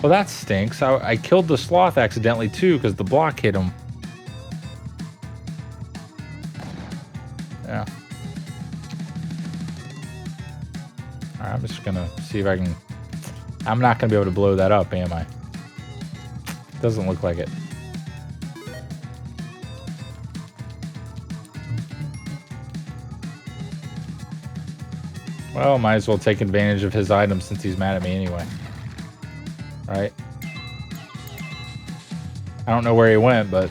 Well, that stinks. I killed the sloth accidentally, too, because the block hit him. Yeah. Alright, I'm just gonna see if I can... I'm not gonna be able to blow that up, am I? Doesn't look like it. Well, might as well take advantage of his item since he's mad at me anyway. Right? I don't know where he went, but...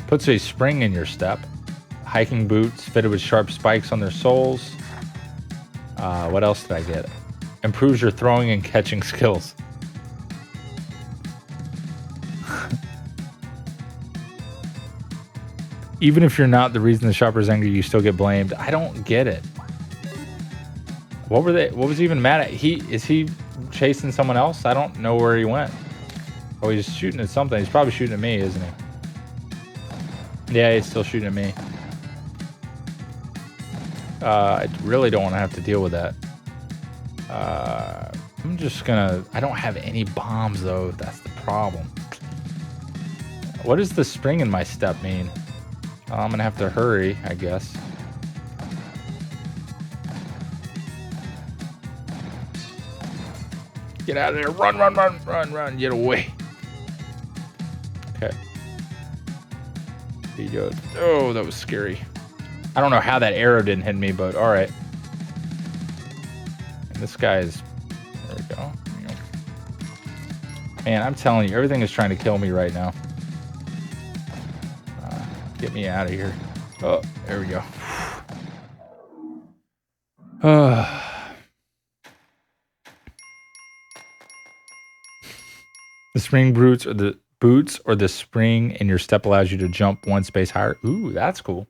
Puts a spring in your step. Hiking boots fitted with sharp spikes on their soles. What else did I get? Improves your throwing and catching skills. Even if you're not the reason the shopper's angry, you still get blamed. I don't get it. What was he even mad at? Is he chasing someone else? I don't know where he went. Oh, he's shooting at something. He's probably shooting at me, isn't he? Yeah, he's still shooting at me. I really don't want to have to deal with that. I'm just gonna... I don't have any bombs, though. That's the problem. What does the spring in my step mean? I'm gonna have to hurry, I guess. Get out of there. Run, run, run, run, run. Get away. Okay. He goes. Oh, that was scary. I don't know how that arrow didn't hit me, but all right. And this guy is... There we go. Man, I'm telling you, everything is trying to kill me right now. Get me out of here. Oh, there we go. The spring boots or the spring in your step allows you to jump one space higher. Ooh, that's cool.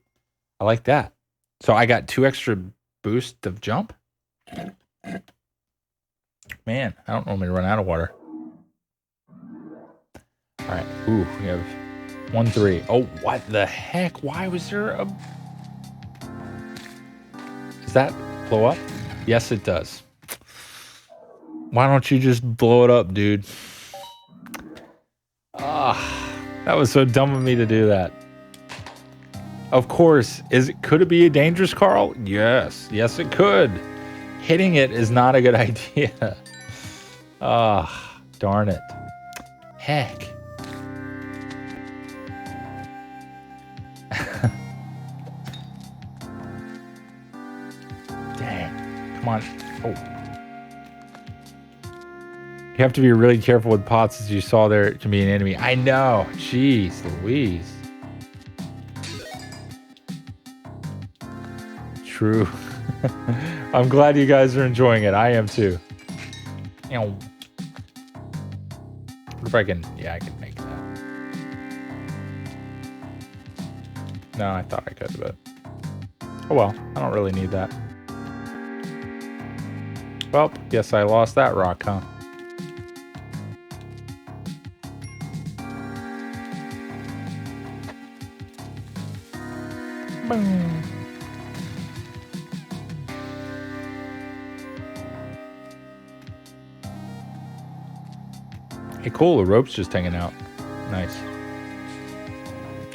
I like that. So I got 2 extra boosts of jump. Man, I don't normally run out of water. All right. Ooh, we have 1, 3. Oh, what the heck? Why was there a... Does that blow up? Yes, it does. Why don't you just blow it up, dude? That was so dumb of me to do that. Of course. Could it be dangerous, Carl? Yes. Yes, it could. Hitting it is not a good idea. Darn it. Heck. Dang. Come on. Oh. You have to be really careful with pots, as you saw there to be an enemy. I know. Jeez Louise. True. I'm glad you guys are enjoying it. I am too. What if I can... Yeah, I can make that. No, I thought I could, but... Oh well, I don't really need that. Well, guess I lost that rock, huh? Boom. Hey, cool, the rope's just hanging out. Nice.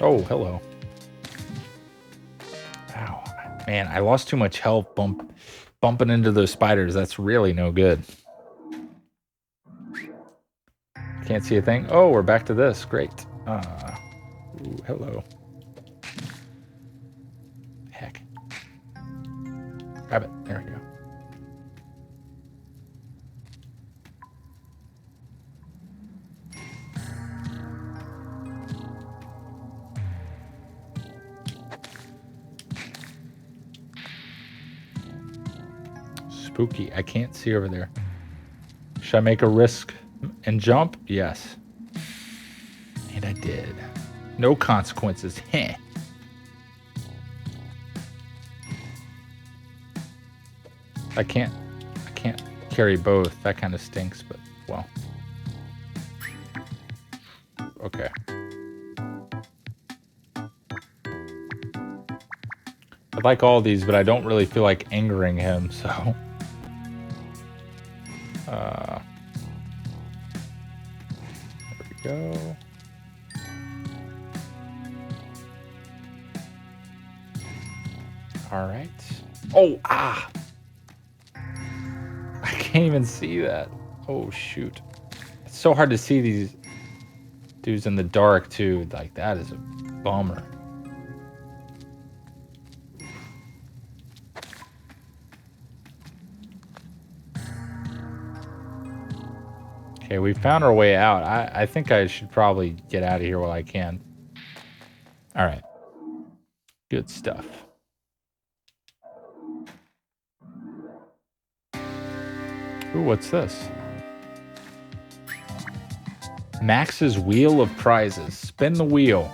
Oh, hello. Ow. Man, I lost too much health bumping into those spiders. That's really no good. Can't see a thing. Oh, we're back to this. Great. Ooh, hello. Heck. Grab it. There we go. Spooky. I can't see over there. Should I make a risk and jump? Yes. And I did. No consequences. Heh. I can't carry both. That kind of stinks, but well. Okay. I like all these, but I don't really feel like angering him, so. There we go. All right. Oh, ah. I can't even see that. Oh, shoot. It's so hard to see these dudes in the dark, too. Like, that is a bummer. Okay, we found our way out. I think I should probably get out of here while I can. All right. Good stuff. Ooh, what's this? Max's Wheel of Prizes. Spin the wheel.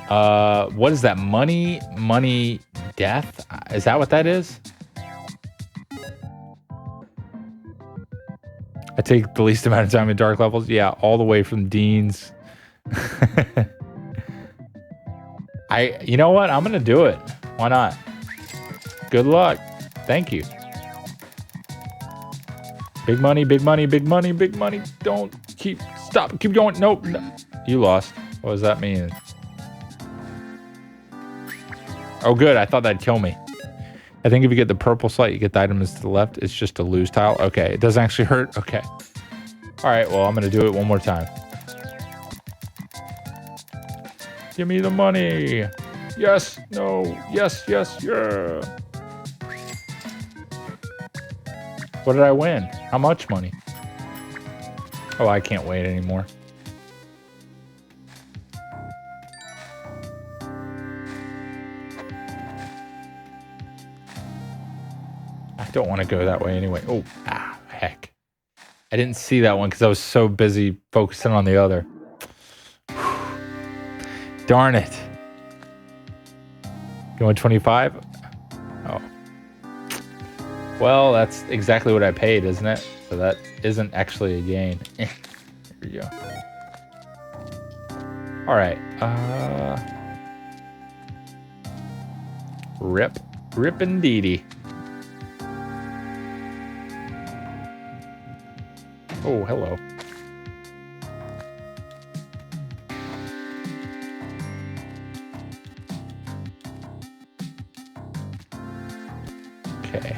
What is that? Money, death? Is that what that is? I take the least amount of time in dark levels. Yeah, all the way from Dean's. You know what? I'm gonna do it. Why not? Good luck. Thank you. Big money, big money, big money, big money. Don't stop, keep going. Nope. No. You lost. What does that mean? Oh, good. I thought that'd kill me. I think if you get the purple slot, you get the items to the left. It's just a lose tile. Okay, it doesn't actually hurt. Okay. All right, well, I'm going to do it one more time. Give me the money. Yes, no, yes, yes, yeah. What did I win? How much money? Oh, I can't wait anymore. I don't want to go that way anyway. Oh, heck. I didn't see that one because I was so busy focusing on the other. Darn it. You want 25? Oh. Well, that's exactly what I paid, isn't it? So that isn't actually a gain. There we go. All right. Rip indeedy. Oh, hello. Okay.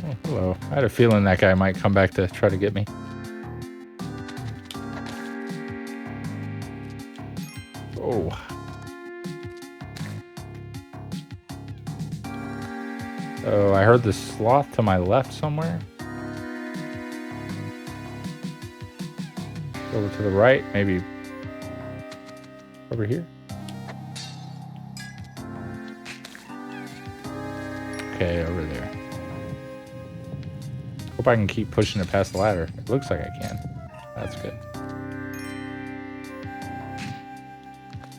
Oh, hello. I had a feeling that guy might come back to try to get me. Oh. Oh, I heard the sloth to my left somewhere. Over to the right, maybe over here. Okay, over there. Hope I can keep pushing it past the ladder. It looks like I can. That's good.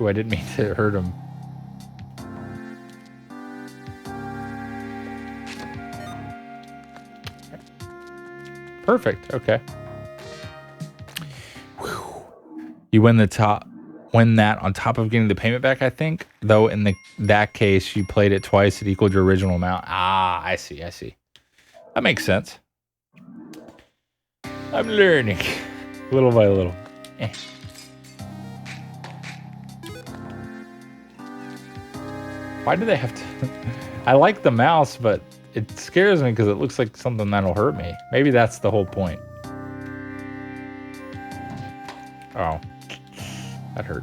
Ooh, I didn't mean to hurt him. Perfect. Okay. Whew. You win that on top of getting the payment back, I think. Though in that case, you played it twice, it equaled your original amount. Ah, I see. That makes sense. I'm learning. Little by little. Why do they have to? I like the mouse, but it scares me because it looks like something that'll hurt me. Maybe that's the whole point. Oh, that hurt.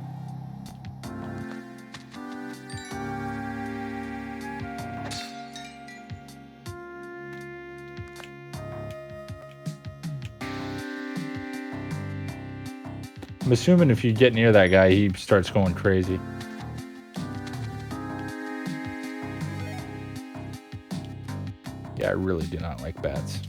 I'm assuming if you get near that guy, he starts going crazy. Yeah, I really do not like bats.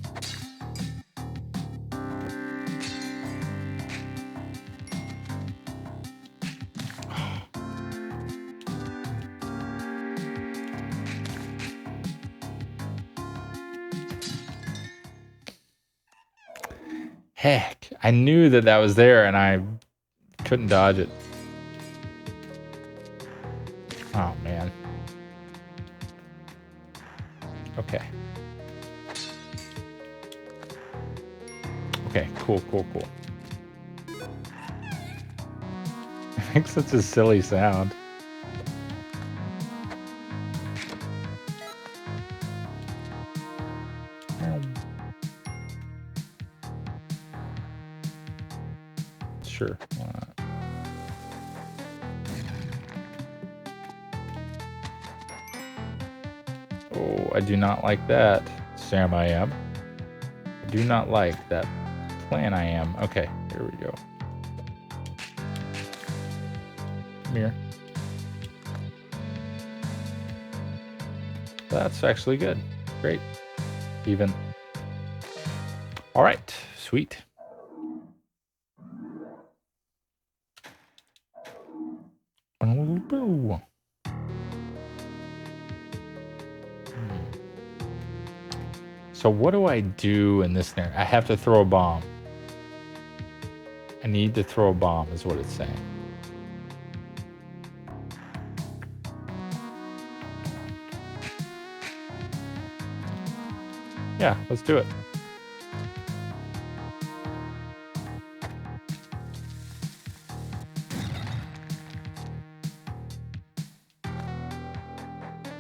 Heck, I knew that that was there and I couldn't dodge it. Oh, man. Okay. Okay, cool. It makes such a silly sound. Sure. Oh, I do not like that, Sam I am. I do not like that plan I am. Okay, here we go. Come here. That's actually good. Great. Even. All right, sweet. So what do I do in this scenario? I have to throw a bomb. I need to throw a bomb is what it's saying. Yeah, let's do it.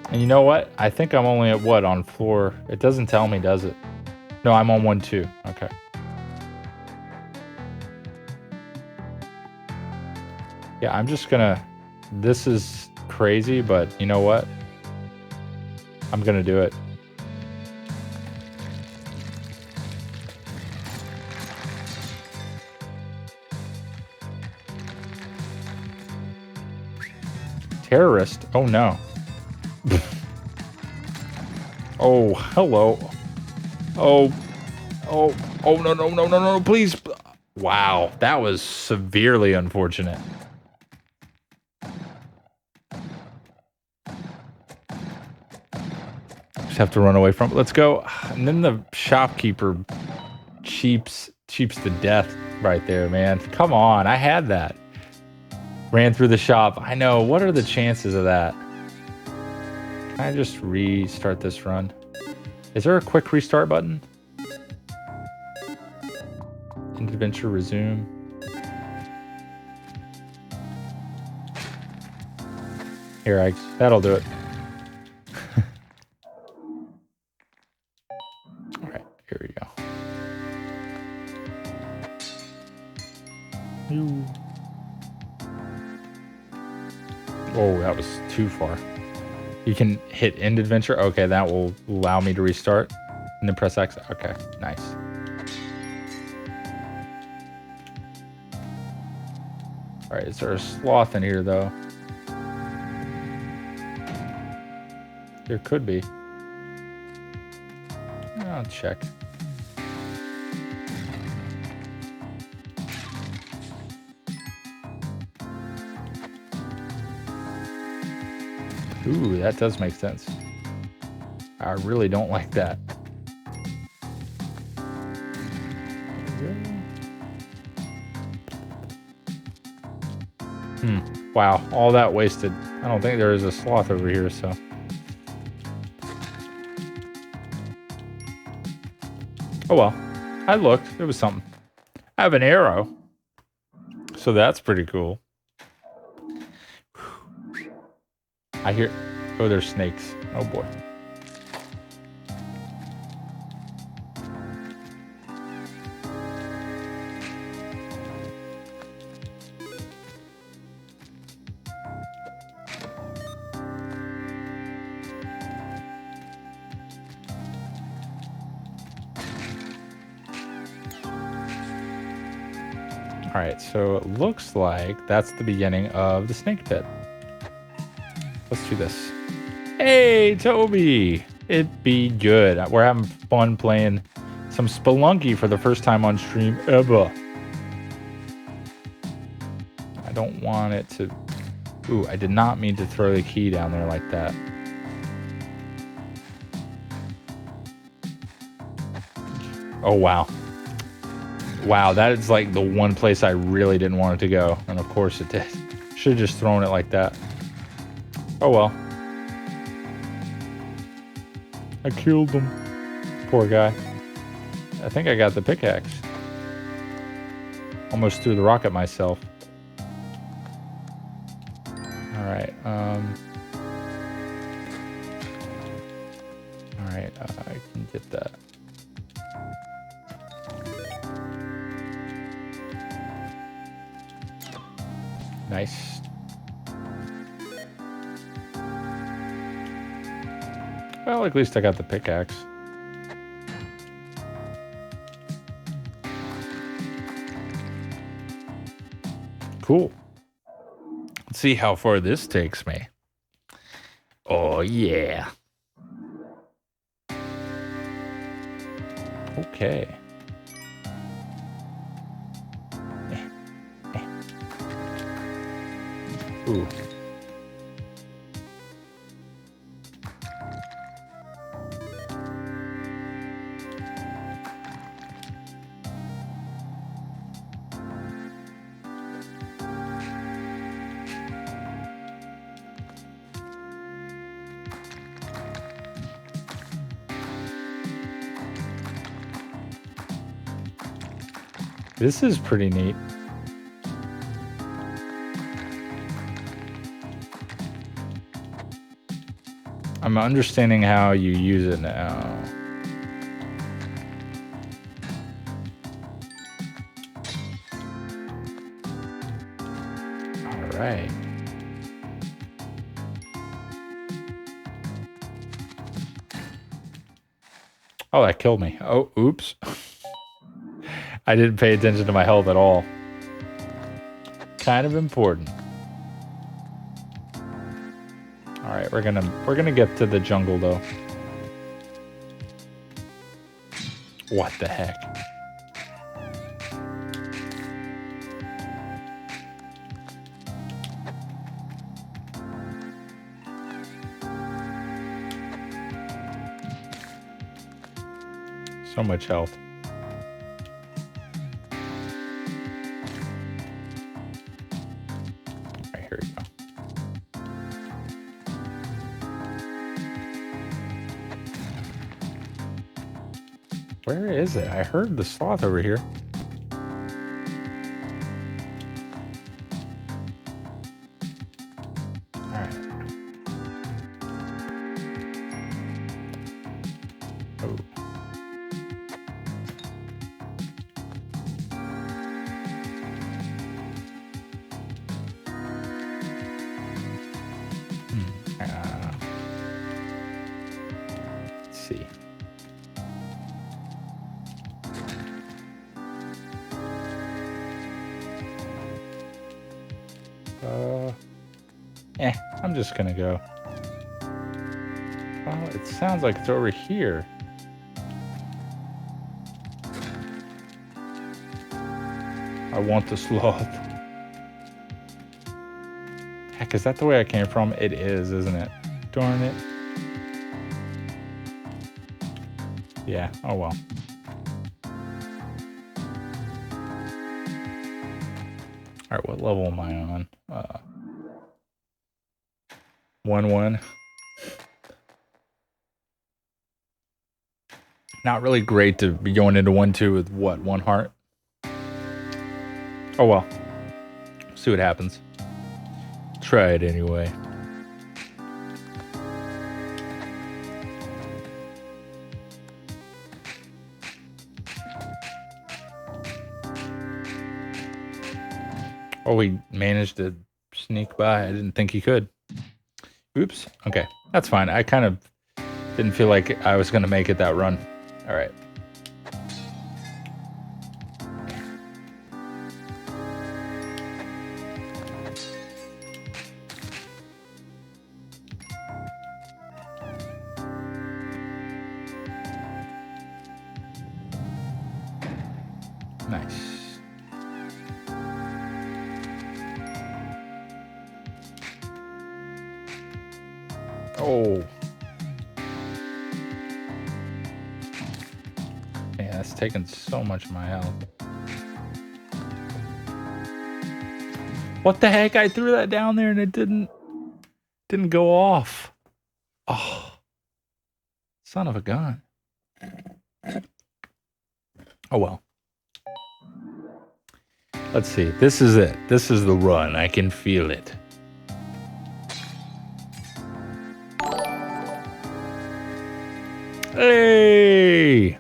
And you know what? I think I'm only at what on floor? It doesn't tell me, does it? No, I'm on 1, 2. Okay. Yeah, I'm just gonna. This is crazy, but you know what? I'm gonna do it. Terrorist? Oh no. Oh, hello. Oh, no, please. Wow, that was severely unfortunate. Just have to run away from it. Let's go. And then the shopkeeper cheaps to death right there, man. Come on, I had that. Ran through the shop. I know. What are the chances of that? Can I just restart this run? Is there a quick restart button? Adventure resume. Here, that'll do it. All right, here we go. Oh, that was too far. You can hit end adventure. Okay, that will allow me to restart. And then press X. Okay, nice. All right, is there a sloth in here, though? There could be. I'll check. Ooh, that does make sense. I really don't like that. Wow, all that wasted. I don't think there is a sloth over here, so. Oh well, I looked. There was something. I have an arrow. So that's pretty cool. I hear Oh, there's snakes. Oh boy. All right, so it looks like that's the beginning of the snake pit. Let's do this. Hey, Toby! It be good. We're having fun playing some Spelunky for the first time on stream ever. I don't want it to... Ooh, I did not mean to throw the key down there like that. Oh, wow. Wow, that is like the one place I really didn't want it to go. And of course it did. Should have just thrown it like that. Oh well. I killed him. Poor guy. I think I got the pickaxe. Almost threw the rock at myself. Alright, Alright, I can get that. Nice. Well, at least I got the pickaxe. Cool. Let's see how far this takes me. Oh, yeah. Okay. Ooh. This is pretty neat. I'm understanding how you use it now. All right. Oh, that killed me. Oh, oops. I didn't pay attention to my health at all. Kind of important. All right, we're gonna get to the jungle though. What the heck? So much health. All right, here we go. Where is it? I heard the sloth over here. Alright. Oh. Let's see. I'm just gonna go. Well, it sounds like it's over here. I want the sloth. Heck, is that the way I came from? It is, isn't it? Darn it. Yeah, oh well. Alright, what level am I on? 1-1. Not really great to be going into 1-2 with what, 1 heart? Oh well. See what happens. Try it anyway. Oh, he managed to sneak by. I didn't think he could. Oops. Okay, that's fine. I kind of didn't feel like I was going to make it that run. All right. Nice. Oh. Yeah, that's taking so much of my health. What the heck? I threw that down there and it didn't go off. Oh. Son of a gun. Oh well. Let's see. This is it. This is the run. I can feel it. Hey!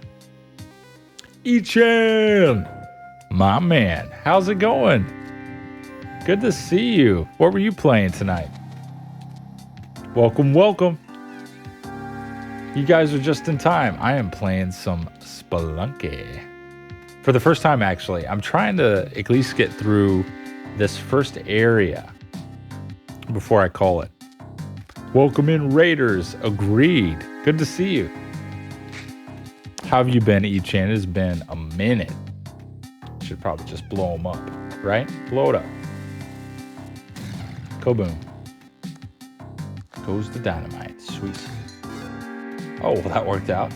Ichan! My man, how's it going? Good to see you. What were you playing tonight? Welcome, welcome. You guys are just in time. I am playing some Spelunky. For the first time, actually. I'm trying to at least get through this first area before I call it. Welcome in, Raiders. Agreed. Good to see you. How have you been, Ichan? It has been a minute. Should probably just blow them up, right? Blow it up. Kaboom. Goes the dynamite. Sweet. Oh, well, that worked out.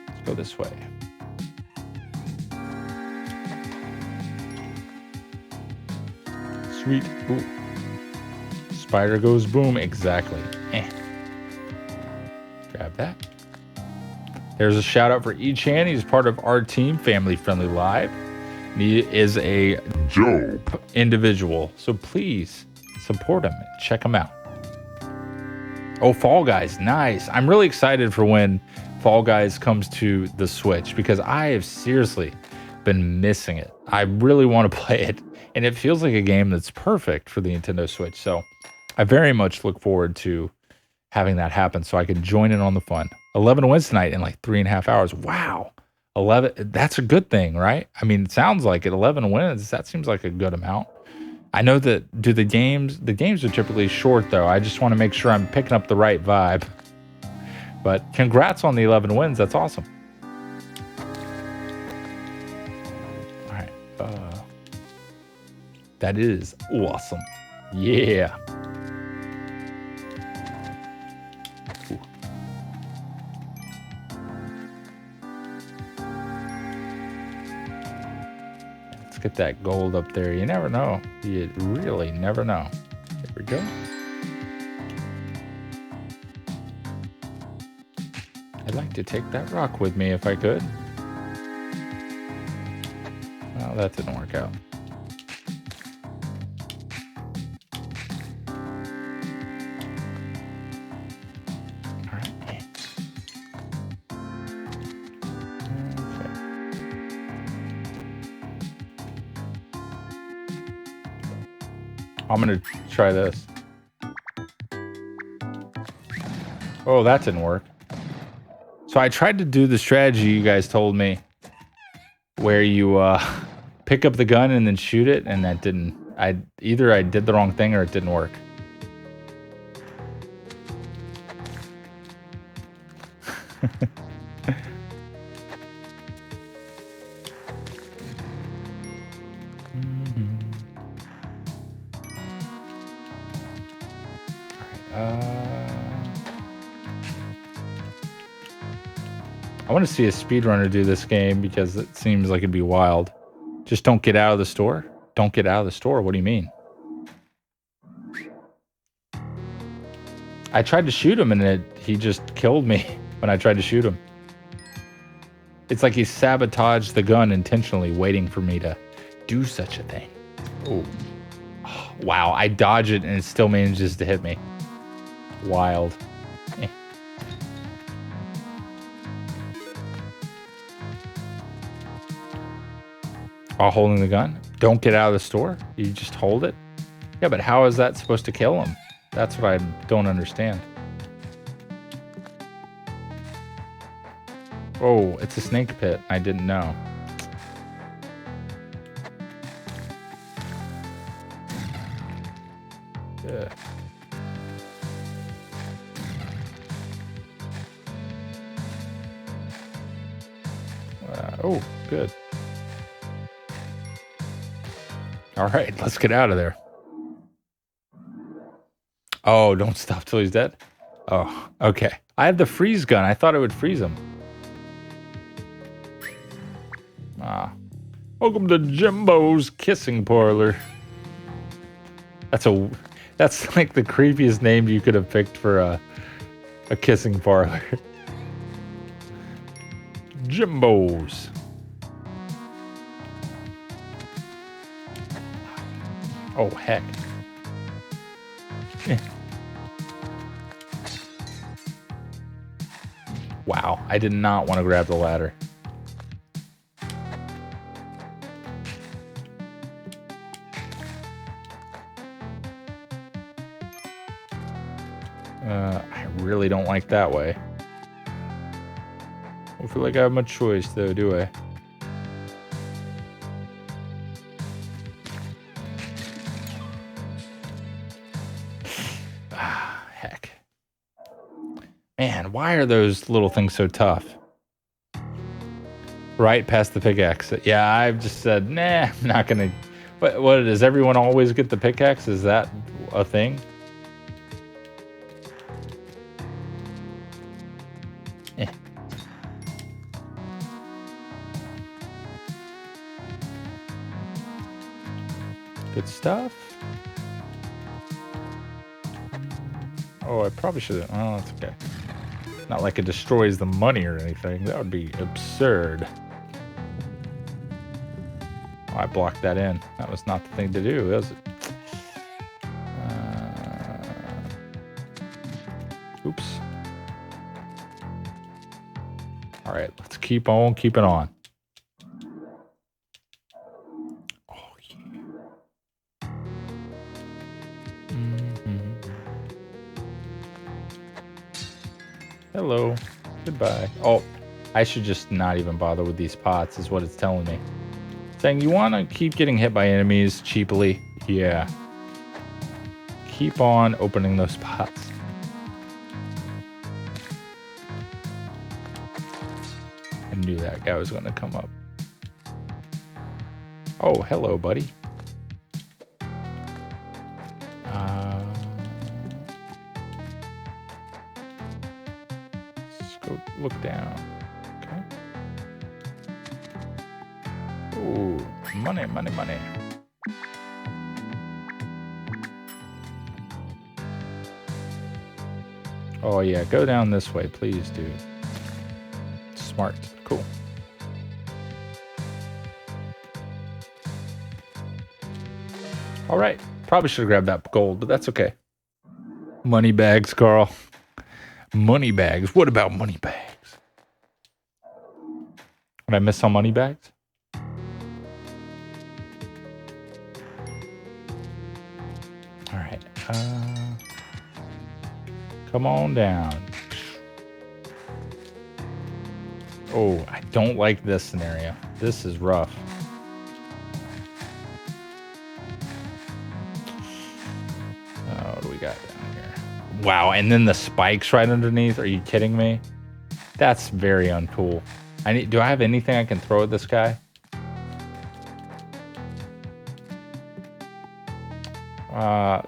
Let's go this way. Sweet. Ooh. Spider goes boom. Exactly. Grab that. There's a shout out for Ichan. He's part of our team, Family Friendly Live. And he is a dope individual. So please support him. Check him out. Oh, Fall Guys. Nice. I'm really excited for when Fall Guys comes to the Switch because I have seriously been missing it. I really want to play it. And it feels like a game that's perfect for the Nintendo Switch. So I very much look forward to having that happen so I can join in on the fun. 11 wins tonight in like 3.5 hours. Wow. 11. That's a good thing, right? I mean, it sounds like it. 11 wins. That seems like a good amount. I know that the games are typically short though. I just want to make sure I'm picking up the right vibe. But congrats on the 11 wins. That's awesome. All right. That is awesome. Yeah. Ooh. Let's get that gold up there. You never know. You really never know. There we go. I'd like to take that rock with me if I could. Well, that didn't work out. All right. Okay. I'm gonna try this. Oh, that didn't work. So I tried to do the strategy you guys told me, where you pick up the gun and then shoot it, and that didn't. Either I did the wrong thing or it didn't work. I want to see a speedrunner do this game because it seems like it'd be wild. Just don't get out of the store? Don't get out of the store? What do you mean? I tried to shoot him and he just killed me when I tried to shoot him. It's like he sabotaged the gun intentionally, waiting for me to do such a thing. Oh, wow. I dodge it and it still manages to hit me. Wild. While holding the gun? Don't get out of the store? You just hold it? Yeah, but how is that supposed to kill him? That's what I don't understand. Oh, it's a snake pit. I didn't know. Yeah. Oh, good. All right, let's get out of there. Oh, don't stop till he's dead? Oh, okay. I have the freeze gun. I thought it would freeze him. Ah. Welcome to Jimbo's Kissing Parlor. That's like the creepiest name you could have picked for a kissing parlor. Jimbo's. Oh, heck. Wow, I did not want to grab the ladder. I really don't like that way. I don't feel like I have much choice though, do I? Ah, heck. Man, why are those little things so tough? Right past the pickaxe. Yeah, I've just said, nah, I'm not gonna. What does everyone always get the pickaxe? Is that a thing? Good stuff. Oh, I probably should have. Oh, that's okay. Not like it destroys the money or anything. That would be absurd. Oh, I blocked that in. That was not the thing to do, was it? Oops. All right, let's keep on keeping on. Oh, yeah. Hello. Goodbye. Oh, I should just not even bother with these pots is what it's telling me. Saying you want to keep getting hit by enemies cheaply. Yeah. Keep on opening those pots. I knew that guy was going to come up. Oh, hello, buddy. Let's go look down. Okay. Ooh, money, money, money. Oh, yeah, go down this way, please, dude. Smart. Cool. All right. Probably should have grabbed that gold, but that's okay. Money bags, Carl. Money bags. What about money bags? Did I miss some money bags? All right. Come on down. Oh, I don't like this scenario. This is rough. What do we got down here? Wow, and then the spikes right underneath. Are you kidding me? That's very uncool. Do I have anything I can throw at this guy?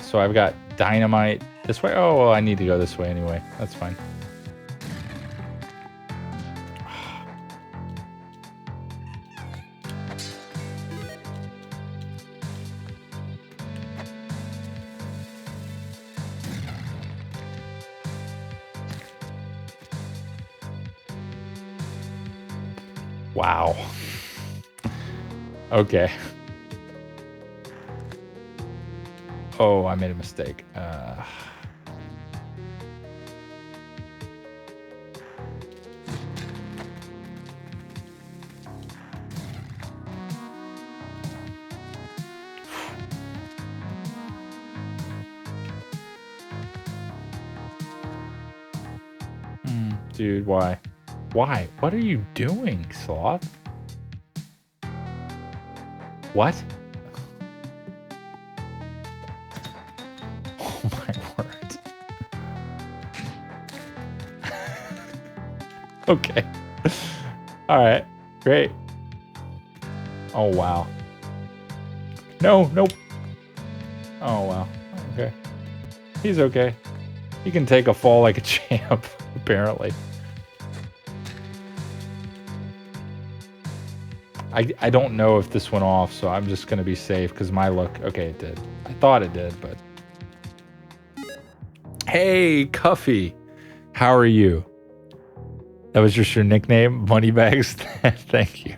So I've got dynamite this way. Oh, well, I need to go this way anyway. That's fine. Wow. Okay. Oh, I made a mistake. Dude, why? Why? What are you doing, Sloth? What? Oh my word. Okay. Alright. Great. Oh wow. No, nope. Oh wow. Okay. He's okay. He can take a fall like a champ, apparently. I don't know if this went off, so I'm just going to be safe because my luck... Okay, it did. I thought it did, but... Hey, Cuffy. How are you? That was just your nickname? Moneybags? Thank you.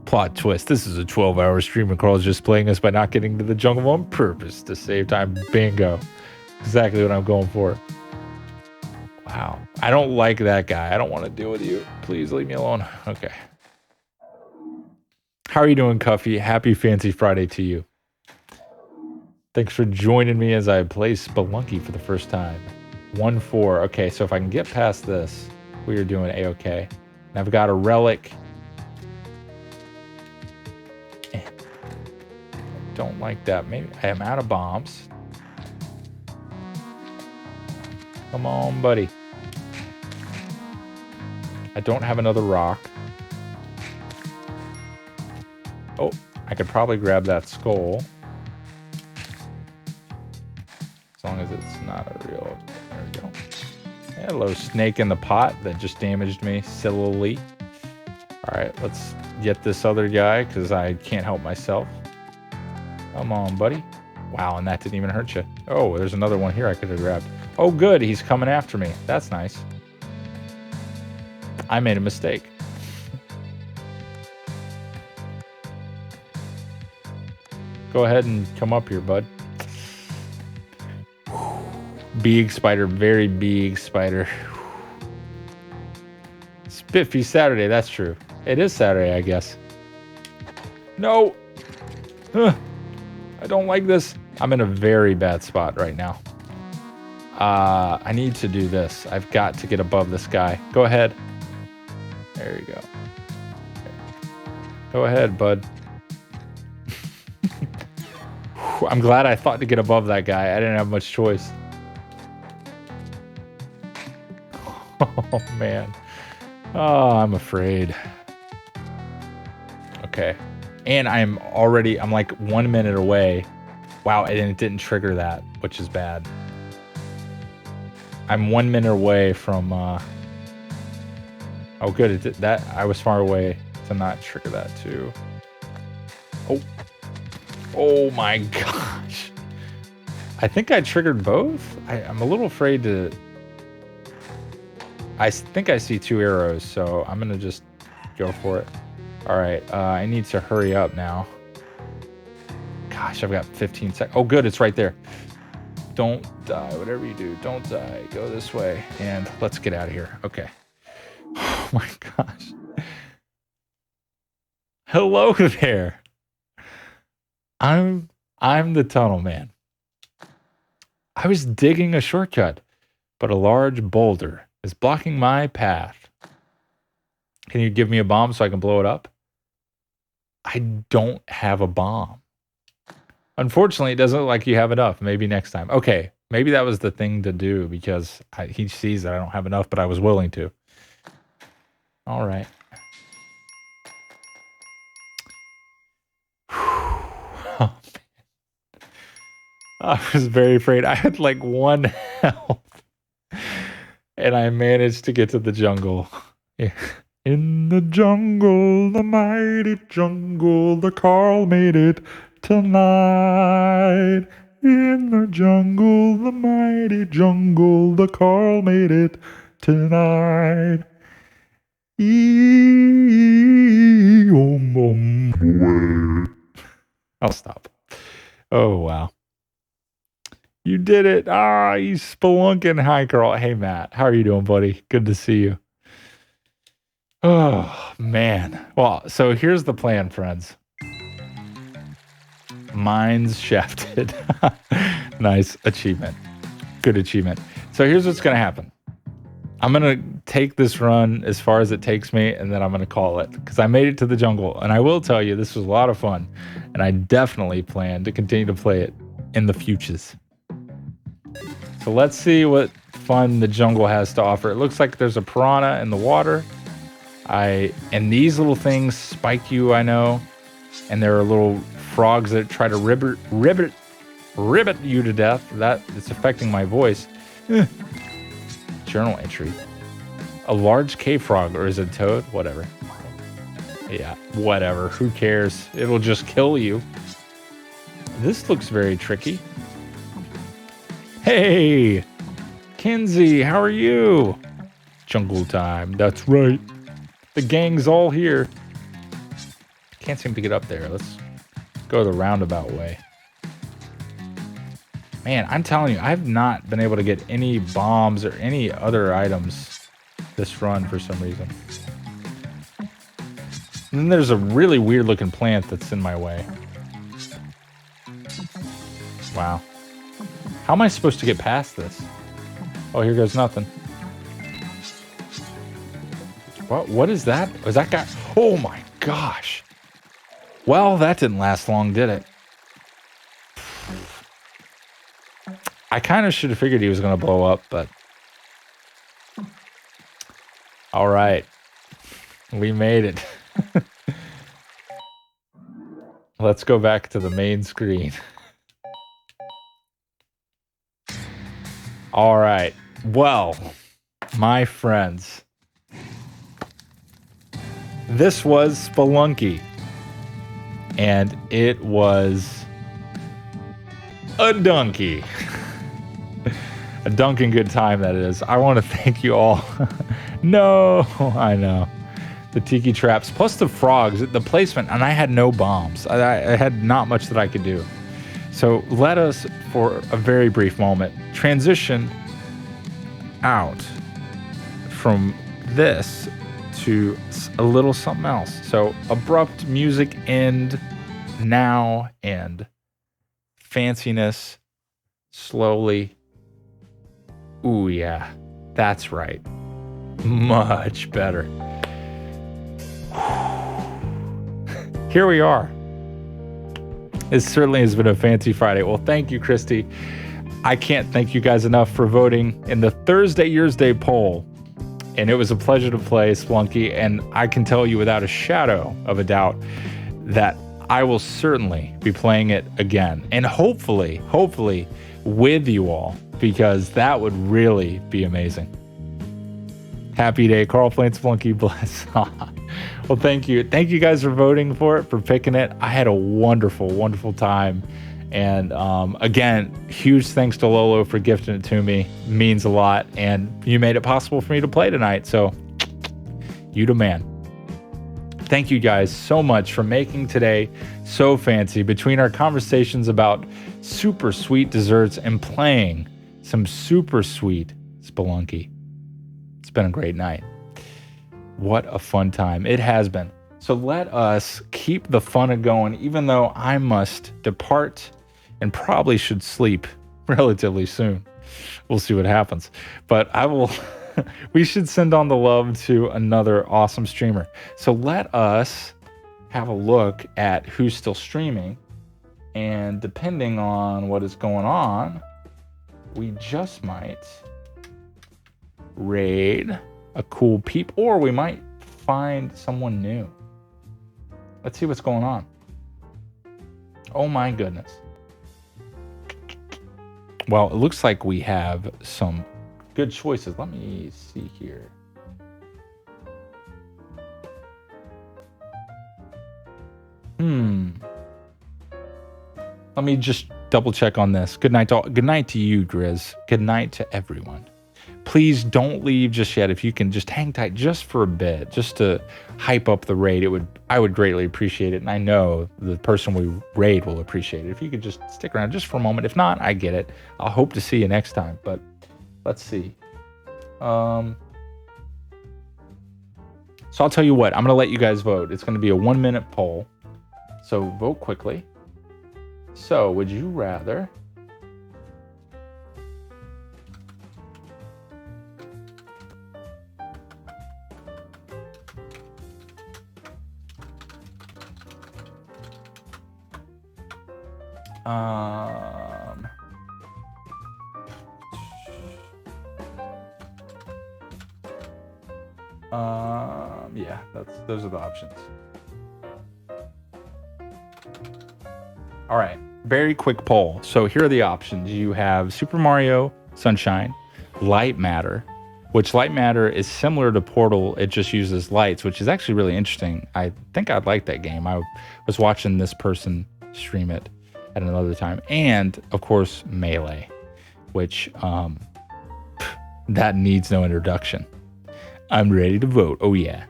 Plot twist. This is a 12-hour stream and Carl's just playing us by not getting to the jungle on purpose to save time. Bingo. Exactly what I'm going for. Wow. I don't like that guy. I don't want to deal with you. Please leave me alone. Okay. How are you doing, Cuffy? Happy Fancy Friday to you. Thanks for joining me as I play Spelunky for the first time. 1-4. Okay, so if I can get past this, we are doing A-okay. And I've got a relic. Don't like that. Maybe I am out of bombs. Come on, buddy. I don't have another rock. Oh, I could probably grab that skull. As long as it's not a real... There we go. Hello, snake in the pot that just damaged me sillily. Alright, let's get this other guy because I can't help myself. Come on, buddy. Wow, and that didn't even hurt you. Oh, there's another one here I could have grabbed. Oh, good. He's coming after me. That's nice. I made a mistake. Go ahead and come up here, bud. Big spider. Very big spider. Spiffy Saturday. That's true. It is Saturday, I guess. No. Huh. I don't like this. I'm in a very bad spot right now. I need to do this. I've got to get above this guy. Go ahead. There you go. Okay. Go ahead, bud. I'm glad I thought to get above that guy. I didn't have much choice. Oh, man. Oh, I'm afraid. Okay. And I'm like 1 minute away. Wow, and it didn't trigger that, which is bad. I'm 1 minute away from... Oh, good. It did that. I was far away to not trigger that, too. Oh. Oh, my gosh. I think I triggered both. I'm a little afraid to... I think I see 2 arrows, so I'm going to just go for it. All right, I need to hurry up now. Gosh, I've got 15 seconds. Oh, good, it's right there. Don't die, whatever you do. Don't die. Go this way, and let's get out of here. Okay. Oh my gosh. Hello there. I'm the tunnel man. I was digging a shortcut, but a large boulder is blocking my path. Can you give me a bomb so I can blow it up? I don't have a bomb. Unfortunately, it doesn't look like you have enough. Maybe next time. Okay, maybe that was the thing to do because he sees that I don't have enough, but I was willing to. All right. Oh, man. I was very afraid. I had like 1 health. And I managed to get to the jungle. Yeah. In the jungle, the mighty jungle, the Carl made it tonight. In the jungle, the mighty jungle, the Carl made it tonight. I'll stop. Oh, wow. You did it. Ah, you spelunking. Hi, Carl. Hey, Matt. How are you doing, buddy? Good to see you. Oh, man. Well, so here's the plan, friends. Mines shafted. Nice achievement. Good achievement. So here's what's going to happen. I'm going to take this run as far as it takes me, and then I'm going to call it, because I made it to the jungle. And I will tell you, this was a lot of fun, and I definitely plan to continue to play it in the futures. So let's see what fun the jungle has to offer. It looks like there's a piranha in the water. And these little things spike you, I know. And there are little frogs that try to ribbit you to death. That is affecting my voice. Journal entry. A large cave frog, or is it toad? Whatever. Yeah, whatever. Who cares? It'll just kill you. This looks very tricky. Hey, Kinsey, how are you? Jungle time. That's right. The gang's all here. Can't seem to get up there. Let's go the roundabout way. Man, I'm telling you, I've not been able to get any bombs or any other items this run for some reason. And then there's a really weird looking plant that's in my way. Wow. How am I supposed to get past this? Oh, here goes nothing. What is that? Was that guy? Oh my gosh. Well, that didn't last long, did it? I kind of should have figured he was going to blow up, but... All right. We made it. Let's go back to the main screen. All right. Well, my friends, this was Spelunky, and it was a donkey. A dunking good time, that is. I want to thank you all. No, I know. The tiki traps, plus the frogs, the placement, and I had no bombs. I had not much that I could do. So let us, for a very brief moment, transition out from this to a little something else. So abrupt music end now, and fanciness slowly. Ooh, yeah, that's right. Much better. Here we are. It certainly has been a fancy Friday. Well, thank you, Christy. I can't thank you guys enough for voting in the Thursday Year's Day poll. And it was a pleasure to play Spelunky. And I can tell you without a shadow of a doubt that I will certainly be playing it again. And hopefully with you all, because that would really be amazing. Happy day. Carl playing Spelunky. Bless. Well, thank you. Thank you guys for voting for it, for picking it. I had a wonderful, wonderful time. And again, huge thanks to Lolo for gifting it to me. It means a lot. And you made it possible for me to play tonight. So you the man. Thank you guys so much for making today so fancy, between our conversations about super sweet desserts and playing some super sweet Spelunky. It's been a great night. What a fun time it has been. So let us keep the fun going, even though I must depart and probably should sleep relatively soon. We'll see what happens. But I will... We should send on the love to another awesome streamer. So let us have a look at who's still streaming. And depending on what is going on, we just might raid a cool peep, or we might find someone new. Let's see what's going on. Oh my goodness. Well, it looks like we have some good choices. Let me see here. Let me just double check on this. Good night to all. Good night to you, Grizz. Good night to everyone. Please don't leave just yet. If you can just hang tight just for a bit, just to hype up the raid, I would greatly appreciate it. And I know the person we raid will appreciate it. If you could just stick around just for a moment. If not, I get it. I'll hope to see you next time. But let's see. So I'll tell you what, I'm going to let you guys vote. It's going to be a 1-minute poll. So vote quickly. So would you rather... Yeah, those are the options. All right, very quick poll. So here are the options. You have Super Mario Sunshine, Light Matter, which Light Matter is similar to Portal. It just uses lights, which is actually really interesting. I think I'd like that game. I was watching this person stream it at another time. And, of course, Melee, which that needs no introduction. I'm ready to vote. Oh, yeah.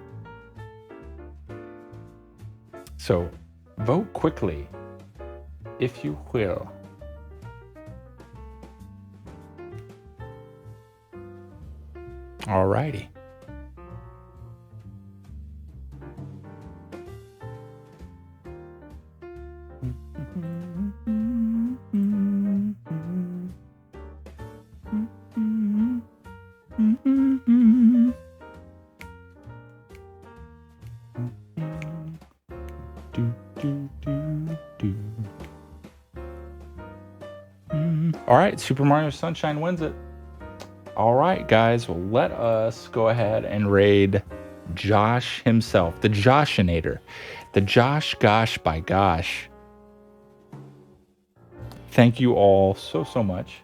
So, vote quickly, if you will. Alrighty. All right, Super Mario Sunshine wins it. All right, guys, well, let us go ahead and raid Josh himself, the Joshinator, the Josh Gosh by Gosh. Thank you all so much.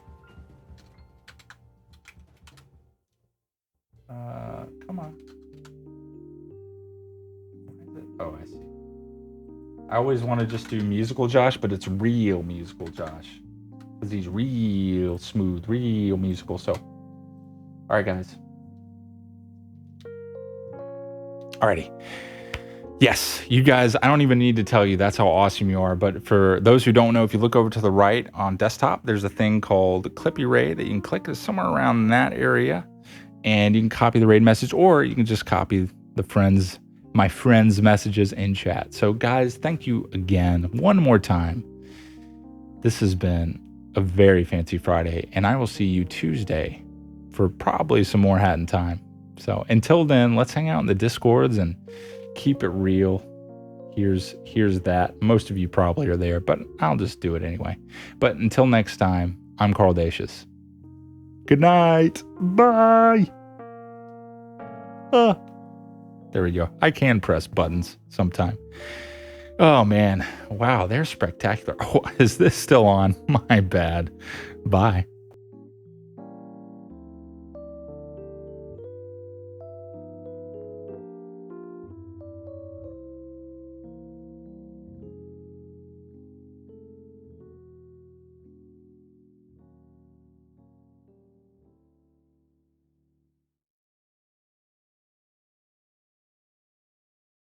Come on. Oh, I see. I always want to just do musical Josh, but it's real musical Josh. Because he's real smooth, real musical. So, all right, guys. Alrighty. Yes, you guys, I don't even need to tell you that's how awesome you are. But for those who don't know, if you look over to the right on desktop, there's a thing called Clippy Raid that you can click somewhere around that area. And you can copy the raid message, or you can just copy my friends' messages in chat. So guys, thank you again one more time. This has been a very fancy Friday, and I will see you Tuesday for probably some more Hat in Time. So until then, let's hang out in the Discords and keep it real. Here's that. Most of you probably are there, but I'll just do it anyway. But until next time, I'm Carl Dacius. Good night. Bye. There we go. I can press buttons sometime. Oh, man. Wow, they're spectacular. Oh, is this still on? My bad. Bye.